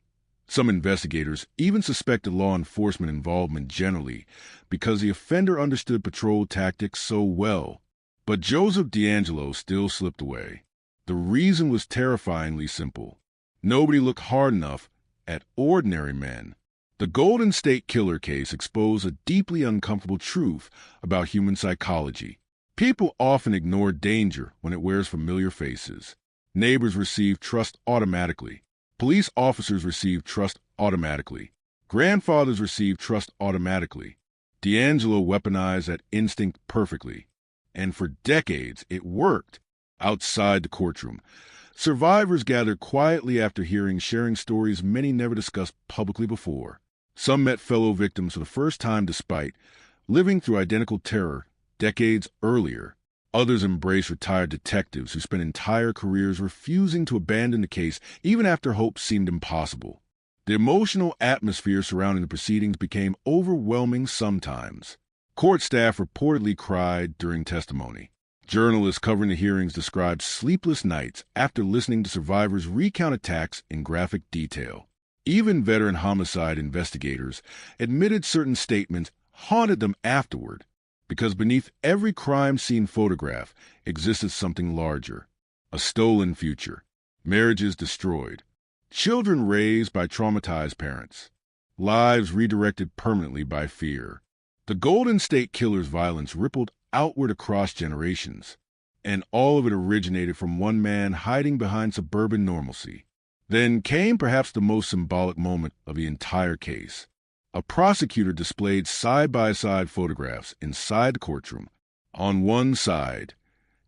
some investigators even suspected law enforcement involvement generally because the offender understood patrol tactics so well. But Joseph D'Angelo still slipped away. The reason was terrifyingly simple. Nobody looked hard enough at ordinary men. The Golden State Killer case exposed a deeply uncomfortable truth about human psychology. People often ignore danger when it wears familiar faces. Neighbors receive trust automatically. Police officers receive trust automatically. Grandfathers receive trust automatically. D'Angelo weaponized that instinct perfectly. And for decades, it worked. Outside the courtroom, survivors gathered quietly after hearings, sharing stories many never discussed publicly before. Some met fellow victims for the first time despite living through identical terror decades earlier. Others embraced retired detectives who spent entire careers refusing to abandon the case even after hope seemed impossible. The emotional atmosphere surrounding the proceedings became overwhelming sometimes. Court staff reportedly cried during testimony. Journalists covering the hearings described sleepless nights after listening to survivors recount attacks in graphic detail. Even veteran homicide investigators admitted certain statements haunted them afterward, because beneath every crime scene photograph existed something larger: a stolen future, marriages destroyed, children raised by traumatized parents, lives redirected permanently by fear. The Golden State Killer's violence rippled outward across generations, and all of it originated from one man hiding behind suburban normalcy. Then came perhaps the most symbolic moment of the entire case. A prosecutor displayed side-by-side photographs inside the courtroom. On one side,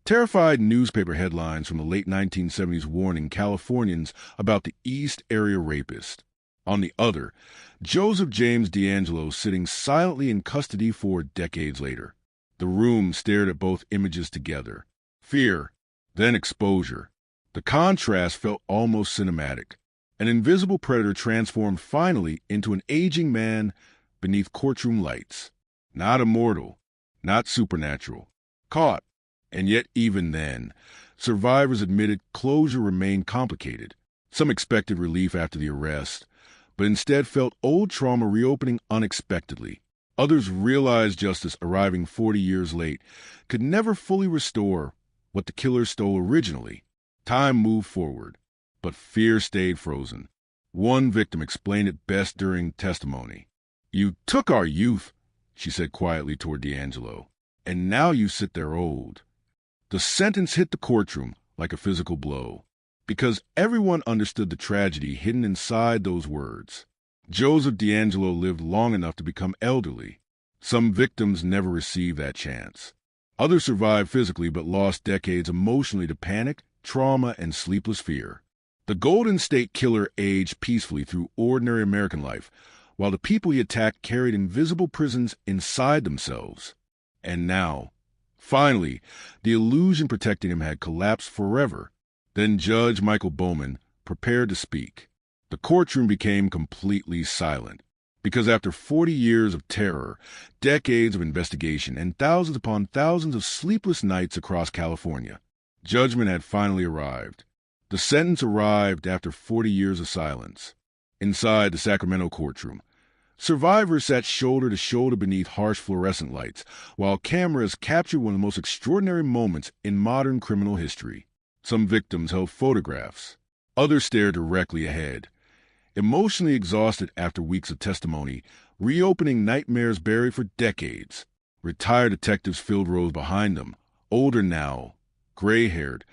terrified newspaper headlines from the late 1970s warning Californians about the East Area rapist. On the other, Joseph James D'Angelo sitting silently in custody 4 decades later. The room stared at both images together. Fear, then exposure. The contrast felt almost cinematic. An invisible predator transformed finally into an aging man beneath courtroom lights. Not immortal, not supernatural. Caught. And yet even then, survivors admitted closure remained complicated. Some expected relief after the arrest, but instead felt old trauma reopening unexpectedly. Others realized justice arriving 40 years late could never fully restore what the killer stole originally. Time moved forward, but fear stayed frozen. One victim explained it best during testimony. "You took our youth," she said quietly toward D'Angelo, "and now you sit there old." The sentence hit the courtroom like a physical blow, because everyone understood the tragedy hidden inside those words. Joseph D'Angelo lived long enough to become elderly. Some victims never received that chance. Others survived physically but lost decades emotionally to panic, trauma, and sleepless fear. The Golden State Killer aged peacefully through ordinary American life, while the people he attacked carried invisible prisons inside themselves. And now, finally, the illusion protecting him had collapsed forever. Then Judge Michael Bowman prepared to speak. The courtroom became completely silent, because after 40 years of terror, decades of investigation, and thousands upon thousands of sleepless nights across California, judgment had finally arrived. The sentence arrived after 40 years of silence. Inside the Sacramento courtroom, survivors sat shoulder to shoulder beneath harsh fluorescent lights, while cameras captured one of the most extraordinary moments in modern criminal history. Some victims held photographs. Others stared directly ahead. Emotionally exhausted after weeks of testimony, reopening nightmares buried for decades. Retired detectives filled rows behind them, older now, gray-haired,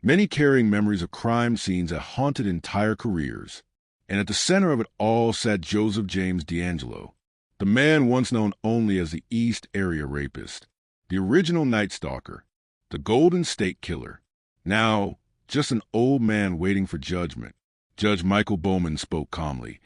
many carrying memories of crime scenes that haunted entire careers. And at the center of it all sat Joseph James D'Angelo, the man once known only as the East Area Rapist, the original Night Stalker, the Golden State Killer. Now, just an old man waiting for judgment. Judge Michael Bowman spoke calmly,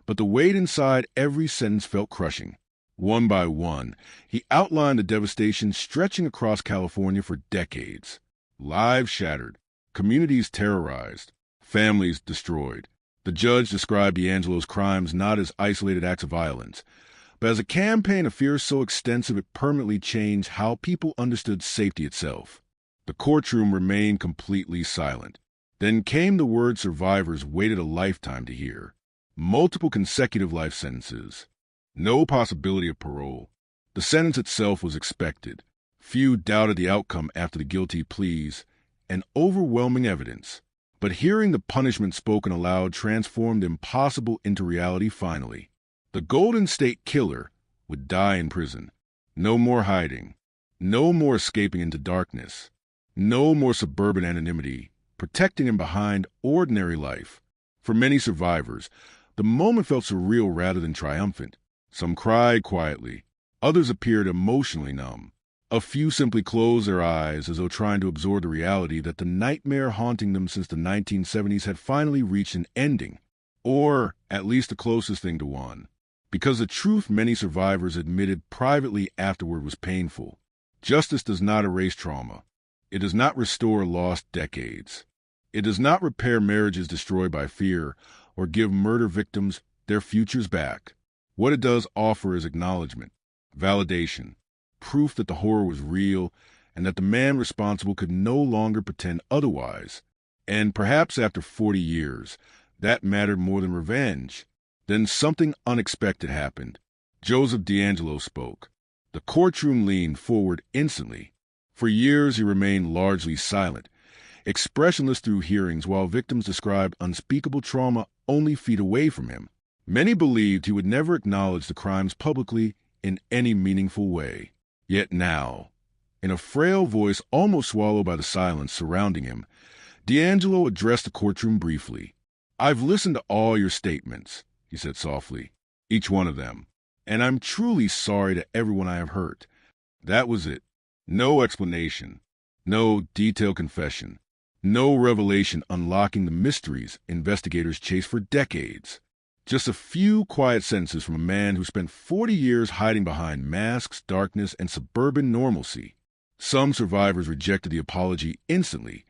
but the weight inside every sentence felt crushing. One by one, he outlined the devastation stretching across California for decades. Lives shattered, communities terrorized, families destroyed. The judge described D'Angelo's crimes not as isolated acts of violence, but as a campaign of fear so extensive it permanently changed how people understood safety itself. The courtroom remained completely silent. Then came the word survivors waited a lifetime to hear. Multiple consecutive life sentences. No possibility of parole. The sentence itself was expected. Few doubted the outcome after the guilty pleas, and overwhelming evidence. But hearing the punishment spoken aloud transformed the impossible into reality finally. The Golden State Killer would die in prison. No more hiding. No more escaping into darkness. No more suburban anonymity, protecting him behind ordinary life. For many survivors, the moment felt surreal rather than triumphant. Some cried quietly. Others appeared emotionally numb. A few simply closed their eyes as though trying to absorb the reality that the nightmare haunting them since the 1970s had finally reached an ending, or at least the closest thing to one. Because the truth many survivors admitted privately afterward was painful. Justice does not erase trauma. It does not restore lost decades. It does not repair marriages destroyed by fear or give murder victims their futures back. What it does offer is acknowledgement, validation, proof that the horror was real and that the man responsible could no longer pretend otherwise. And perhaps after 40 years, that mattered more than revenge. Then something unexpected happened. Joseph D'Angelo spoke. The courtroom leaned forward instantly. For years he remained largely silent, expressionless through hearings while victims described unspeakable trauma only feet away from him. Many believed he would never acknowledge the crimes publicly in any meaningful way. Yet now, in a frail voice almost swallowed by the silence surrounding him, D'Angelo addressed the courtroom briefly. "I've listened to all your statements," he said softly, "each one of them, and I'm truly sorry to everyone I have hurt." That was it. No explanation, no detailed confession, no revelation unlocking the mysteries investigators chased for decades. Just a few quiet sentences from a man who spent 40 years hiding behind masks, darkness, and suburban normalcy. Some survivors rejected the apology instantly,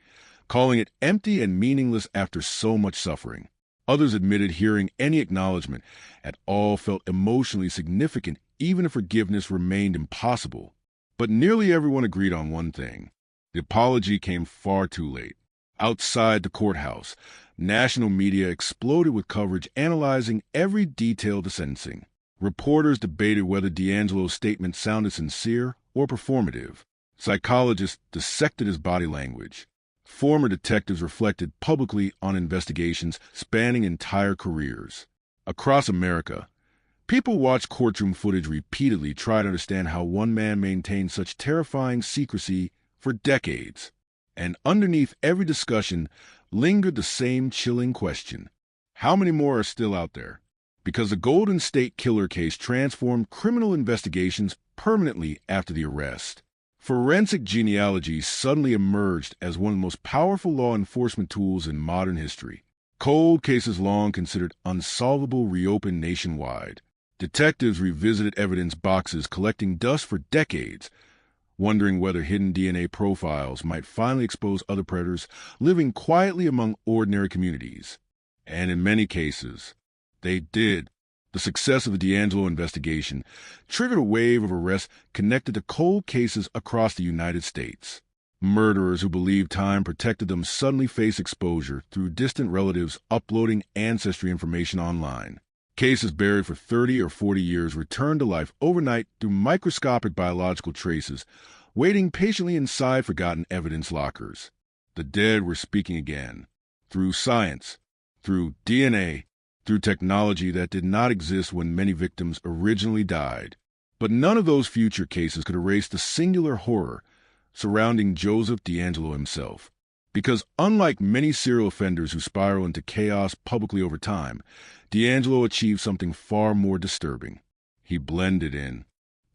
calling it empty and meaningless after so much suffering. Others admitted hearing any acknowledgement at all felt emotionally significant even if forgiveness remained impossible. But nearly everyone agreed on one thing. The apology came far too late. Outside the courthouse, national media exploded with coverage analyzing every detail of the sentencing. Reporters debated whether D'Angelo's statement sounded sincere or performative. Psychologists dissected his body language. Former detectives reflected publicly on investigations spanning entire careers. Across America, people watched courtroom footage repeatedly try to understand how one man maintained such terrifying secrecy for decades. And underneath every discussion lingered the same chilling question. How many more are still out there? Because the Golden State Killer case transformed criminal investigations permanently after the arrest. Forensic genealogy suddenly emerged as one of the most powerful law enforcement tools in modern history. Cold cases long considered unsolvable reopened nationwide. Detectives revisited evidence boxes collecting dust for decades, wondering whether hidden DNA profiles might finally expose other predators living quietly among ordinary communities. And in many cases, they did. The success of the D'Angelo investigation triggered a wave of arrests connected to cold cases across the United States. Murderers who believed time protected them suddenly faced exposure through distant relatives uploading ancestry information online. Cases buried for 30 or 40 years returned to life overnight through microscopic biological traces, waiting patiently inside forgotten evidence lockers. The dead were speaking again, through science, through DNA, through technology that did not exist when many victims originally died. But none of those future cases could erase the singular horror surrounding Joseph D'Angelo himself. Because unlike many serial offenders who spiral into chaos publicly over time, D'Angelo achieved something far more disturbing. He blended in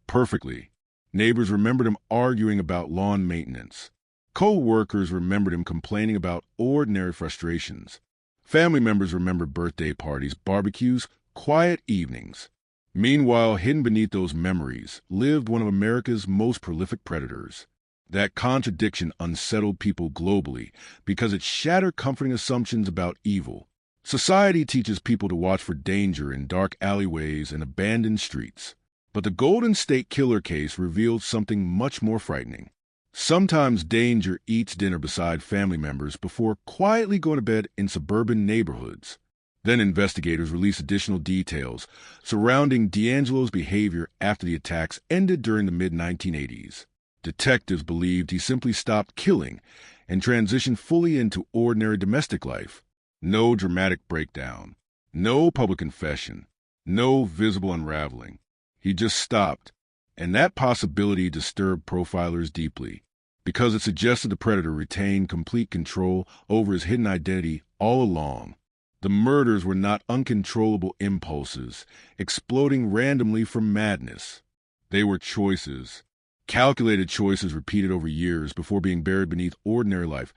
perfectly. Neighbors remembered him arguing about lawn maintenance. Co-workers remembered him complaining about ordinary frustrations. Family members remembered birthday parties, barbecues, quiet evenings. Meanwhile, hidden beneath those memories lived one of America's most prolific predators. That contradiction unsettled people globally because it shattered comforting assumptions about evil. Society teaches people to watch for danger in dark alleyways and abandoned streets. But the Golden State Killer case revealed something much more frightening. Sometimes danger eats dinner beside family members before quietly going to bed in suburban neighborhoods. Then investigators released additional details surrounding D'Angelo's behavior after the attacks ended during the mid-1980s. Detectives believed he simply stopped killing and transitioned fully into ordinary domestic life. No dramatic breakdown, no public confession, no visible unraveling. He just stopped, and that possibility disturbed profilers deeply, because it suggested the predator retained complete control over his hidden identity all along. The murders were not uncontrollable impulses, exploding randomly from madness. They were choices, calculated choices repeated over years before being buried beneath ordinary life.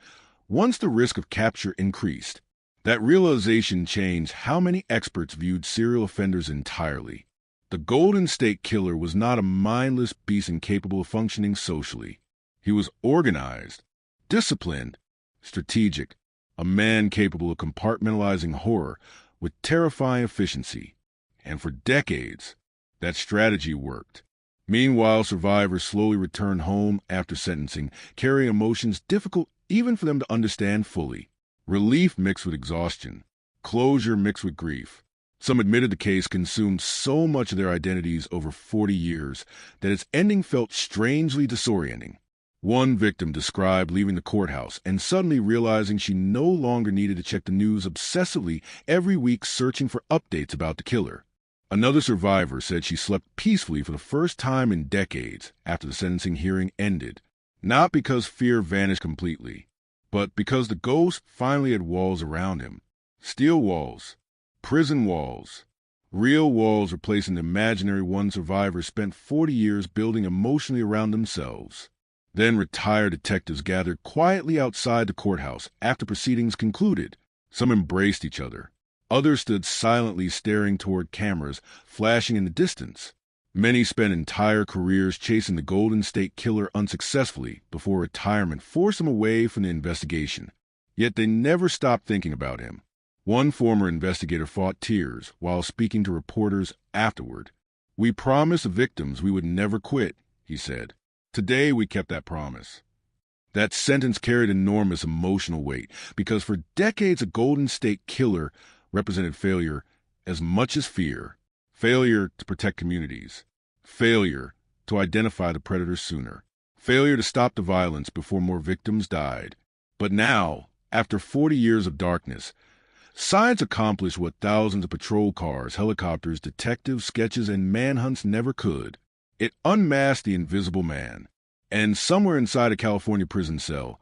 Once the risk of capture increased, that realization changed how many experts viewed serial offenders entirely. The Golden State Killer was not a mindless beast incapable of functioning socially. He was organized, disciplined, strategic, a man capable of compartmentalizing horror with terrifying efficiency. And for decades, that strategy worked. Meanwhile, survivors slowly returned home after sentencing, carrying emotions difficult even for them to understand fully. Relief mixed with exhaustion, closure mixed with grief. Some admitted the case consumed so much of their identities over 40 years that its ending felt strangely disorienting. One victim described leaving the courthouse and suddenly realizing she no longer needed to check the news obsessively every week searching for updates about the killer. Another survivor said she slept peacefully for the first time in decades after the sentencing hearing ended, not because fear vanished completely, but because the ghost finally had walls around him. Steel walls, prison walls, real walls replacing the imaginary one survivors spent 40 years building emotionally around themselves. Then retired detectives gathered quietly outside the courthouse after proceedings concluded. Some embraced each other. Others stood silently staring toward cameras flashing in the distance. Many spent entire careers chasing the Golden State Killer unsuccessfully before retirement forced them away from the investigation. Yet they never stopped thinking about him. One former investigator fought tears while speaking to reporters afterward. "We promised the victims we would never quit," he said. "Today we kept that promise." That sentence carried enormous emotional weight because for decades a Golden State Killer represented failure as much as fear. Failure to protect communities. Failure to identify the predators sooner. Failure to stop the violence before more victims died. But now, after 40 years of darkness, science accomplished what thousands of patrol cars, helicopters, detectives, sketches, and manhunts never could. It unmasked the invisible man. And somewhere inside a California prison cell,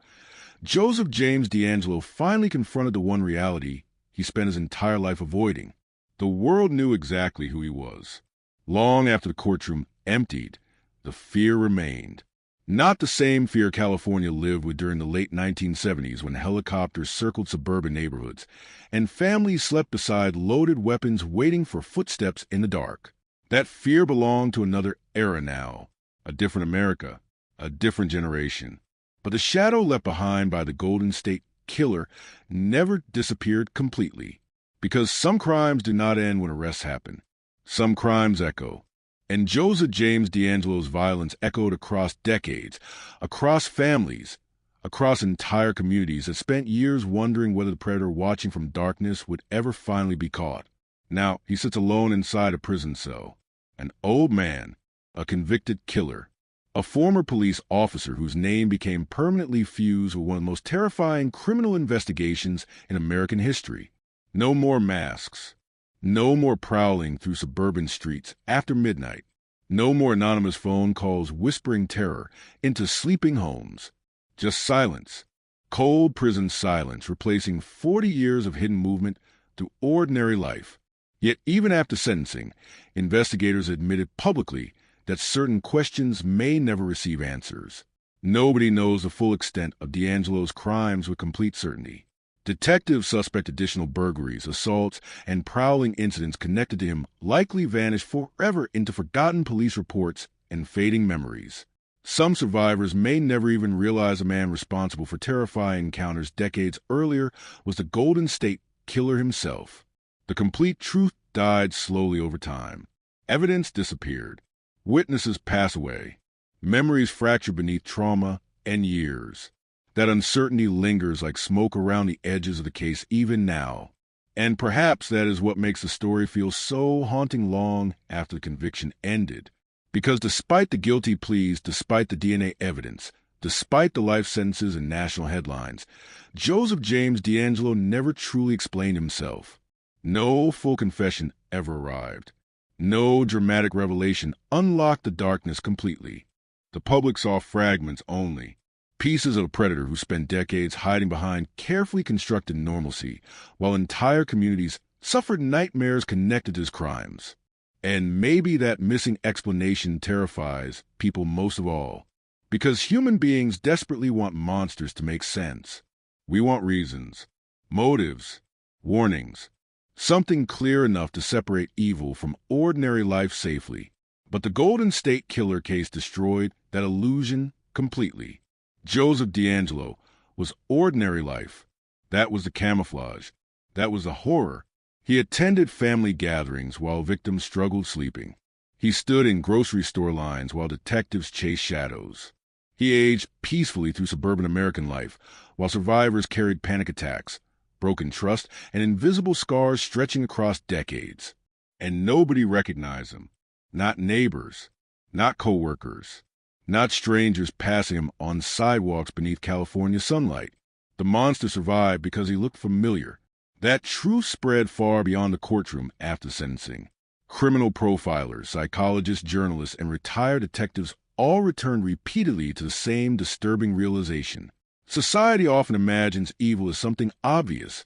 Joseph James D'Angelo finally confronted the one reality he spent his entire life avoiding. The world knew exactly who he was. Long after the courtroom emptied, the fear remained. Not the same fear California lived with during the late 1970s when helicopters circled suburban neighborhoods and families slept beside loaded weapons waiting for footsteps in the dark. That fear belonged to another era now, a different America, a different generation. But the shadow left behind by the Golden State Killer never disappeared completely. Because some crimes do not end when arrests happen. Some crimes echo. And Joseph James D'Angelo's violence echoed across decades, across families, across entire communities that spent years wondering whether the predator watching from darkness would ever finally be caught. Now he sits alone inside a prison cell. An old man, a convicted killer, a former police officer whose name became permanently fused with one of the most terrifying criminal investigations in American history. No more masks. No more prowling through suburban streets after midnight. No more anonymous phone calls whispering terror into sleeping homes. Just silence. Cold prison silence replacing 40 years of hidden movement through ordinary life. Yet even after sentencing, investigators admitted publicly that certain questions may never receive answers. Nobody knows the full extent of D'Angelo's crimes with complete certainty. Detectives suspect additional burglaries, assaults, and prowling incidents connected to him likely vanished forever into forgotten police reports and fading memories. Some survivors may never even realize a man responsible for terrifying encounters decades earlier was the Golden State Killer himself. The complete truth died slowly over time. Evidence disappeared. Witnesses pass away. Memories fracture beneath trauma and years. That uncertainty lingers like smoke around the edges of the case even now. And perhaps that is what makes the story feel so haunting long after the conviction ended. Because despite the guilty pleas, despite the DNA evidence, despite the life sentences and national headlines, Joseph James DeAngelo never truly explained himself. No full confession ever arrived. No dramatic revelation unlocked the darkness completely. The public saw fragments only. Pieces of a predator who spent decades hiding behind carefully constructed normalcy, while entire communities suffered nightmares connected to his crimes. And maybe that missing explanation terrifies people most of all, because human beings desperately want monsters to make sense. We want reasons, motives, warnings, something clear enough to separate evil from ordinary life safely. But the Golden State Killer case destroyed that illusion completely. Joseph DeAngelo was ordinary life. That was the camouflage. That was the horror. He attended family gatherings while victims struggled sleeping. He stood in grocery store lines while detectives chased shadows. He aged peacefully through suburban American life while survivors carried panic attacks, broken trust, and invisible scars stretching across decades. And nobody recognized him. Not neighbors, not coworkers, not strangers passing him on sidewalks beneath California sunlight. The monster survived because he looked familiar. That truth spread far beyond the courtroom after sentencing. Criminal profilers, psychologists, journalists, and retired detectives all returned repeatedly to the same disturbing realization. Society often imagines evil as something obvious.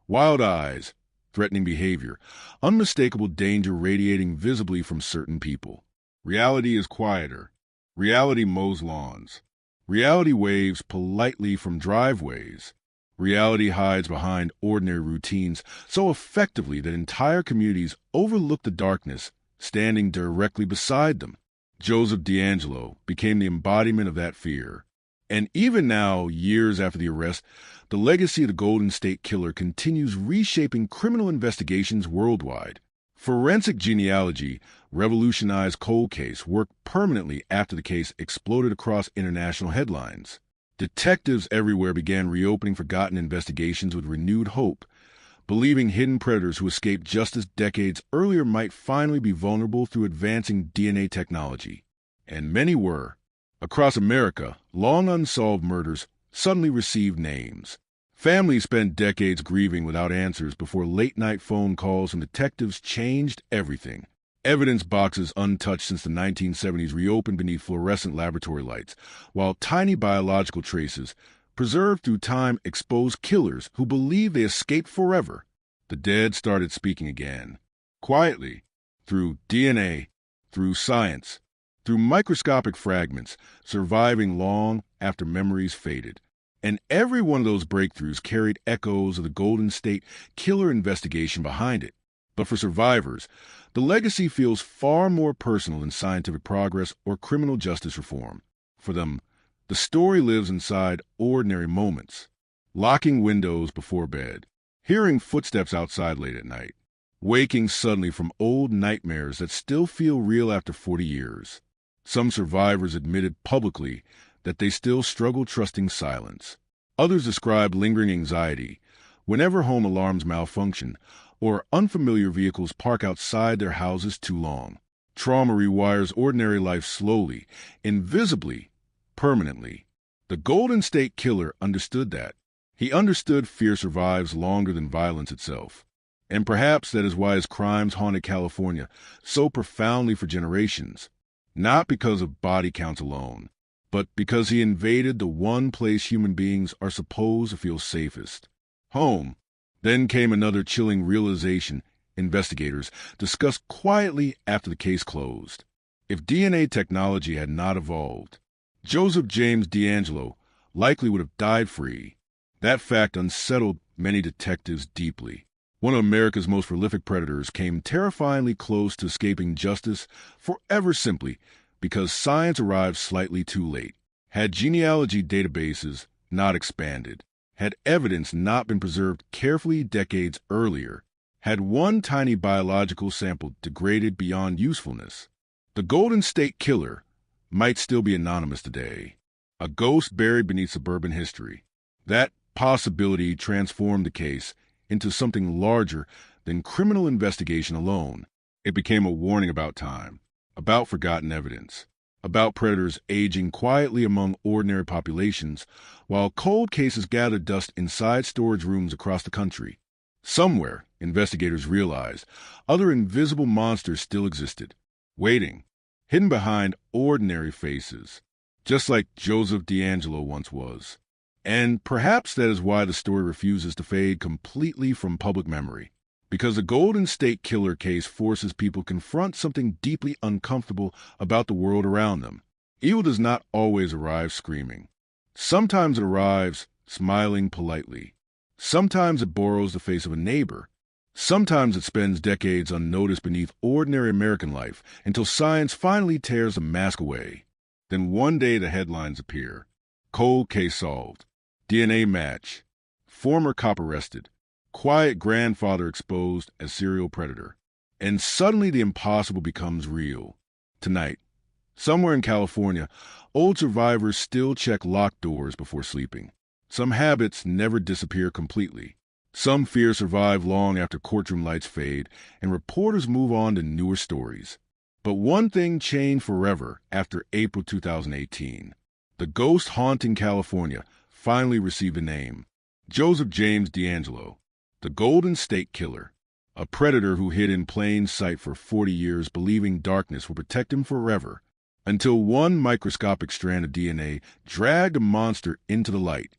Wild eyes, threatening behavior, unmistakable danger radiating visibly from certain people. Reality is quieter. Reality mows lawns. Reality waves politely from driveways. Reality hides behind ordinary routines so effectively that entire communities overlook the darkness standing directly beside them. Joseph DeAngelo became the embodiment of that fear. And even now, years after the arrest, the legacy of the Golden State Killer continues reshaping criminal investigations worldwide. Forensic genealogy revolutionized cold case work permanently after the case exploded across international headlines. Detectives everywhere began reopening forgotten investigations with renewed hope, believing hidden predators who escaped justice decades earlier might finally be vulnerable through advancing DNA technology. And many were. Across America, long unsolved murders suddenly received names. Families spent decades grieving without answers before late-night phone calls from detectives changed everything. Evidence boxes untouched since the 1970s reopened beneath fluorescent laboratory lights, while tiny biological traces, preserved through time, exposed killers who believed they escaped forever. The dead started speaking again. Quietly, through DNA, through science, through microscopic fragments, surviving long after memories faded. And every one of those breakthroughs carried echoes of the Golden State Killer investigation behind it. But for survivors, the legacy feels far more personal than scientific progress or criminal justice reform. For them, the story lives inside ordinary moments. Locking windows before bed, hearing footsteps outside late at night, waking suddenly from old nightmares that still feel real after 40 years. Some survivors admitted publicly that they still struggle trusting silence. Others described lingering anxiety whenever home alarms malfunction or unfamiliar vehicles park outside their houses too long. Trauma rewires ordinary life slowly, invisibly, permanently. The Golden State Killer understood that. He understood fear survives longer than violence itself. And perhaps that is why his crimes haunted California so profoundly for generations. Not because of body counts alone, but because he invaded the one place human beings are supposed to feel safest, home. Then came another chilling realization investigators discussed quietly after the case closed. If DNA technology had not evolved, Joseph James DeAngelo likely would have died free. That fact unsettled many detectives deeply. One of America's most prolific predators came terrifyingly close to escaping justice forever simply because science arrived slightly too late. Had genealogy databases not expanded, had evidence not been preserved carefully decades earlier, had one tiny biological sample degraded beyond usefulness, The Golden State Killer might still be anonymous today, a ghost buried beneath suburban history. That possibility transformed the case into something larger than criminal investigation alone. It became a warning about time, about forgotten evidence, about predators aging quietly among ordinary populations, while cold cases gathered dust inside storage rooms across the country. Somewhere, investigators realized, other invisible monsters still existed, waiting, hidden behind ordinary faces, just like Joseph D'Angelo once was. And perhaps that is why the story refuses to fade completely from public memory. Because the Golden State Killer case forces people to confront something deeply uncomfortable about the world around them. Evil does not always arrive screaming. Sometimes it arrives smiling politely. Sometimes it borrows the face of a neighbor. Sometimes it spends decades unnoticed beneath ordinary American life until science finally tears the mask away. Then one day the headlines appear. Cold case solved. DNA match. Former cop arrested. Quiet grandfather exposed as serial predator. And suddenly the impossible becomes real. Tonight, somewhere in California, old survivors still check locked doors before sleeping. Some habits never disappear completely. Some fears survive long after courtroom lights fade, and reporters move on to newer stories. But one thing changed forever after April 2018. The ghost haunting California finally received a name. Joseph James D'Angelo, the Golden State Killer, a predator who hid in plain sight for 40 years, believing darkness would protect him forever, until one microscopic strand of DNA dragged a monster into the light.